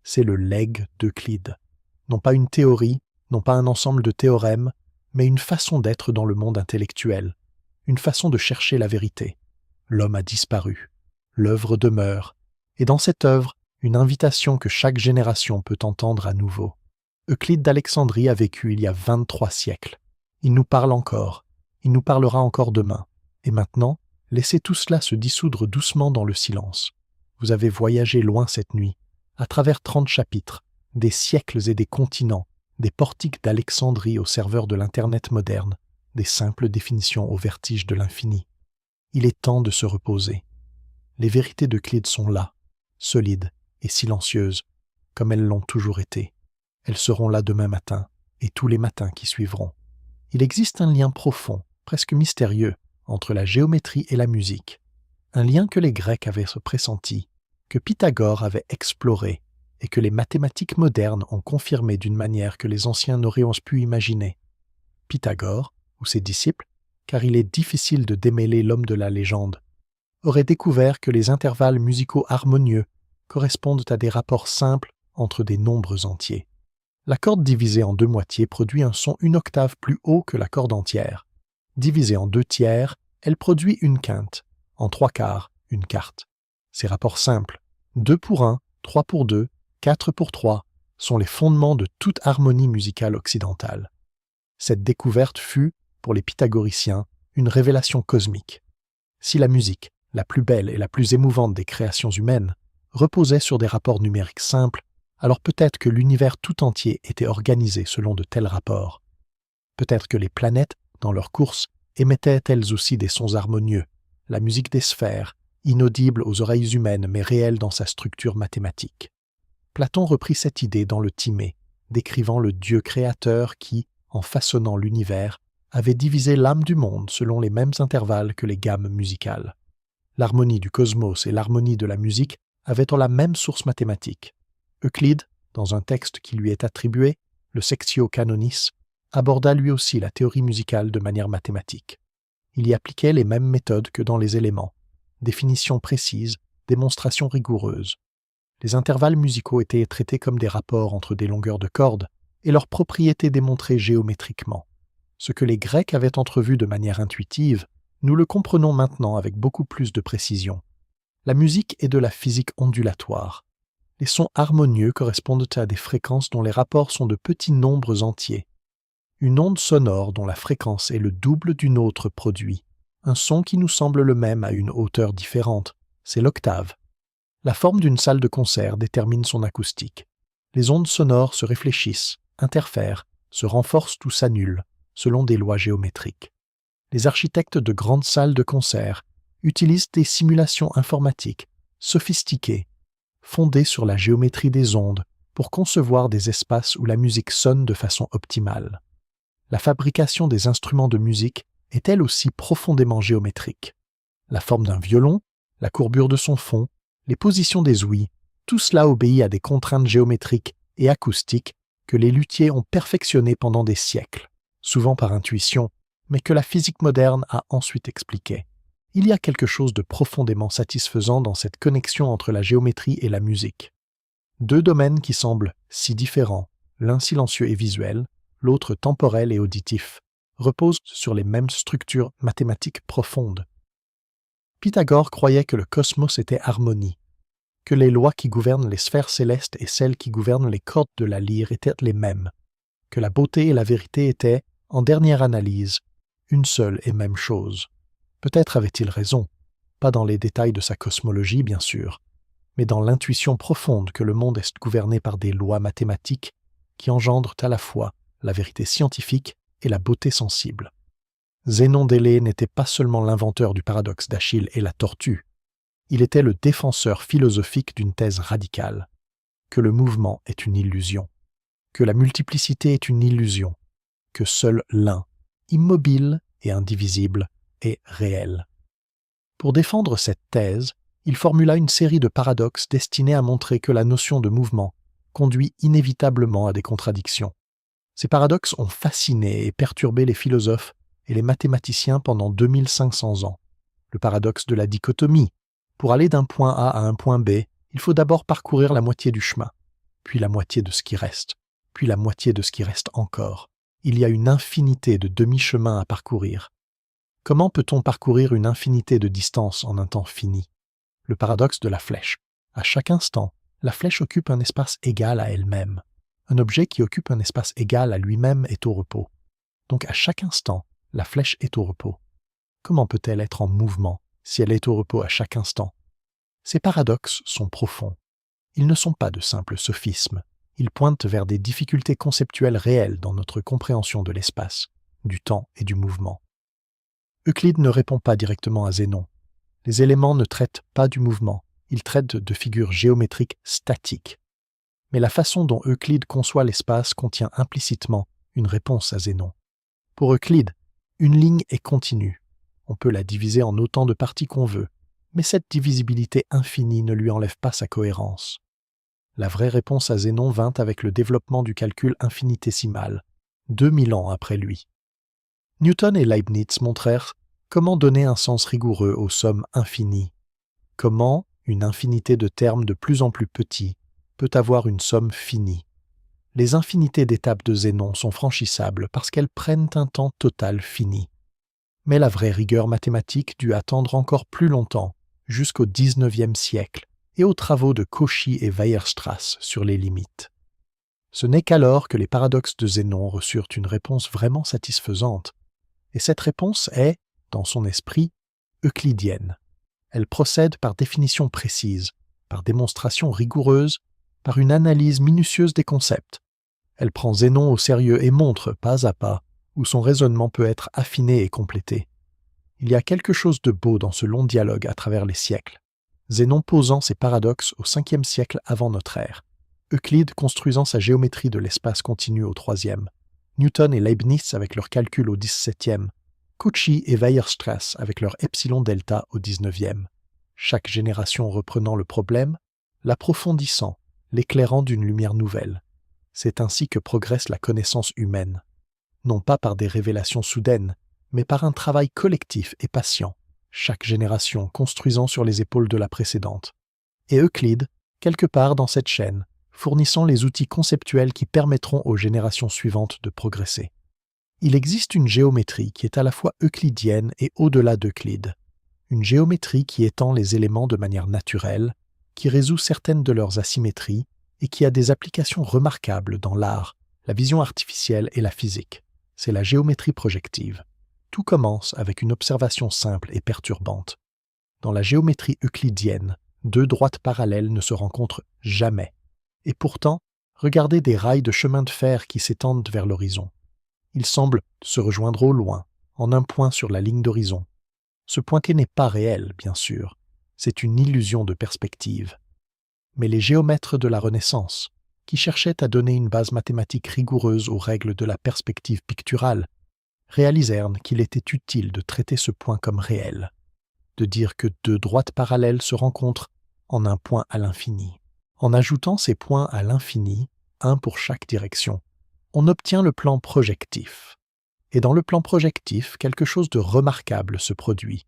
C'est le legs d'Euclide. Non pas une théorie, non pas un ensemble de théorèmes, mais une façon d'être dans le monde intellectuel, une façon de chercher la vérité. L'homme a disparu, l'œuvre demeure, et dans cette œuvre, une invitation que chaque génération peut entendre à nouveau. Euclide d'Alexandrie a vécu il y a 23 siècles. Il nous parle encore, il nous parlera encore demain. Et maintenant, laissez tout cela se dissoudre doucement dans le silence. Vous avez voyagé loin cette nuit, à travers 30 chapitres, des siècles et des continents, des portiques d'Alexandrie aux serveurs de l'Internet moderne, des simples définitions au vertige de l'infini. Il est temps de se reposer. Les vérités d'Euclide sont là, solides et silencieuses, comme elles l'ont toujours été. Elles seront là demain matin et tous les matins qui suivront. Il existe un lien profond, presque mystérieux, entre la géométrie et la musique. Un lien que les Grecs avaient pressenti, que Pythagore avait exploré et que les mathématiques modernes ont confirmé d'une manière que les anciens n'auraient pu imaginer. Pythagore, ou ses disciples, car il est difficile de démêler l'homme de la légende, aurait découvert que les intervalles musicaux harmonieux correspondent à des rapports simples entre des nombres entiers. La corde divisée en deux moitiés produit un son une octave plus haut que la corde entière. Divisée en deux tiers, elle produit une quinte, en trois quarts, une quarte. Ces rapports simples, 2 pour 1, 3 pour 2, 4 pour 3, sont les fondements de toute harmonie musicale occidentale. Cette découverte fut, pour les pythagoriciens, une révélation cosmique. Si la musique, la plus belle et la plus émouvante des créations humaines, reposait sur des rapports numériques simples, alors peut-être que l'univers tout entier était organisé selon de tels rapports. Peut-être que les planètes, dans leur course, émettaient elles aussi des sons harmonieux, la musique des sphères, inaudible aux oreilles humaines mais réelle dans sa structure mathématique. Platon reprit cette idée dans le Timée, décrivant le Dieu créateur qui, en façonnant l'univers, avait divisé l'âme du monde selon les mêmes intervalles que les gammes musicales. L'harmonie du cosmos et l'harmonie de la musique avaient la même source mathématique. Euclide, dans un texte qui lui est attribué, le Sectio Canonis, aborda lui aussi la théorie musicale de manière mathématique. Il y appliquait les mêmes méthodes que dans les éléments, définitions précises, démonstrations rigoureuses. Les intervalles musicaux étaient traités comme des rapports entre des longueurs de cordes et leurs propriétés démontrées géométriquement. Ce que les Grecs avaient entrevu de manière intuitive, nous le comprenons maintenant avec beaucoup plus de précision. La musique est de la physique ondulatoire. Les sons harmonieux correspondent à des fréquences dont les rapports sont de petits nombres entiers. Une onde sonore dont la fréquence est le double d'une autre produit un son qui nous semble le même à une hauteur différente, c'est l'octave. La forme d'une salle de concert détermine son acoustique. Les ondes sonores se réfléchissent, interfèrent, se renforcent ou s'annulent, selon des lois géométriques. Les architectes de grandes salles de concert utilisent des simulations informatiques sophistiquées, fondées sur la géométrie des ondes, pour concevoir des espaces où la musique sonne de façon optimale. La fabrication des instruments de musique est elle aussi profondément géométrique. La forme d'un violon, la courbure de son fond, les positions des ouïes, tout cela obéit à des contraintes géométriques et acoustiques que les luthiers ont perfectionnées pendant des siècles, souvent par intuition, mais que la physique moderne a ensuite expliquées. Il y a quelque chose de profondément satisfaisant dans cette connexion entre la géométrie et la musique. Deux domaines qui semblent si différents, l'un silencieux et visuel, l'autre temporel et auditif, reposent sur les mêmes structures mathématiques profondes. Pythagore croyait que le cosmos était harmonie, que les lois qui gouvernent les sphères célestes et celles qui gouvernent les cordes de la lyre étaient les mêmes, que la beauté et la vérité étaient, en dernière analyse, une seule et même chose. Peut-être avait-il raison, pas dans les détails de sa cosmologie bien sûr, mais dans l'intuition profonde que le monde est gouverné par des lois mathématiques qui engendrent à la fois la vérité scientifique et la beauté sensible. Zénon d'Élée n'était pas seulement l'inventeur du paradoxe d'Achille et la tortue, il était le défenseur philosophique d'une thèse radicale, que le mouvement est une illusion, que la multiplicité est une illusion, que seul l'un, immobile et indivisible, est réel. Pour défendre cette thèse, il formula une série de paradoxes destinés à montrer que la notion de mouvement conduit inévitablement à des contradictions. Ces paradoxes ont fasciné et perturbé les philosophes et les mathématiciens pendant 2500 ans. Le paradoxe de la dichotomie. Pour aller d'un point A à un point B, il faut d'abord parcourir la moitié du chemin, puis la moitié de ce qui reste, puis la moitié de ce qui reste encore. Il y a une infinité de demi-chemins à parcourir. Comment peut-on parcourir une infinité de distances en un temps fini? Le paradoxe de la flèche. À chaque instant, la flèche occupe un espace égal à elle-même. Un objet qui occupe un espace égal à lui-même est au repos. Donc à chaque instant, la flèche est au repos. Comment peut-elle être en mouvement si elle est au repos à chaque instant? Ces paradoxes sont profonds. Ils ne sont pas de simples sophismes. Ils pointent vers des difficultés conceptuelles réelles dans notre compréhension de l'espace, du temps et du mouvement. Euclide ne répond pas directement à Zénon. Les éléments ne traitent pas du mouvement, ils traitent de figures géométriques statiques. Mais la façon dont Euclide conçoit l'espace contient implicitement une réponse à Zénon. Pour Euclide, une ligne est continue. On peut la diviser en autant de parties qu'on veut, mais cette divisibilité infinie ne lui enlève pas sa cohérence. La vraie réponse à Zénon vint avec le développement du calcul infinitésimal, 2000 ans après lui. Newton et Leibniz montrèrent comment donner un sens rigoureux aux sommes infinies, comment une infinité de termes de plus en plus petits peut avoir une somme finie. Les infinités d'étapes de Zénon sont franchissables parce qu'elles prennent un temps total fini. Mais la vraie rigueur mathématique dut attendre encore plus longtemps, jusqu'au XIXe siècle, et aux travaux de Cauchy et Weierstrass sur les limites. Ce n'est qu'alors que les paradoxes de Zénon reçurent une réponse vraiment satisfaisante, et cette réponse est, dans son esprit, euclidienne. Elle procède par définition précise, par démonstration rigoureuse, par une analyse minutieuse des concepts. Elle prend Zénon au sérieux et montre, pas à pas, où son raisonnement peut être affiné et complété. Il y a quelque chose de beau dans ce long dialogue à travers les siècles. Zénon posant ses paradoxes au 5e siècle avant notre ère, Euclide construisant sa géométrie de l'espace continu au 3e, Newton et Leibniz avec leurs calculs au 17e, Cauchy et Weierstrass avec leur epsilon delta au 19e. Chaque génération reprenant le problème, l'approfondissant, l'éclairant d'une lumière nouvelle. C'est ainsi que progresse la connaissance humaine. Non pas par des révélations soudaines, mais par un travail collectif et patient, chaque génération construisant sur les épaules de la précédente. Et Euclide, quelque part dans cette chaîne, fournissant les outils conceptuels qui permettront aux générations suivantes de progresser. Il existe une géométrie qui est à la fois euclidienne et au-delà d'Euclide. Une géométrie qui étend les éléments de manière naturelle, qui résout certaines de leurs asymétries et qui a des applications remarquables dans l'art, la vision artificielle et la physique. C'est la géométrie projective. Tout commence avec une observation simple et perturbante. Dans la géométrie euclidienne, deux droites parallèles ne se rencontrent jamais. Et pourtant, regardez des rails de chemin de fer qui s'étendent vers l'horizon. Ils semblent se rejoindre au loin, en un point sur la ligne d'horizon. Ce pointé n'est pas réel, bien sûr. C'est une illusion de perspective. Mais les géomètres de la Renaissance, qui cherchaient à donner une base mathématique rigoureuse aux règles de la perspective picturale, réalisèrent qu'il était utile de traiter ce point comme réel, de dire que deux droites parallèles se rencontrent en un point à l'infini. En ajoutant ces points à l'infini, un pour chaque direction, on obtient le plan projectif. Et dans le plan projectif, quelque chose de remarquable se produit.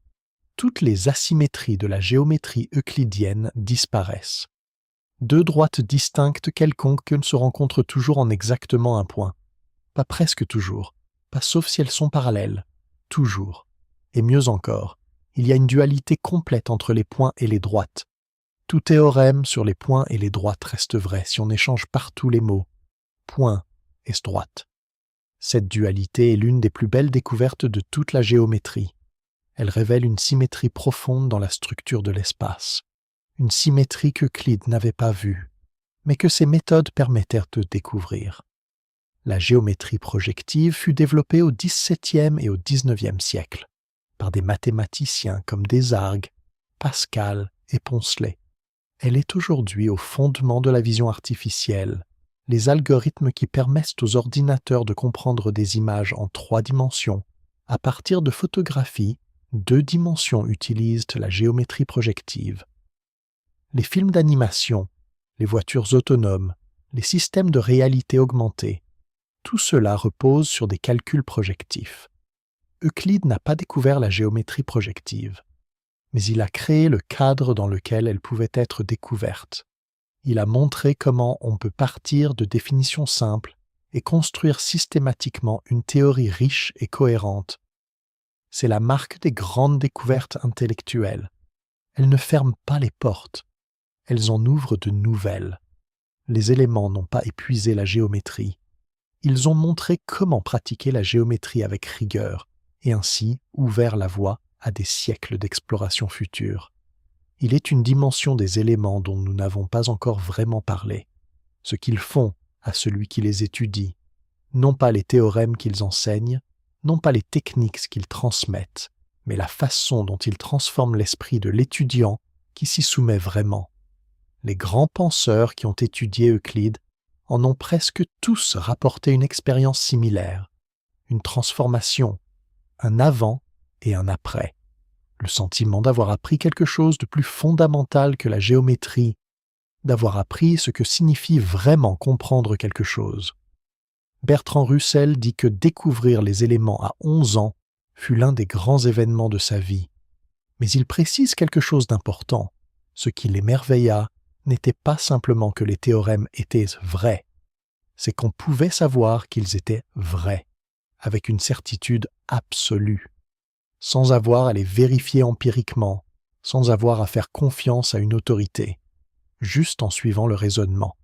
Toutes les asymétries de la géométrie euclidienne disparaissent. Deux droites distinctes quelconques se rencontrent toujours en exactement un point. Pas presque toujours, pas sauf si elles sont parallèles, toujours. Et mieux encore, il y a une dualité complète entre les points et les droites. Tout théorème sur les points et les droites reste vrai si on échange partout les mots point et droite. Cette dualité est l'une des plus belles découvertes de toute la géométrie. Elle révèle une symétrie profonde dans la structure de l'espace, une symétrie qu'Euclide n'avait pas vue, mais que ses méthodes permettèrent de découvrir. La géométrie projective fut développée au XVIIe et au XIXe siècle, par des mathématiciens comme Desargues, Pascal et Poncelet. Elle est aujourd'hui au fondement de la vision artificielle, les algorithmes qui permettent aux ordinateurs de comprendre des images en 3 dimensions. À partir de photographies, 2 dimensions utilisent la géométrie projective. Les films d'animation, les voitures autonomes, les systèmes de réalité augmentée, tout cela repose sur des calculs projectifs. Euclide n'a pas découvert la géométrie projective, mais il a créé le cadre dans lequel elle pouvait être découverte. Il a montré comment on peut partir de définitions simples et construire systématiquement une théorie riche et cohérente. C'est la marque des grandes découvertes intellectuelles. Elles ne ferment pas les portes, elles en ouvrent de nouvelles. Les éléments n'ont pas épuisé la géométrie. Ils ont montré comment pratiquer la géométrie avec rigueur et ainsi ouvert la voie à des siècles d'exploration future. Il est une dimension des éléments dont nous n'avons pas encore vraiment parlé. Ce qu'ils font, à celui qui les étudie, non pas les théorèmes qu'ils enseignent, non pas les techniques qu'ils transmettent, mais la façon dont ils transforment l'esprit de l'étudiant qui s'y soumet vraiment. Les grands penseurs qui ont étudié Euclide en ont presque tous rapporté une expérience similaire, une transformation, un avant et un après. Le sentiment d'avoir appris quelque chose de plus fondamental que la géométrie, d'avoir appris ce que signifie vraiment comprendre quelque chose. Bertrand Russell dit que découvrir les éléments à 11 ans fut l'un des grands événements de sa vie. Mais il précise quelque chose d'important. Ce qui l'émerveilla n'était pas simplement que les théorèmes étaient vrais, c'est qu'on pouvait savoir qu'ils étaient vrais, avec une certitude absolue, sans avoir à les vérifier empiriquement, sans avoir à faire confiance à une autorité, juste en suivant le raisonnement.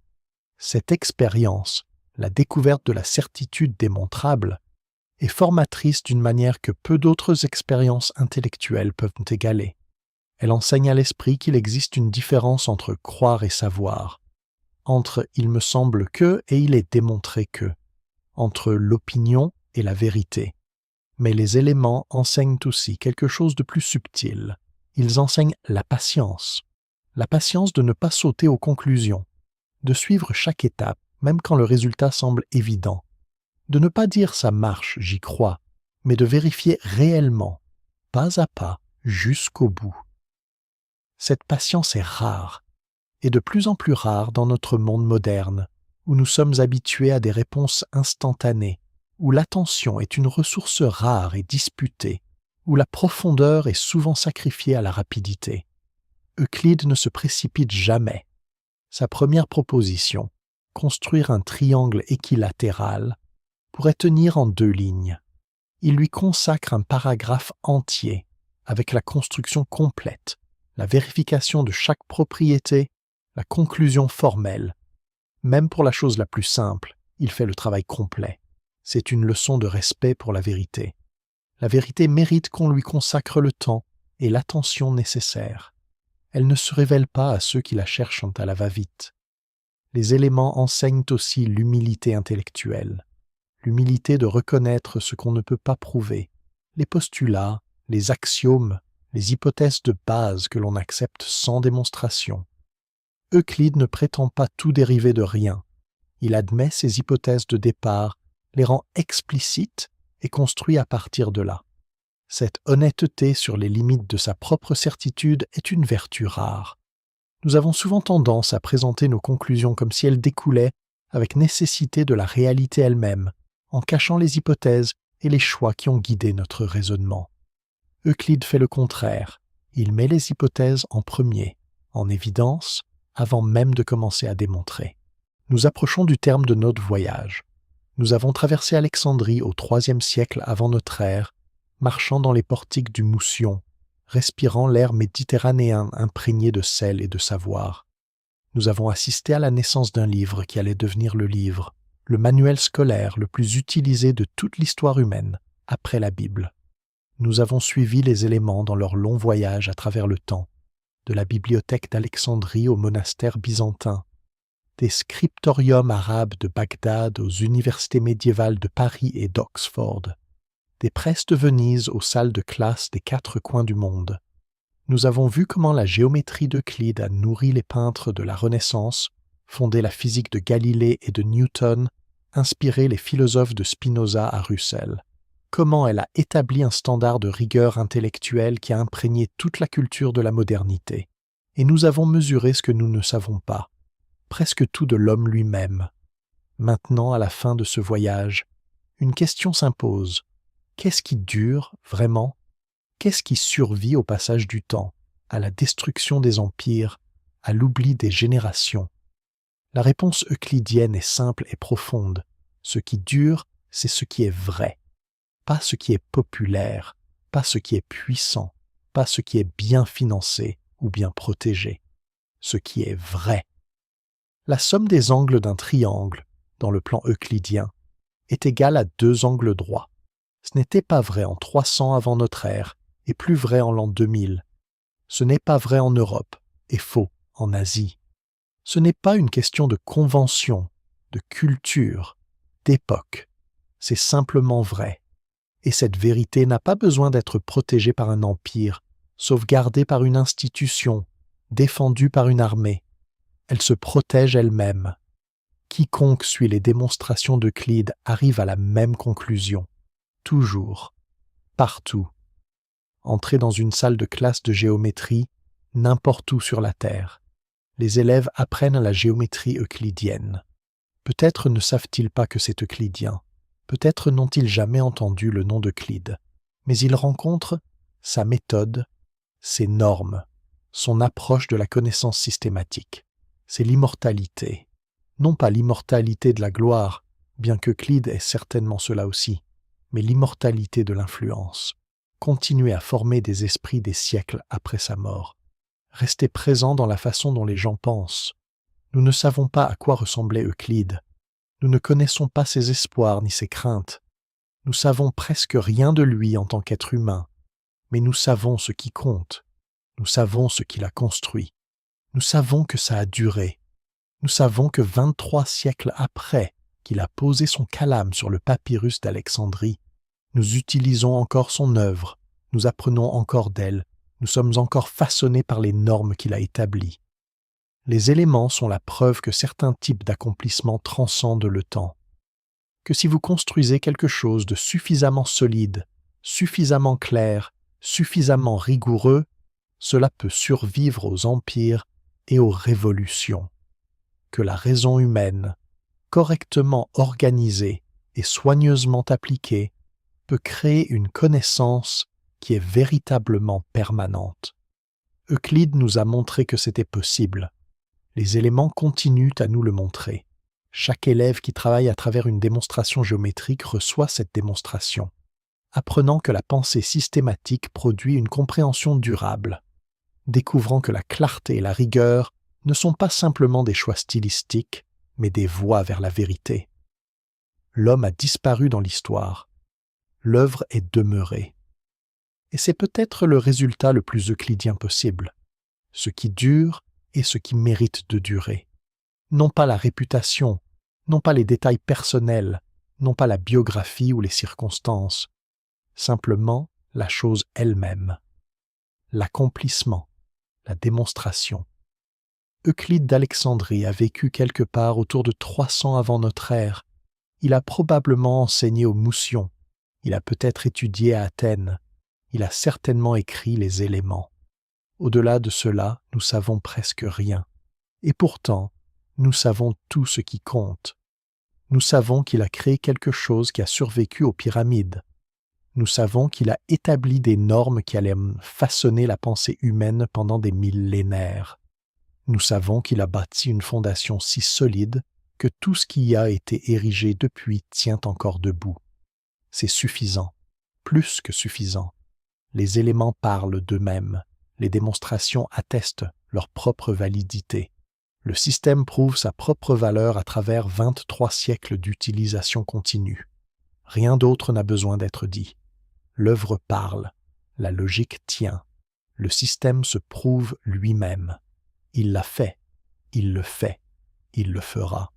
Cette expérience, la découverte de la certitude démontrable, est formatrice d'une manière que peu d'autres expériences intellectuelles peuvent égaler. Elle enseigne à l'esprit qu'il existe une différence entre croire et savoir, entre « il me semble que » et « il est démontré que », entre l'opinion et la vérité. Mais les éléments enseignent aussi quelque chose de plus subtil. Ils enseignent la patience de ne pas sauter aux conclusions, de suivre chaque étape, même quand le résultat semble évident, de ne pas dire « ça marche, j'y crois », mais de vérifier réellement, pas à pas, jusqu'au bout. Cette patience est rare, et de plus en plus rare dans notre monde moderne, où nous sommes habitués à des réponses instantanées, où l'attention est une ressource rare et disputée, où la profondeur est souvent sacrifiée à la rapidité. Euclide ne se précipite jamais. Sa première proposition, construire un triangle équilatéral, pourrait tenir en 2 lignes. Il lui consacre un paragraphe entier, avec la construction complète, la vérification de chaque propriété, la conclusion formelle. Même pour la chose la plus simple, il fait le travail complet. C'est une leçon de respect pour la vérité. La vérité mérite qu'on lui consacre le temps et l'attention nécessaires. Elle ne se révèle pas à ceux qui la cherchent à la va-vite. Les éléments enseignent aussi l'humilité intellectuelle, l'humilité de reconnaître ce qu'on ne peut pas prouver, les postulats, les axiomes, les hypothèses de base que l'on accepte sans démonstration. Euclide ne prétend pas tout dériver de rien. Il admet ses hypothèses de départ, les rend explicites et construit à partir de là. Cette honnêteté sur les limites de sa propre certitude est une vertu rare. Nous avons souvent tendance à présenter nos conclusions comme si elles découlaient avec nécessité de la réalité elle-même, en cachant les hypothèses et les choix qui ont guidé notre raisonnement. Euclide fait le contraire. Il met les hypothèses en premier, en évidence, avant même de commencer à démontrer. Nous approchons du terme de notre voyage. Nous avons traversé Alexandrie au IIIe siècle avant notre ère, marchant dans les portiques du Moussion, respirant l'air méditerranéen imprégné de sel et de savoir. Nous avons assisté à la naissance d'un livre qui allait devenir le livre, le manuel scolaire le plus utilisé de toute l'histoire humaine, après la Bible. Nous avons suivi les éléments dans leur long voyage à travers le temps, de la bibliothèque d'Alexandrie au monastère byzantin, des scriptoriums arabes de Bagdad aux universités médiévales de Paris et d'Oxford, des presses de Venise aux salles de classe des 4 coins du monde. Nous avons vu comment la géométrie d'Euclide a nourri les peintres de la Renaissance, fondé la physique de Galilée et de Newton, inspiré les philosophes de Spinoza à Russell. Comment elle a établi un standard de rigueur intellectuelle qui a imprégné toute la culture de la modernité. Et nous avons mesuré ce que nous ne savons pas, presque tout de l'homme lui-même. Maintenant, à la fin de ce voyage, une question s'impose. Qu'est-ce qui dure, vraiment? Qu'est-ce qui survit au passage du temps, à la destruction des empires, à l'oubli des générations? La réponse euclidienne est simple et profonde. Ce qui dure, c'est ce qui est vrai. Pas ce qui est populaire, pas ce qui est puissant, pas ce qui est bien financé ou bien protégé. Ce qui est vrai. La somme des angles d'un triangle, dans le plan euclidien, est égale à 2 angles droits. Ce n'était pas vrai en 300 avant notre ère, et plus vrai en l'an 2000. Ce n'est pas vrai en Europe, et faux en Asie. Ce n'est pas une question de convention, de culture, d'époque. C'est simplement vrai. Et cette vérité n'a pas besoin d'être protégée par un empire, sauvegardée par une institution, défendue par une armée. Elle se protège elle-même. Quiconque suit les démonstrations d'Euclide arrive à la même conclusion. Toujours. Partout. Entrez dans une salle de classe de géométrie, n'importe où sur la Terre. Les élèves apprennent la géométrie euclidienne. Peut-être ne savent-ils pas que c'est euclidien. Peut-être n'ont-ils jamais entendu le nom d'Euclide. Mais ils rencontrent sa méthode, ses normes, son approche de la connaissance systématique. C'est l'immortalité. Non pas l'immortalité de la gloire, bien qu'Euclide est certainement cela aussi, mais l'immortalité de l'influence. Continuer à former des esprits des siècles après sa mort. Rester présent dans la façon dont les gens pensent. Nous ne savons pas à quoi ressemblait Euclide. Nous ne connaissons pas ses espoirs ni ses craintes. Nous savons presque rien de lui en tant qu'être humain, mais nous savons ce qui compte. Nous savons ce qu'il a construit. Nous savons que ça a duré. Nous savons que 23 siècles après qu'il a posé son calame sur le papyrus d'Alexandrie, nous utilisons encore son œuvre, nous apprenons encore d'elle, nous sommes encore façonnés par les normes qu'il a établies. Les éléments sont la preuve que certains types d'accomplissements transcendent le temps. Que si vous construisez quelque chose de suffisamment solide, suffisamment clair, suffisamment rigoureux, cela peut survivre aux empires et aux révolutions. Que la raison humaine, correctement organisée et soigneusement appliquée, peut créer une connaissance qui est véritablement permanente. Euclide nous a montré que c'était possible. Les éléments continuent à nous le montrer. Chaque élève qui travaille à travers une démonstration géométrique reçoit cette démonstration, apprenant que la pensée systématique produit une compréhension durable, découvrant que la clarté et la rigueur ne sont pas simplement des choix stylistiques, mais des voies vers la vérité. L'homme a disparu dans l'histoire. L'œuvre est demeurée. Et c'est peut-être le résultat le plus euclidien possible. Ce qui dure et ce qui mérite de durer. Non pas la réputation, non pas les détails personnels, non pas la biographie ou les circonstances, simplement la chose elle-même. L'accomplissement, la démonstration. Euclide d'Alexandrie a vécu quelque part autour de 300 avant notre ère. Il a probablement enseigné aux Moussions. Il a peut-être étudié à Athènes. Il a certainement écrit les éléments. Au-delà de cela, nous savons presque rien. Et pourtant, nous savons tout ce qui compte. Nous savons qu'il a créé quelque chose qui a survécu aux pyramides. Nous savons qu'il a établi des normes qui allaient façonner la pensée humaine pendant des millénaires. Nous savons qu'il a bâti une fondation si solide que tout ce qui y a été érigé depuis tient encore debout. C'est suffisant, plus que suffisant. Les éléments parlent d'eux-mêmes, les démonstrations attestent leur propre validité. Le système prouve sa propre valeur à travers 23 siècles d'utilisation continue. Rien d'autre n'a besoin d'être dit. L'œuvre parle, la logique tient. Le système se prouve lui-même. Il l'a fait, il le fait, il le fera.